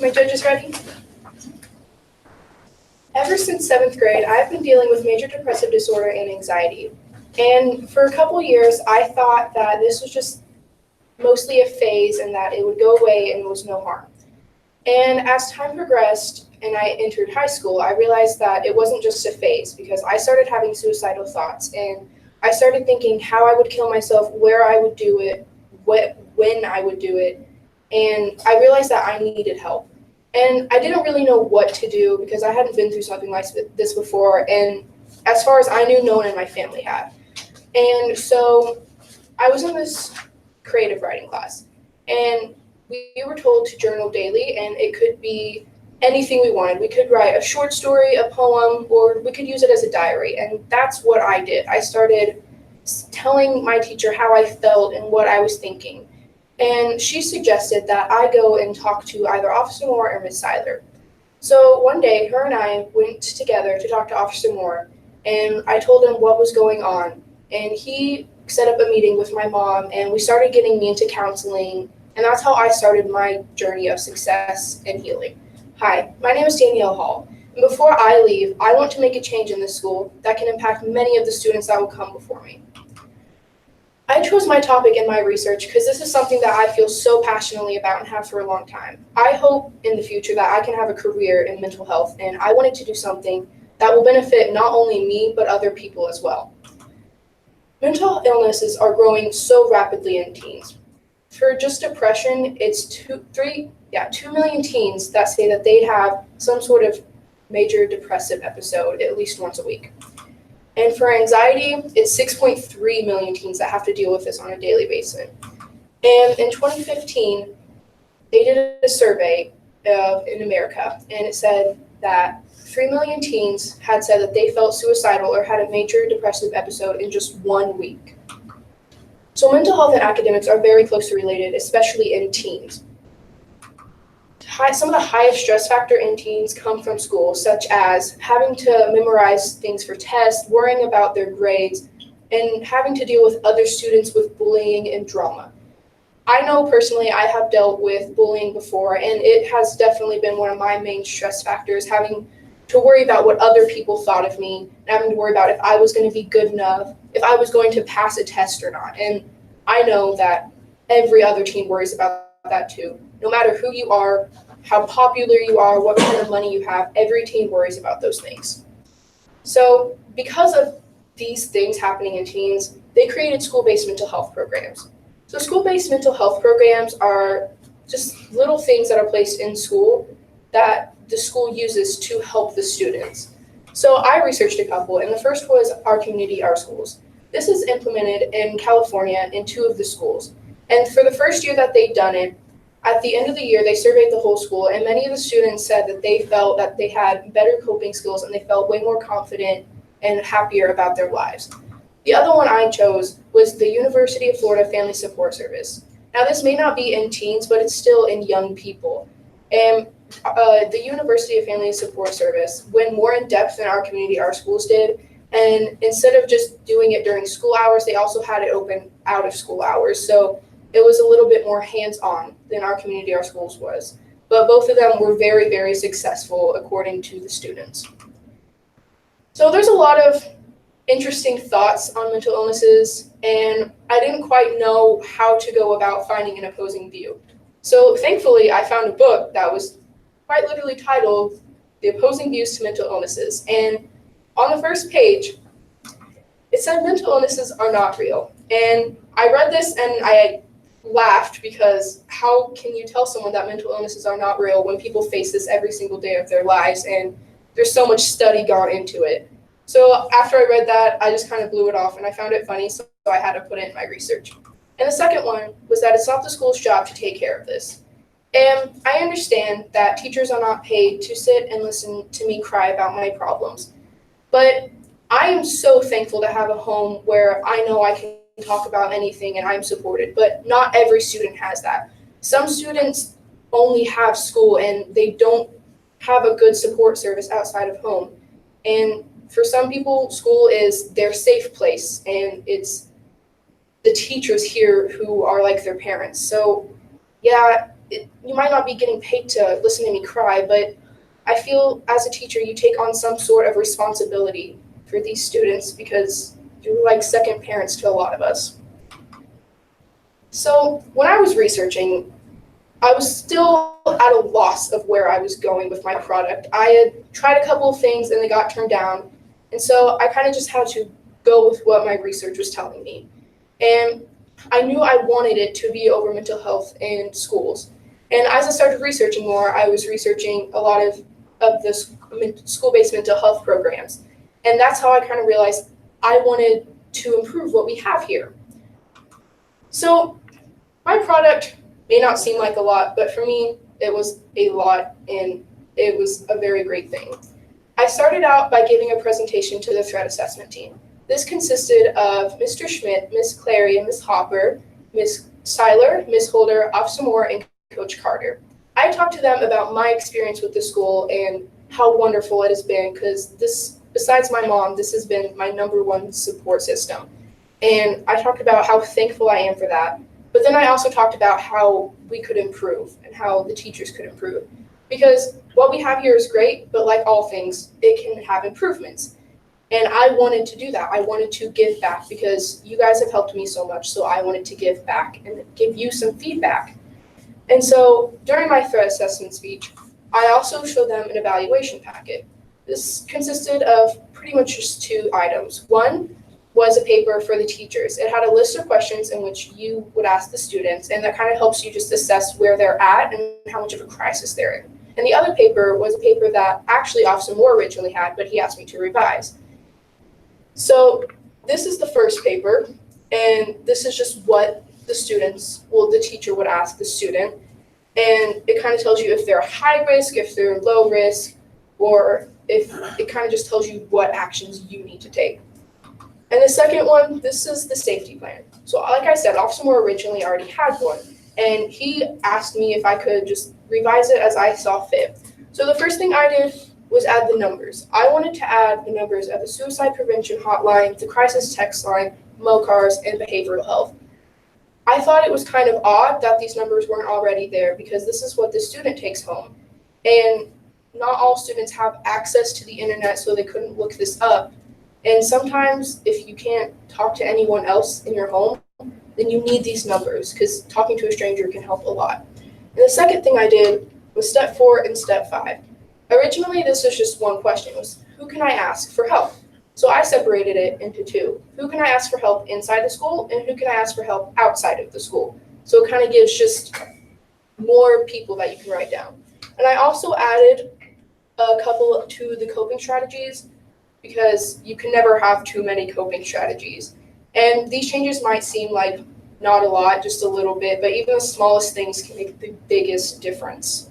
My judges ready? Ever since 7th grade, I've been dealing with major depressive disorder and anxiety. And for a couple years, I thought that this was just mostly a phase and that it would go away and there was no harm. And as time progressed and I entered high school, I realized that it wasn't just a phase because I started having suicidal thoughts and I started thinking how I would kill myself, where I would do it, when I would do it. and I realized that I needed help. And I didn't really know what to do because I hadn't been through something like this before, and as far as I knew, no one in my family had. And so I was in this creative writing class, and we were told to journal daily, and it could be anything we wanted. We could write a short story, a poem, or we could use it as a diary, and that's what I did. I started telling my teacher how I felt and what I was thinking, and she suggested that I go and talk to either Officer Moore or Miss Seiler. So one day, her and I went together to talk to Officer Moore, and I told him what was going on, and he set up a meeting with my mom, and we started getting me into counseling, and that's how I started my journey of success and healing. Hi, my name is Danielle Hall, and before I leave, I want to make a change in this school that can impact many of the students that will come before me. I chose my topic in my research because this is something that I feel so passionately about and have for a long time. I hope in the future that I can have a career in mental health, and I wanted to do something that will benefit not only me, but other people as well. Mental illnesses are growing so rapidly in teens. For just depression, it's 2 million teens that say that they have some sort of major depressive episode at least once a week. And for anxiety, it's 6.3 million teens that have to deal with this on a daily basis. And in 2015, they did a survey in America, and it said that 3 million teens had said that they felt suicidal or had a major depressive episode in just 1 week. So mental health and academics are very closely related, especially in teens. Some of the highest stress factor in teens come from school, such as having to memorize things for tests, worrying about their grades, and having to deal with other students with bullying and drama. I know personally I have dealt with bullying before, and it has definitely been one of my main stress factors, having to worry about what other people thought of me, and having to worry about if I was going to be good enough, if I was going to pass a test or not. And I know that every other teen worries about that too. No matter who you are, how popular you are, what kind of money you have, every teen worries about those things. So because of these things happening in teens, they created school-based mental health programs. So school-based mental health programs are just little things that are placed in school that the school uses to help the students. So I researched a couple, and the first was Our Community, Our Schools. This is implemented in California in 2 of the schools. And for the first year that they'd done it, at the end of the year, they surveyed the whole school, and many of the students said that they felt that they had better coping skills and they felt way more confident and happier about their lives. The other one I chose was the University of Florida Family Support Service. Now, this may not be in teens, but it's still in young people. And the University of Family Support Service went more in depth than Our Community, Our Schools did. And instead of just doing it during school hours, they also had it open out of school hours. So it was a little bit more hands-on than Our Community, Our Schools was. But both of them were very, very successful according to the students. So there's a lot of interesting thoughts on mental illnesses, and I didn't quite know how to go about finding an opposing view. So thankfully, I found a book that was quite literally titled The Opposing Views to Mental Illnesses. And on the first page, it said mental illnesses are not real. And I read this and I laughed because how can you tell someone that mental illnesses are not real when people face this every single day of their lives, and there's so much study gone into it. So after I read that, I just kind of blew it off, and I found it funny, so I had to put it in my research. And the second one was that it's not the school's job to take care of this. And I understand that teachers are not paid to sit and listen to me cry about my problems. But I am so thankful to have a home where I know I can talk about anything and I'm supported, but not every student has that. Some students only have school and they don't have a good support service outside of home. And for some people, school is their safe place, and it's the teachers here who are like their parents. So yeah, you might not be getting paid to listen to me cry, but I feel as a teacher, you take on some sort of responsibility for these students because you're like second parents to a lot of us. So when I was researching, I was still at a loss of where I was going with my product. I had tried a couple of things and they got turned down. And so I kind of just had to go with what my research was telling me. And I knew I wanted it to be over mental health in schools. And as I started researching more, I was researching a lot of the school-based mental health programs. And that's how I kind of realized I wanted to improve what we have here. So my product may not seem like a lot, but for me, it was a lot, and it was a very great thing. I started out by giving a presentation to the threat assessment team. This consisted of Mr. Schmidt, Ms. Clary, Ms. Hopper, Ms. Seiler, Ms. Holder, Officer Moore, and Coach Carter. I talked to them about my experience with the school and how wonderful it has been, because this, besides my mom, this has been my #1 support system. And I talked about how thankful I am for that. But then I also talked about how we could improve and how the teachers could improve. Because what we have here is great, but like all things, it can have improvements. And I wanted to do that. I wanted to give back because you guys have helped me so much. So I wanted to give back and give you some feedback. And so during my threat assessment speech, I also showed them an evaluation packet. This consisted of pretty much just 2 items. One was a paper for the teachers. It had a list of questions in which you would ask the students, and that kind of helps you just assess where they're at and how much of a crisis they're in. And the other paper was a paper that actually Officer Moore originally had, but he asked me to revise. So this is the first paper, and this is just what the students, well, the teacher would ask the student. And it kind of tells you if they're high risk, if they're low risk, or if it kind of just tells you what actions you need to take. And the second one, this is the safety plan. So like I said, Officer Moore originally already had one, and he asked me if I could just revise it as I saw fit. So the first thing I did was add the numbers. I wanted to add the numbers of the suicide prevention hotline, the crisis text line, MOCARs, and behavioral health. I thought it was kind of odd that these numbers weren't already there because this is what the student takes home. And not all students have access to the internet, so they couldn't look this up. And sometimes if you can't talk to anyone else in your home, then you need these numbers because talking to a stranger can help a lot. And the second thing I did was step 4 and step 5. Originally, this was just one question. It was, who can I ask for help? So I separated it into 2. Who can I ask for help inside the school, and who can I ask for help outside of the school? So it kind of gives just more people that you can write down. And I also added a couple to the coping strategies because you can never have too many coping strategies. And these changes might seem like not a lot, just a little bit, but even the smallest things can make the biggest difference.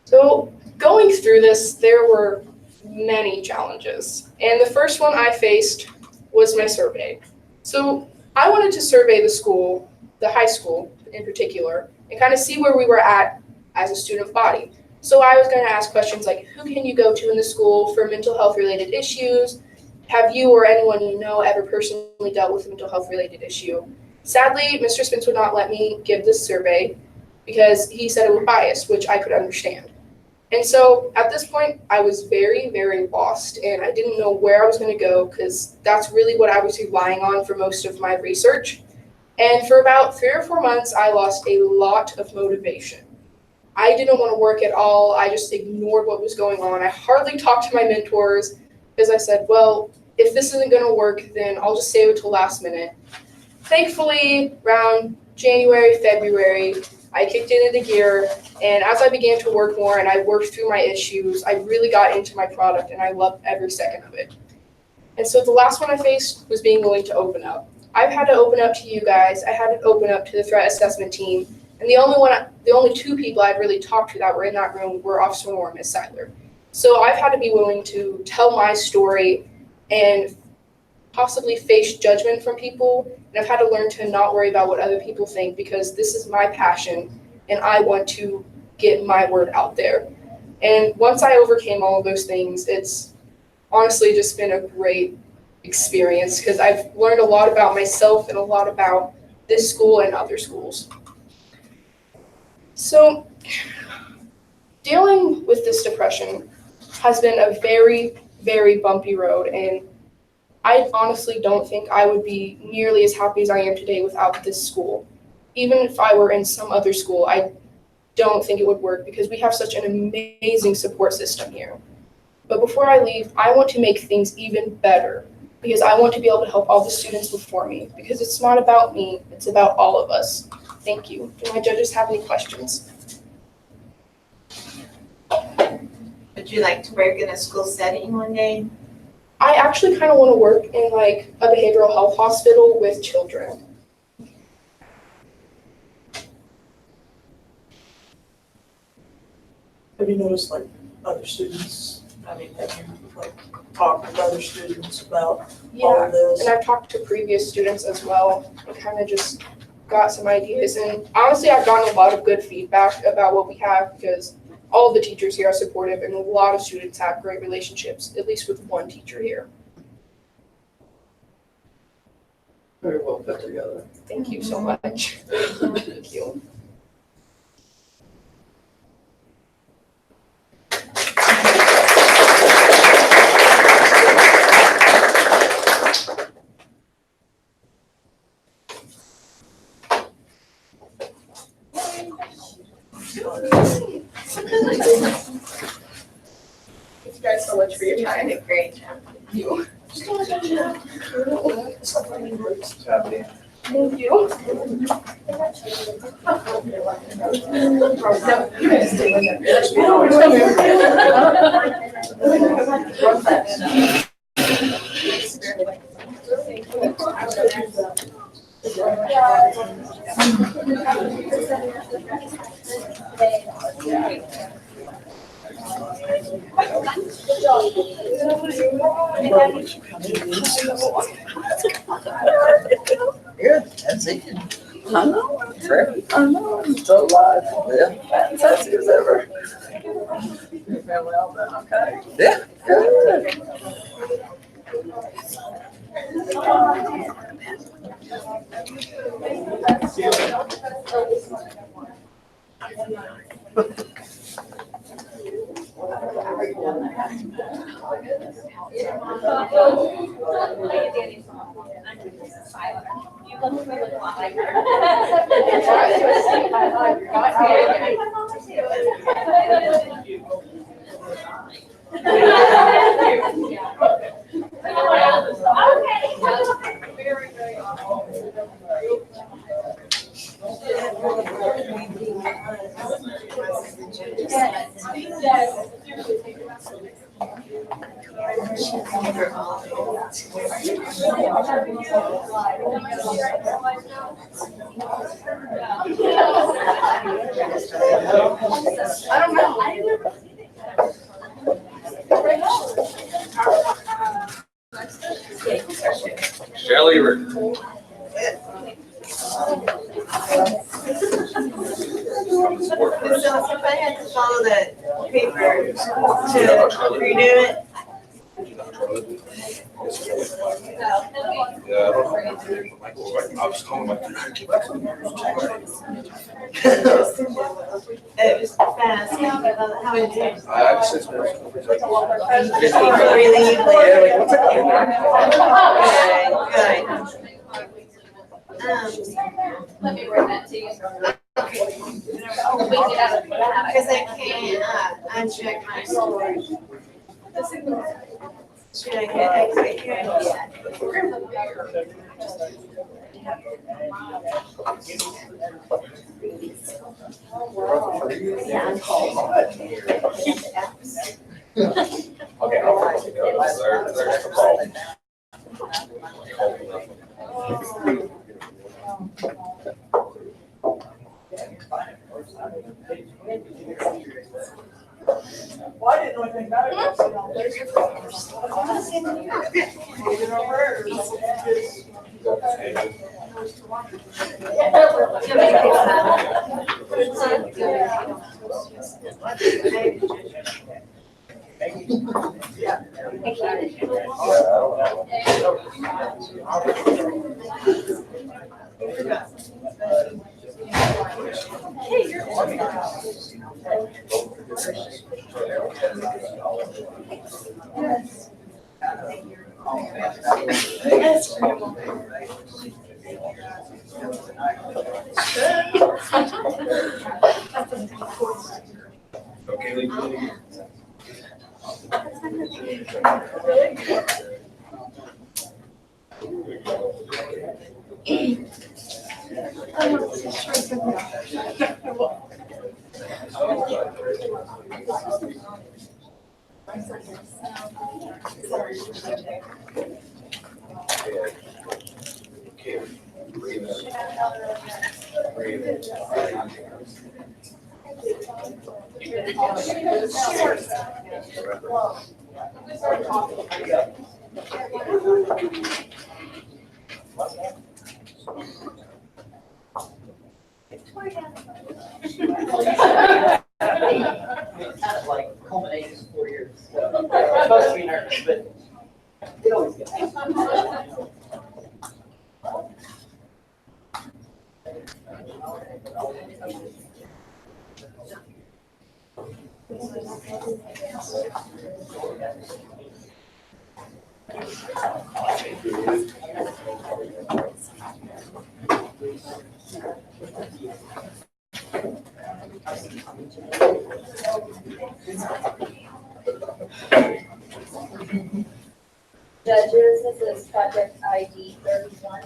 So going through this, there were many challenges. And the first one I faced was my survey. So I wanted to survey the school, the high school in particular, and kind of see where we were at as a student body. So I was going to ask questions like, who can you go to in the school for mental health related issues? Have you or anyone you know ever personally dealt with a mental health related issue? Sadly, Mr. Spence would not let me give this survey because he said it was biased, which I could understand. And so at this point, I was very, very lost, and I didn't know where I was going to go because that's really what I was relying on for most of my research. And for about 3 or 4 months, I lost a lot of motivation. I didn't want to work at all. I just ignored what was going on. I hardly talked to my mentors because I said, well, if this isn't going to work, then I'll just save it till last minute. Thankfully, around January, February, I kicked it into gear, and as I began to work more and I worked through my issues, I really got into my product, and I loved every second of it. And so the last one I faced was being willing to open up. I've had to open up to you guys. I had to open up to the threat assessment team, and the only 2 people I'd really talked to that were in that room were Officer Moore and Ms. Seiler. So I've had to be willing to tell my story and possibly face judgment from people, and I've had to learn to not worry about what other people think because this is my passion and I want to get my word out there. And once I overcame all of those things, it's honestly just been a great experience because I've learned a lot about myself and a lot about this school and other schools. So dealing with this depression has been a very, very bumpy road, and I honestly don't think I would be nearly as happy as I am today without this school. Even if I were in some other school, I don't think it would work because we have such an amazing support system here. But before I leave, I want to make things even better because I want to be able to help all the students before me because it's not about me, it's about all of us. Thank you. Do my judges have any questions? Would you like to work in a school setting one day? I actually kind of want to work in like a behavioral health hospital with children. Have you noticed like other students, have you like talked with other students about all Yeah, of this? and I've talked to previous students as well and kind of just got some ideas. And honestly, I've gotten a lot of good feedback about what we have because all of the teachers here are supportive and a lot of students have great relationships, at least with one teacher here. Very well put together. Thank you so much. Thank you. Thank you guys so much for your time. You did a great job. You. Thank Thank you. Good, that's it. I know, I'm ready. I know, I'm so alive. Yeah, fantastic as ever. You're very well done, okay? Yeah, good. I don't know. Shelley, So if I had to follow that paper to redo it, Yeah, I don't know. I was calling my. it was fast. How would you? I just said. Really easily. Good. Let me bring that to you. Because I can't uncheck my score. Should I hit exit here? Yeah. Okay, I'll take it. There's the ball. Well, I didn't know anything about it. Hey, you're organized. Yes. Okay, Lee. Kind of like culminated in 4 years. So I'm supposed to be nervous, but it always gets. Judges, this is project ID 31.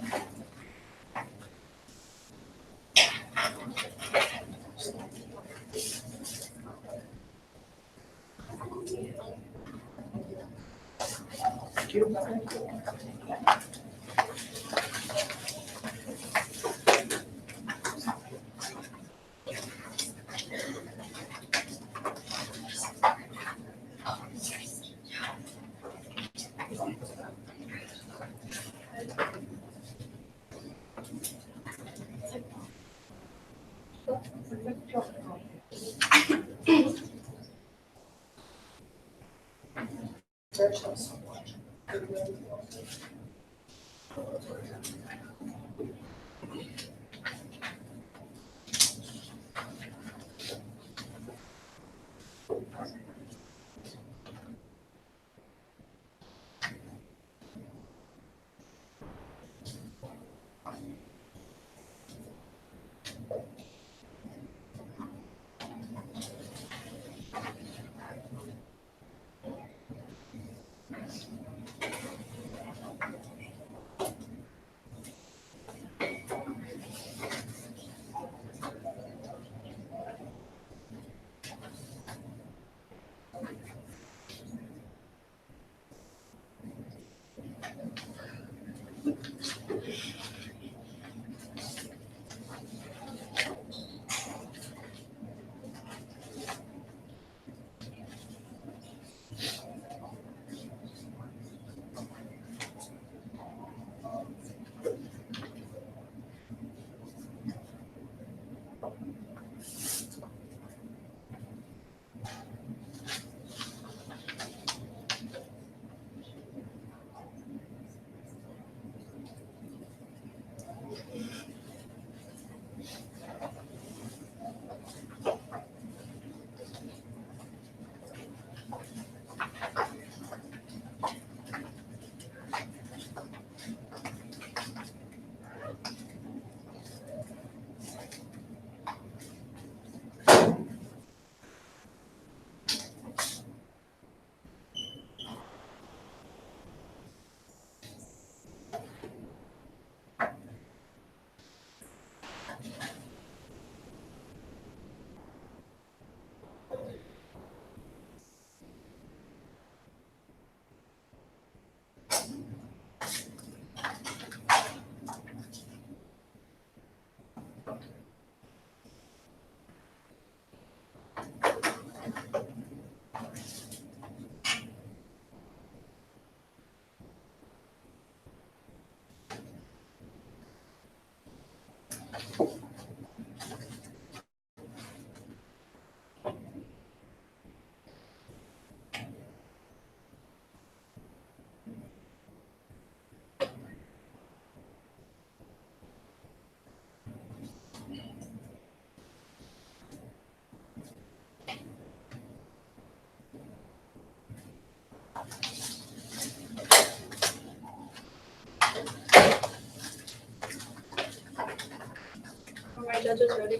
Are my judges ready?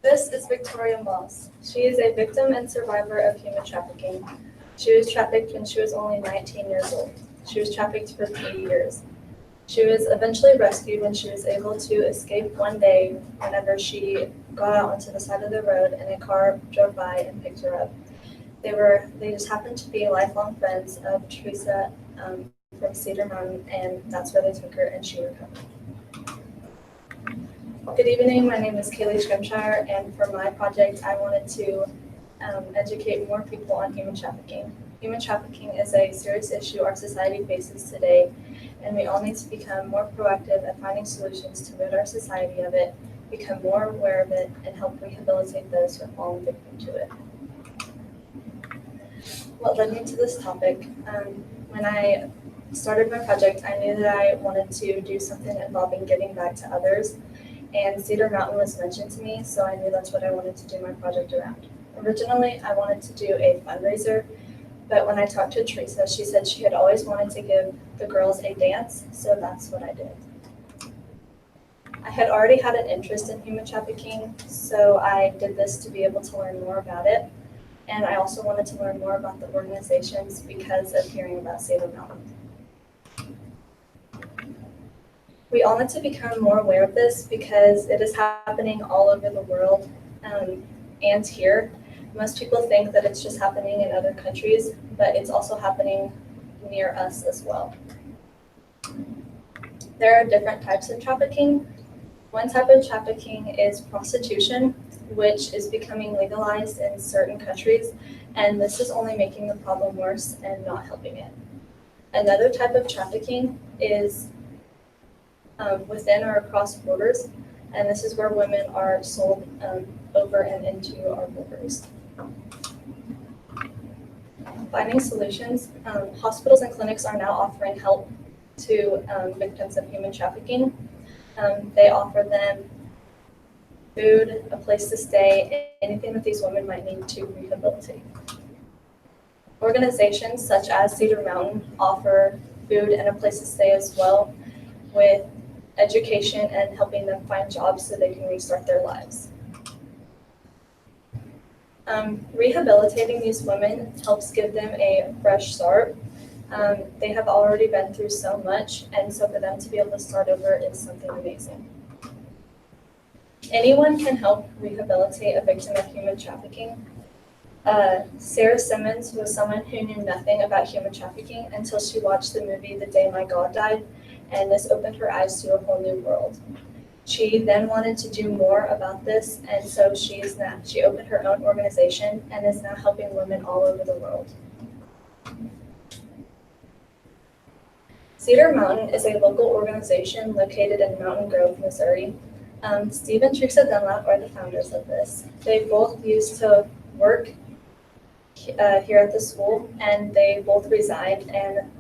This is Victoria Moss. She is a victim and survivor of human trafficking. She was trafficked when she was only 19 years old. She was trafficked for 3 years. She was eventually rescued when she was able to escape one day whenever she got out onto the side of the road and a car drove by and picked her up. They just happened to be lifelong friends of Teresa from Cedar Mountain, and that's where they took her and she recovered. Good evening, my name is Kaylee Scrimshire, and for my project, I wanted to educate more people on human trafficking. Human trafficking is a serious issue our society faces today, and we all need to become more proactive at finding solutions to rid our society of it, become more aware of it, and help rehabilitate those who have fallen victim to it. What led me to this topic? When I started my project, I knew that I wanted to do something involving giving back to others, and Cedar Mountain was mentioned to me, so I knew that's what I wanted to do my project around. Originally, I wanted to do a fundraiser, but when I talked to Teresa, she said she had always wanted to give the girls a dance, so that's what I did. I had already had an interest in human trafficking, so I did this to be able to learn more about it, and I also wanted to learn more about the organizations because of hearing about Cedar Mountain. We all need to become more aware of this because it is happening all over the world and here. Most people think that it's just happening in other countries, but it's also happening near us as well. There are different types of trafficking. One type of trafficking is prostitution, which is becoming legalized in certain countries, and this is only making the problem worse and not helping it. Another type of trafficking is within or across borders, and this is where women are sold over and into our borders. Finding solutions. Hospitals and clinics are now offering help to victims of human trafficking. They offer them food, a place to stay, anything that these women might need to rehabilitate. Organizations such as Cedar Mountain offer food and a place to stay as well, with education and helping them find jobs so they can restart their lives. Rehabilitating these women helps give them a fresh start. They have already been through so much, and so for them to be able to start over is something amazing. Anyone can help rehabilitate a victim of human trafficking. Sarah Simmons was someone who knew nothing about human trafficking until she watched the movie The Day My God Died, and this opened her eyes to a whole new world. She then wanted to do more about this, and so she opened her own organization and is now helping women all over the world. Cedar Mountain is a local organization located in Mountain Grove, Missouri. Steve and Teresa Dunlap are the founders of this. They both used to work here at the school, and they both resigned and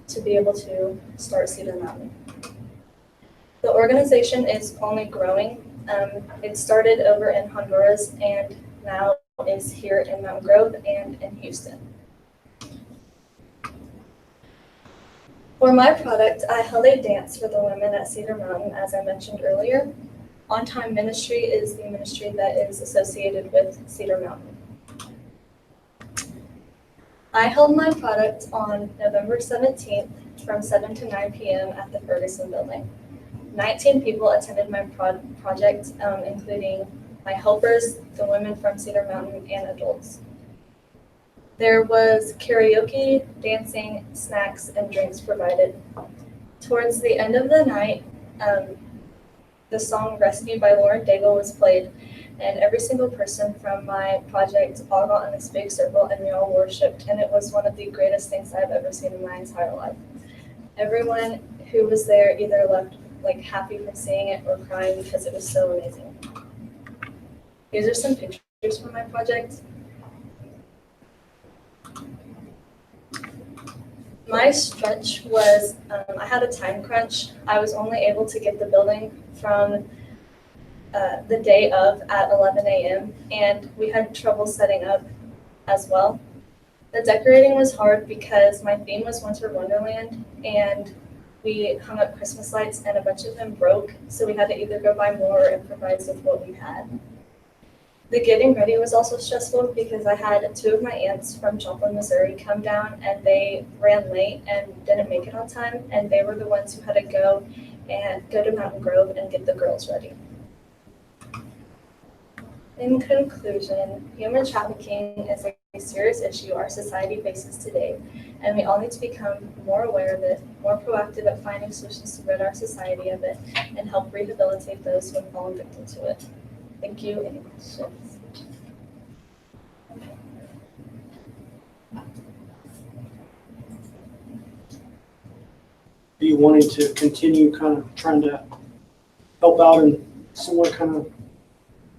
to be able to start Cedar Mountain. The organization is only growing. It started over in Honduras and now is here in Mountain Grove and in Houston. For my product, I held a dance for the women at Cedar Mountain, as I mentioned earlier. On Time Ministry is the ministry that is associated with Cedar Mountain. I held my product on November 17th from 7 to 9 p.m. at the Ferguson building. 19 people attended my project, including my helpers, the women from Cedar Mountain, and adults. There was karaoke, dancing, snacks, and drinks provided. Towards the end of the night, the song Rescued by Lauren Daigle was played, and every single person from my project all got in this big circle and we all worshipped, and it was one of the greatest things I've ever seen in my entire life. Everyone who was there either left happy from seeing it or crying because it was so amazing. These are some pictures from my project. My stretch was, I had a time crunch. I was only able to get the building from the day of at 11 a.m. and we had trouble setting up as well. The decorating was hard because my theme was Winter Wonderland, and we hung up Christmas lights and a bunch of them broke, so we had to either go buy more or improvise with what we had. The getting ready was also stressful because I had 2 of my aunts from Joplin, Missouri come down, and they ran late and didn't make it on time, and they were the ones who had to go to Mountain Grove and get the girls ready. In conclusion, human trafficking is a a serious issue our society faces today, and we all need to become more aware of it, more proactive at finding solutions to rid our society of it, and help rehabilitate those who have fallen victim to it. Thank you. Any questions? Are you wanting to continue kind of trying to help out in similar kind of,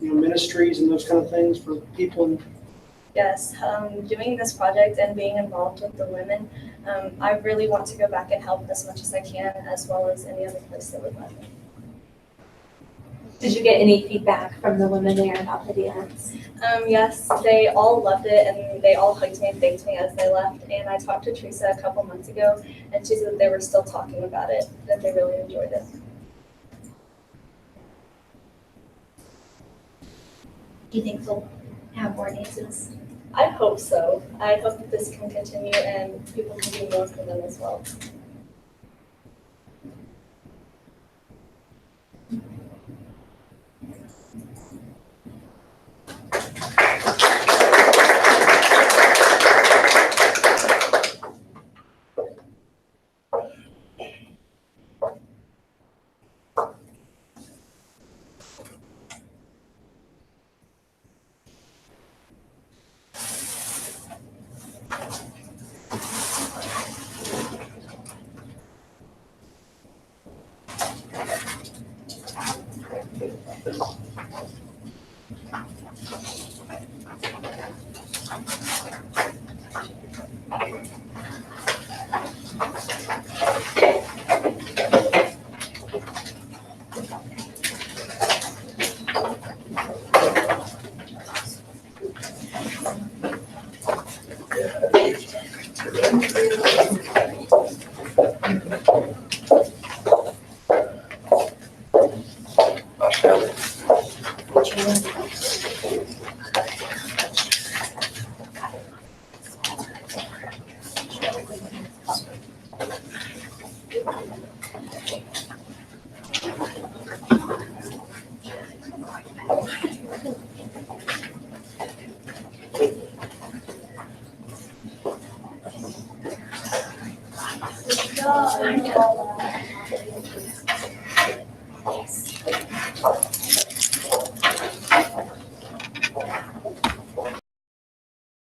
ministries and those kind of things for people? Yes, doing this project and being involved with the women, I really want to go back and help as much as I can, as well as any other place that would let me. Did you get any feedback from the women there about the dance? Yes, they all loved it, and they all hugged me and thanked me as they left. And I talked to Teresa a couple months ago, and she said that they were still talking about it, that they really enjoyed it. Do you think they'll have more dances? I hope so. I hope that this can continue and people can do more for them as well.